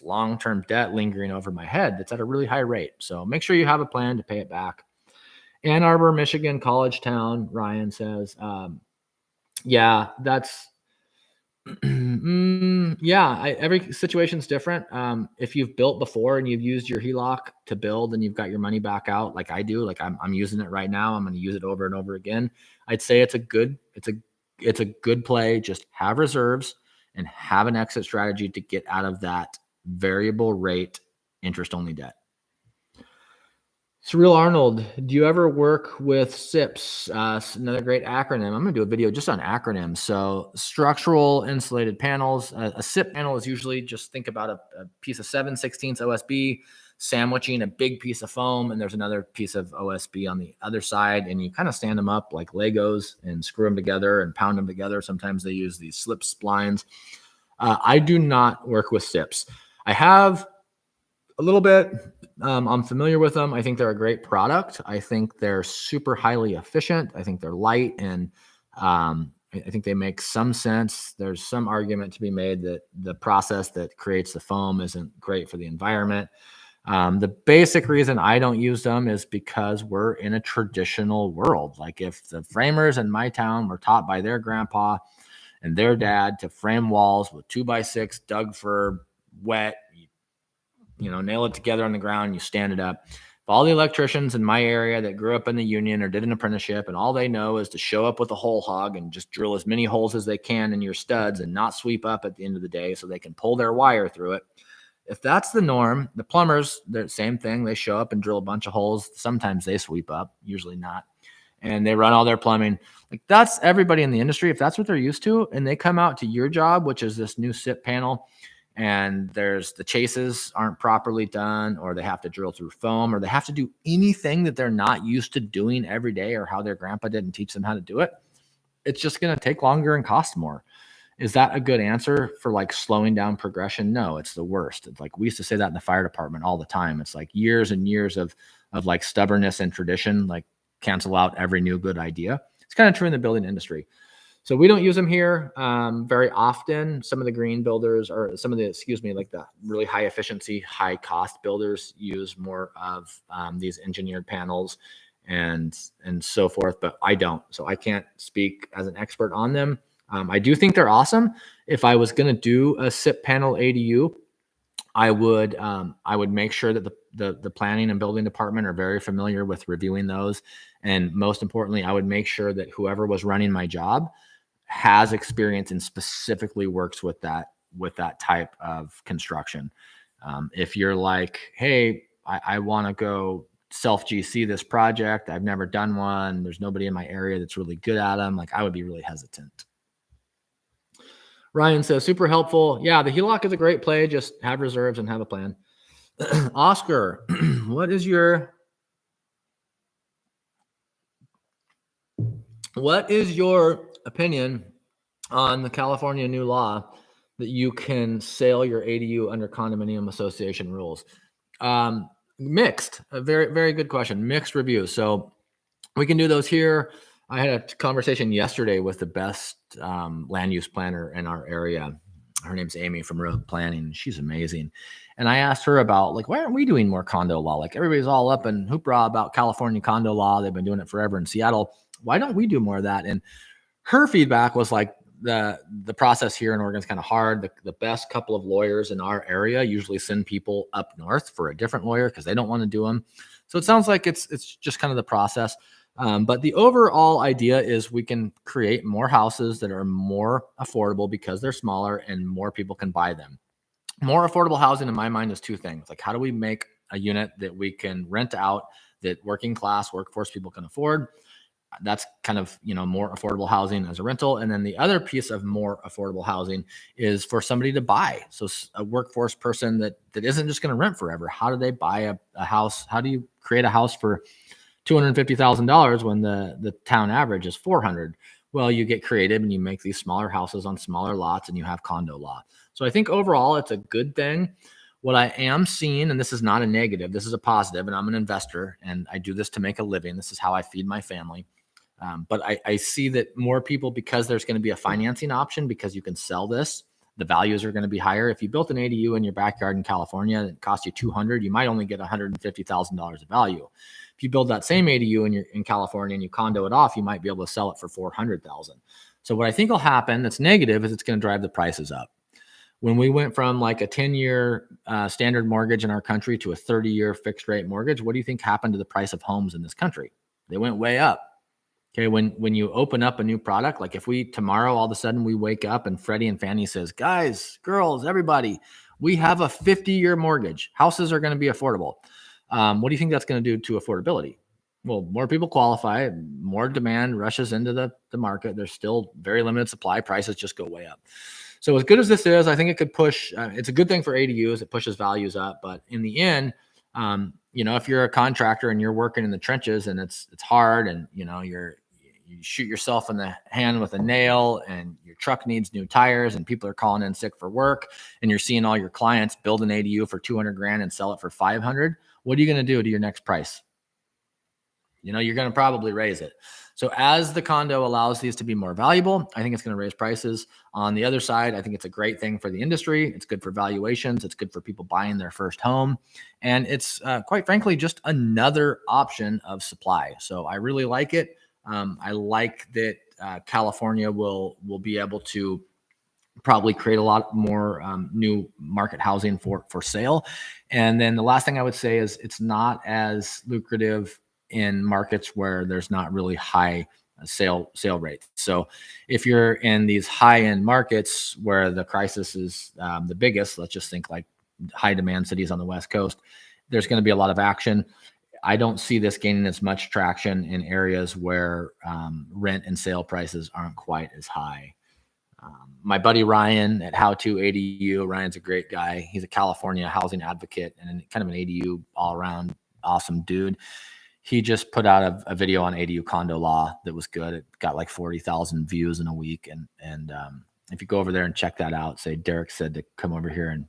long-term debt lingering over my head that's at a really high rate. So make sure you have a plan to pay it back. Ann Arbor, Michigan, college town, Ryan says. That's every situation's different. If you've built before and you've used your HELOC to build and you've got your money back out, like I do, like I'm using it right now, I'm going to use it over and over again. I'd say it's a good play. Just have reserves and have an exit strategy to get out of that variable rate interest only debt. Surreal Arnold, do you ever work with SIPs? Another great acronym. I'm going to do a video just on acronyms. So structural insulated panels. A SIP panel is usually, just think about a piece of 7/16 OSB sandwiching a big piece of foam, and there's another piece of OSB on the other side, and you kind of stand them up like Legos and screw them together and pound them together. Sometimes they use these slip splines. I do not work with SIPs. I have a little bit. I'm familiar with them. I think they're a great product. I think they're super highly efficient. I think they're light, and I think they make some sense. There's some argument to be made that the process that creates the foam isn't great for the environment. The basic reason I don't use them is because we're in a traditional world. Like if the framers in my town were taught by their grandpa and their dad to frame walls with 2x6 dug for wet, nail it together on the ground, you stand it up. If all the electricians in my area that grew up in the union or did an apprenticeship and all they know is to show up with a hole hog and just drill as many holes as they can in your studs and not sweep up at the end of the day so they can pull their wire through it. If that's the norm, the plumbers, the same thing. They show up and drill a bunch of holes. Sometimes they sweep up, usually not. And they run all their plumbing. Like that's everybody in the industry. If that's what they're used to, and they come out to your job, which is this new SIP panel, and there's the chases aren't properly done, or they have to drill through foam, or they have to do anything that they're not used to doing every day, or how their grandpa didn't teach them how to do it, it's just going to take longer and cost more. Is that a good answer for like slowing down progression? No, it's the worst. It's like we used to say that in the fire department all the time. It's like years and years of like stubbornness and tradition, like cancel out every new good idea. It's kind of true in the building industry. So we don't use them here very often. Some of the green builders or some of the, like the really high efficiency, high cost builders use more of these engineered panels and so forth, but I don't. So I can't speak as an expert on them. I do think they're awesome. If I was going to do a SIP panel ADU, I would make sure that the planning and building department are very familiar with reviewing those. And most importantly, I would make sure that whoever was running my job has experience and specifically works with that type of construction. If you're like, hey, I want to go self GC this project, I've never done one, there's nobody in my area that's really good at them, like I would be really hesitant. Ryan says, super helpful. Yeah, the HELOC is a great play. Just have reserves and have a plan. Oscar, what is your opinion on the California new law that you can sell your ADU under condominium association rules? Mixed. A very, very good question. Mixed reviews. So we can do those here. I had a conversation yesterday with the best land use planner in our area. Her name's Amy from Road Planning. She's amazing. And I asked her about, like, why aren't we doing more condo law? Like, everybody's all up in hoopla about California condo law. They've been doing it forever in Seattle. Why don't we do more of that? And her feedback was like, the process here in Oregon is kind of hard. The best couple of lawyers in our area usually send people up north for a different lawyer because they don't want to do them. So it sounds like it's just kind of the process. But the overall idea is we can create more houses that are more affordable because they're smaller and more people can buy them. More affordable housing in my mind is two things. Like, how do we make a unit that we can rent out that working class workforce people can afford? That's kind of, more affordable housing as a rental. And then the other piece of more affordable housing is for somebody to buy. So a workforce person that isn't just going to rent forever. How do they buy a house? How do you create a house for $250,000 when the town average is $400,000? Well, you get creative and you make these smaller houses on smaller lots and you have condo law. So I think overall it's a good thing. What I am seeing, and this is not a negative, this is a positive, and I'm an investor and I do this to make a living. This is how I feed my family. But I see that more people, because there's going to be a financing option, because you can sell this, the values are going to be higher. If you built an ADU in your backyard in California, it cost you $200,000, you might only get $150,000 of value. If you build that same ADU in California and you condo it off, you might be able to sell it for $400,000. So what I think will happen that's negative is it's going to drive the prices up. When we went from like a 10-year standard mortgage in our country to a 30-year fixed rate mortgage, what do you think happened to the price of homes in this country? They went way up. Okay, when you open up a new product, like if we tomorrow all of a sudden we wake up and Freddie and Fannie says, guys, girls, everybody, we have a 50-year mortgage. Houses are going to be affordable. What do you think that's going to do to affordability? Well, more people qualify, more demand rushes into the market. There's still very limited supply. Prices just go way up. So as good as this is, I think it could push. It's a good thing for ADUs. It pushes values up. But in the end, if you're a contractor and you're working in the trenches and it's hard and, you shoot yourself in the hand with a nail and your truck needs new tires and people are calling in sick for work and you're seeing all your clients build an ADU for $200,000 and sell it for $500,000. What are you going to do to your next price? You're going to probably raise it. So as the condo allows these to be more valuable, I think it's going to raise prices. On the other side, I think it's a great thing for the industry. It's good for valuations. It's good for people buying their first home. And it's quite frankly, just another option of supply. So I really like it. I like that California will be able to probably create a lot more new market housing for sale. And then the last thing I would say is it's not as lucrative in markets where there's not really high sale rates. So if you're in these high end markets where the crisis is the biggest, let's just think like high demand cities on the West Coast, there's going to be a lot of action. I don't see this gaining as much traction in areas where rent and sale prices aren't quite as high. My buddy Ryan at How To ADU, Ryan's a great guy. He's a California housing advocate and kind of an ADU all around awesome dude. He just put out a video on ADU condo law that was good. It got like 40,000 views in a week. And if you go over there and check that out, say Derek said to come over here and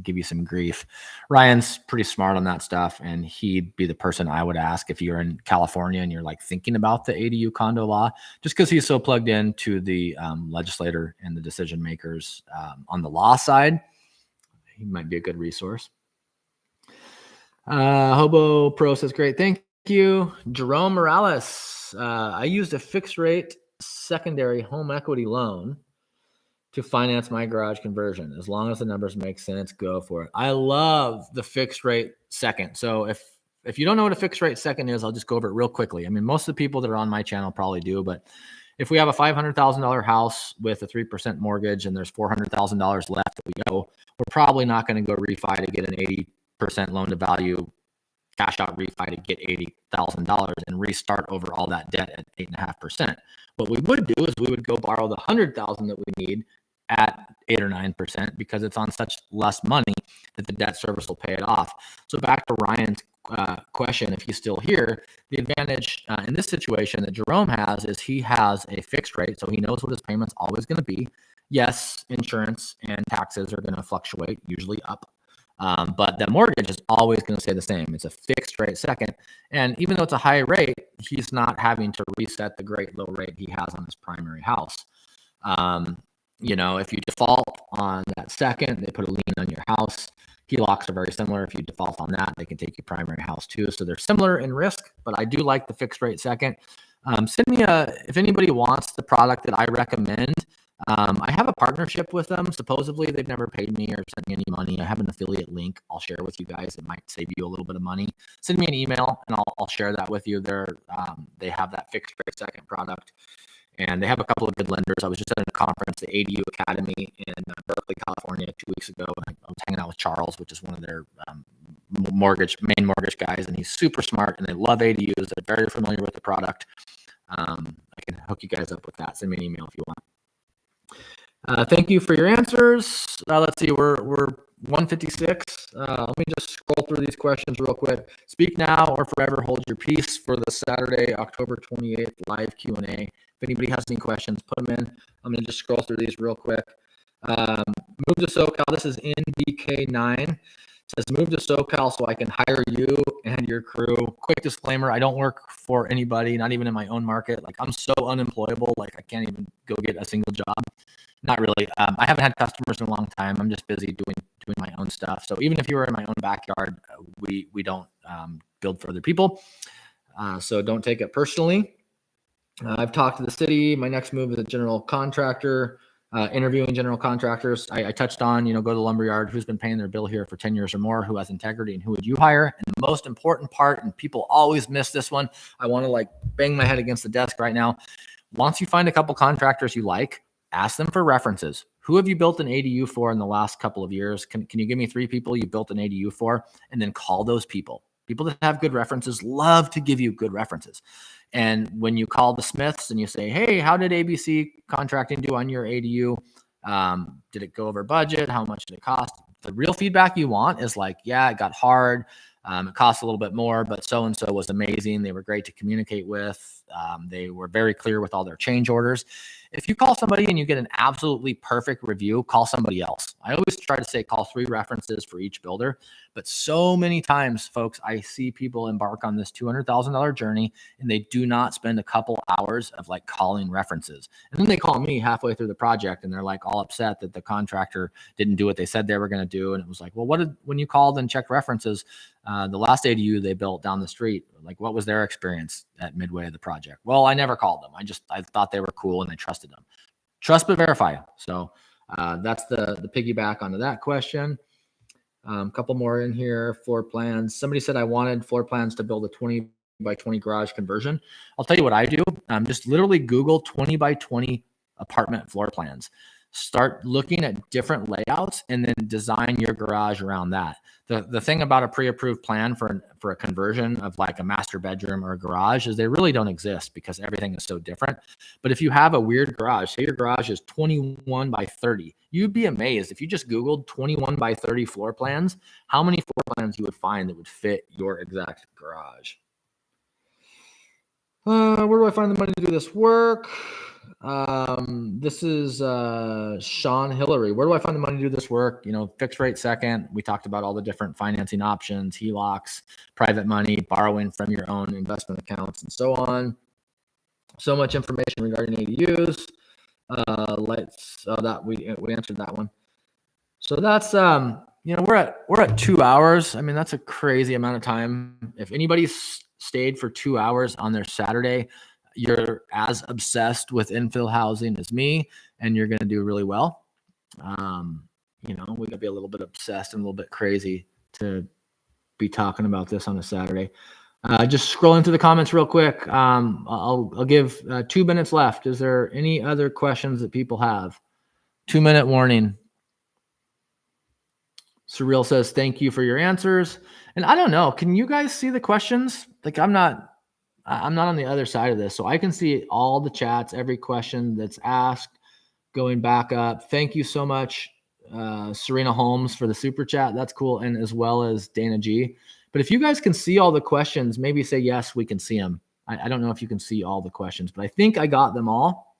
give you some grief. Ryan's pretty smart on that stuff, and he'd be the person I would ask if you're in California and you're like thinking about the ADU condo law, just because he's so plugged into the legislator and the decision makers on the law side. He might be a good resource. Hobo Pro says, great, thank you. Jerome Morales, I used a fixed rate secondary home equity loan to finance my garage conversion. As long as the numbers make sense, go for it. I love the fixed rate second. So if you don't know what a fixed rate second is, I'll just go over it real quickly. I mean, most of the people that are on my channel probably do, but if we have a $500,000 house with a 3% mortgage and there's $400,000 left that we owe, we're probably not going to go refi to get an 80% loan to value cash out refi to get $80,000 and restart over all that debt at 8.5%. What we would do is we would go borrow the $100,000 that we need at 8 or 9% because it's on such less money that the debt service will pay it off. So back to Ryan's question, if he's still here, the advantage in this situation that Jerome has is he has a fixed rate, so he knows what his payment's always going to be. Yes, insurance and taxes are going to fluctuate, usually up. But the mortgage is always going to stay the same. It's a fixed rate second. And even though it's a high rate, he's not having to reset the great low rate he has on his primary house. If you default on that second, they put a lien on your house. HELOCs are very similar. If you default on that, they can take your primary house too. So they're similar in risk, but I do like the fixed rate second. Send me if anybody wants the product that I recommend. I have a partnership with them. Supposedly, they've never paid me or sent me any money. I have an affiliate link I'll share with you guys. It might save you a little bit of money. Send me an email, and I'll share that with you. They have that fixed rate second product, and they have a couple of good lenders. I was just at a conference, the ADU Academy in Berkeley, California, 2 weeks ago. I was hanging out with Charles, which is one of their main mortgage guys, and he's super smart, and they love ADUs. They're very familiar with the product. I can hook you guys up with that. Send me an email if you want. Thank you for your answers. Let's see, we're 156. Let me just scroll through these questions real quick. Speak now or forever hold your peace for the Saturday, October 28th live Q&A. If anybody has any questions, put them in. I'm going to just scroll through these real quick. Move to SoCal. This is NDK9. It says move to SoCal so I can hire you and your crew. Quick disclaimer, I don't work for anybody, not even in my own market. Like, I'm so unemployable, like I can't even go get a single job. Not really. I haven't had customers in a long time. I'm just busy doing my own stuff. So even if you were in my own backyard, we don't build for other people. So don't take it personally. I've talked to the city. My next move is a general contractor, interviewing general contractors. I touched on, go to the lumberyard, who's been paying their bill here for 10 years or more, who has integrity, and who would you hire? And the most important part, and people always miss this one, I want to bang my head against the desk right now. Once you find a couple contractors you like, ask them for references. Who have you built an ADU for in the last couple of years? Can you give me 3 people you built an ADU for? And then call those people. People that have good references love to give you good references. And when you call the Smiths and you say, hey, how did ABC Contracting do on your ADU? Did it go over budget? How much did it cost? The real feedback you want is yeah, it got hard. It cost a little bit more, but so-and-so was amazing. They were great to communicate with. They were very clear with all their change orders. If you call somebody and you get an absolutely perfect review, call somebody else. I always try to say call 3 references for each builder. But so many times, folks, I see people embark on this $200,000 journey and they do not spend a couple hours of like calling references. And then they call me halfway through the project and they're like all upset that the contractor didn't do what they said they were going to do. And it was like, well, when you called and checked references, the last ADU they built down the street, like what was their experience at midway of the project? Well, I never called them. I thought they were cool and I trusted them. Trust but verify. So that's the piggyback onto that question. A couple more in here. Floor plans. Somebody said I wanted floor plans to build a 20 by 20 garage conversion. I'll tell you what I do. Just literally Google 20 by 20 apartment floor plans. Start looking at different layouts and then design your garage around that. The thing about a pre-approved plan for a conversion of like a master bedroom or a garage is they really don't exist because everything is so different. But if you have a weird garage, say your garage is 21 by 30, you'd be amazed if you just Googled 21 by 30 floor plans, how many floor plans you would find that would fit your exact garage. Where do I find the money to do this work? This is Sean Hillary. Where do I find the money to do this work? Fixed rate second. We talked about all the different financing options, HELOCs, private money, borrowing from your own investment accounts, and so on. So much information regarding ADUs. We answered that one. So that's we're at 2 hours. I mean, that's a crazy amount of time. If anybody's stayed for 2 hours on their Saturday, you're as obsessed with infill housing as me, and you're going to do really well. We got to be a little bit obsessed and a little bit crazy to be talking about this on a Saturday. Just scrolling through the comments real quick. I'll give 2 minutes left. Is there any other questions that people have? 2-minute warning. Surreal says, thank you for your answers. And I don't know, can you guys see the questions? Like I'm not on the other side of this, so I can see all the chats, every question that's asked, going back up. Thank you so much, Serena Holmes, for the super chat. That's cool, and as well as Dana G. But if you guys can see all the questions, maybe say yes, we can see them. I don't know if you can see all the questions, but I think I got them all.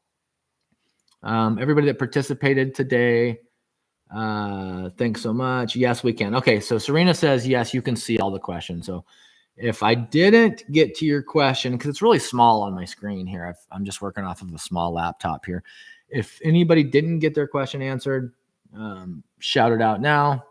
Everybody that participated today, thanks so much. Yes, we can. Okay, so Serena says, yes, you can see all the questions. So if I didn't get to your question, because it's really small on my screen here, I'm just working off of a small laptop here. If anybody didn't get their question answered, shout it out now.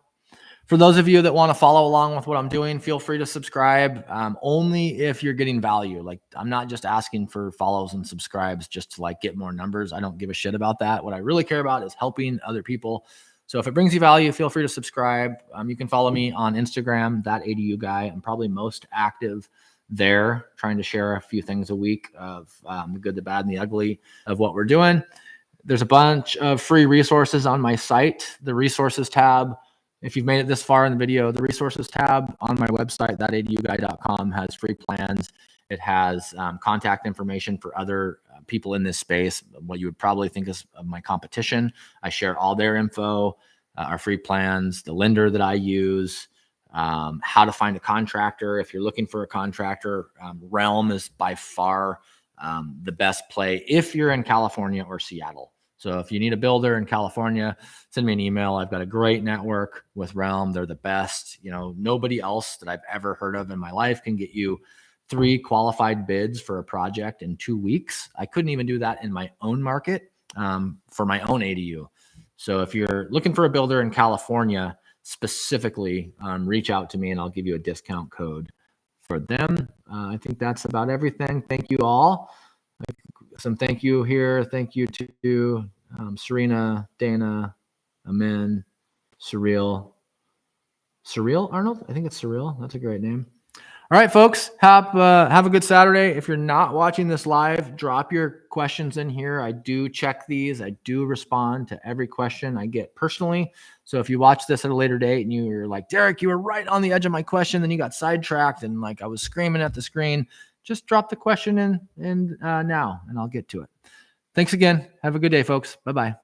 For those of you that want to follow along with what I'm doing, feel free to subscribe, only if you're getting value. Like I'm not just asking for follows and subscribes just to like get more numbers. I don't give a shit about that. What I really care about is helping other people. So if it brings you value, feel free to subscribe. You can follow me on Instagram, that ADU guy. I'm probably most active there, trying to share a few things a week of the good, the bad, and the ugly of what we're doing. There's a bunch of free resources on my site. The resources tab, if you've made it this far in the video, the resources tab on my website, thataduguy.com, has free plans. It has contact information for other people in this space, what you would probably think is of my competition. I share all their info, our free plans, the lender that I use, how to find a contractor. If you're looking for a contractor, Realm is by far the best play if you're in California or Seattle. So if you need a builder in California, send me an email. I've got a great network with Realm. They're the best. Nobody else that I've ever heard of in my life can get you 3 qualified bids for a project in 2 weeks. I couldn't even do that in my own market for my own ADU. So if you're looking for a builder in California specifically, reach out to me and I'll give you a discount code for them. I think that's about everything. Thank you all. Some thank you here. Thank you to Serena, Dana, Amin, Surreal, Arnold. I think it's Surreal. That's a great name. All right, folks, have a good Saturday. If you're not watching this live, drop your questions in here. I do check these. I do respond to every question I get personally. So if you watch this at a later date and you're like, Derek, you were right on the edge of my question, then you got sidetracked and like I was screaming at the screen, just drop the question in now and I'll get to it. Thanks again. Have a good day, folks. Bye-bye.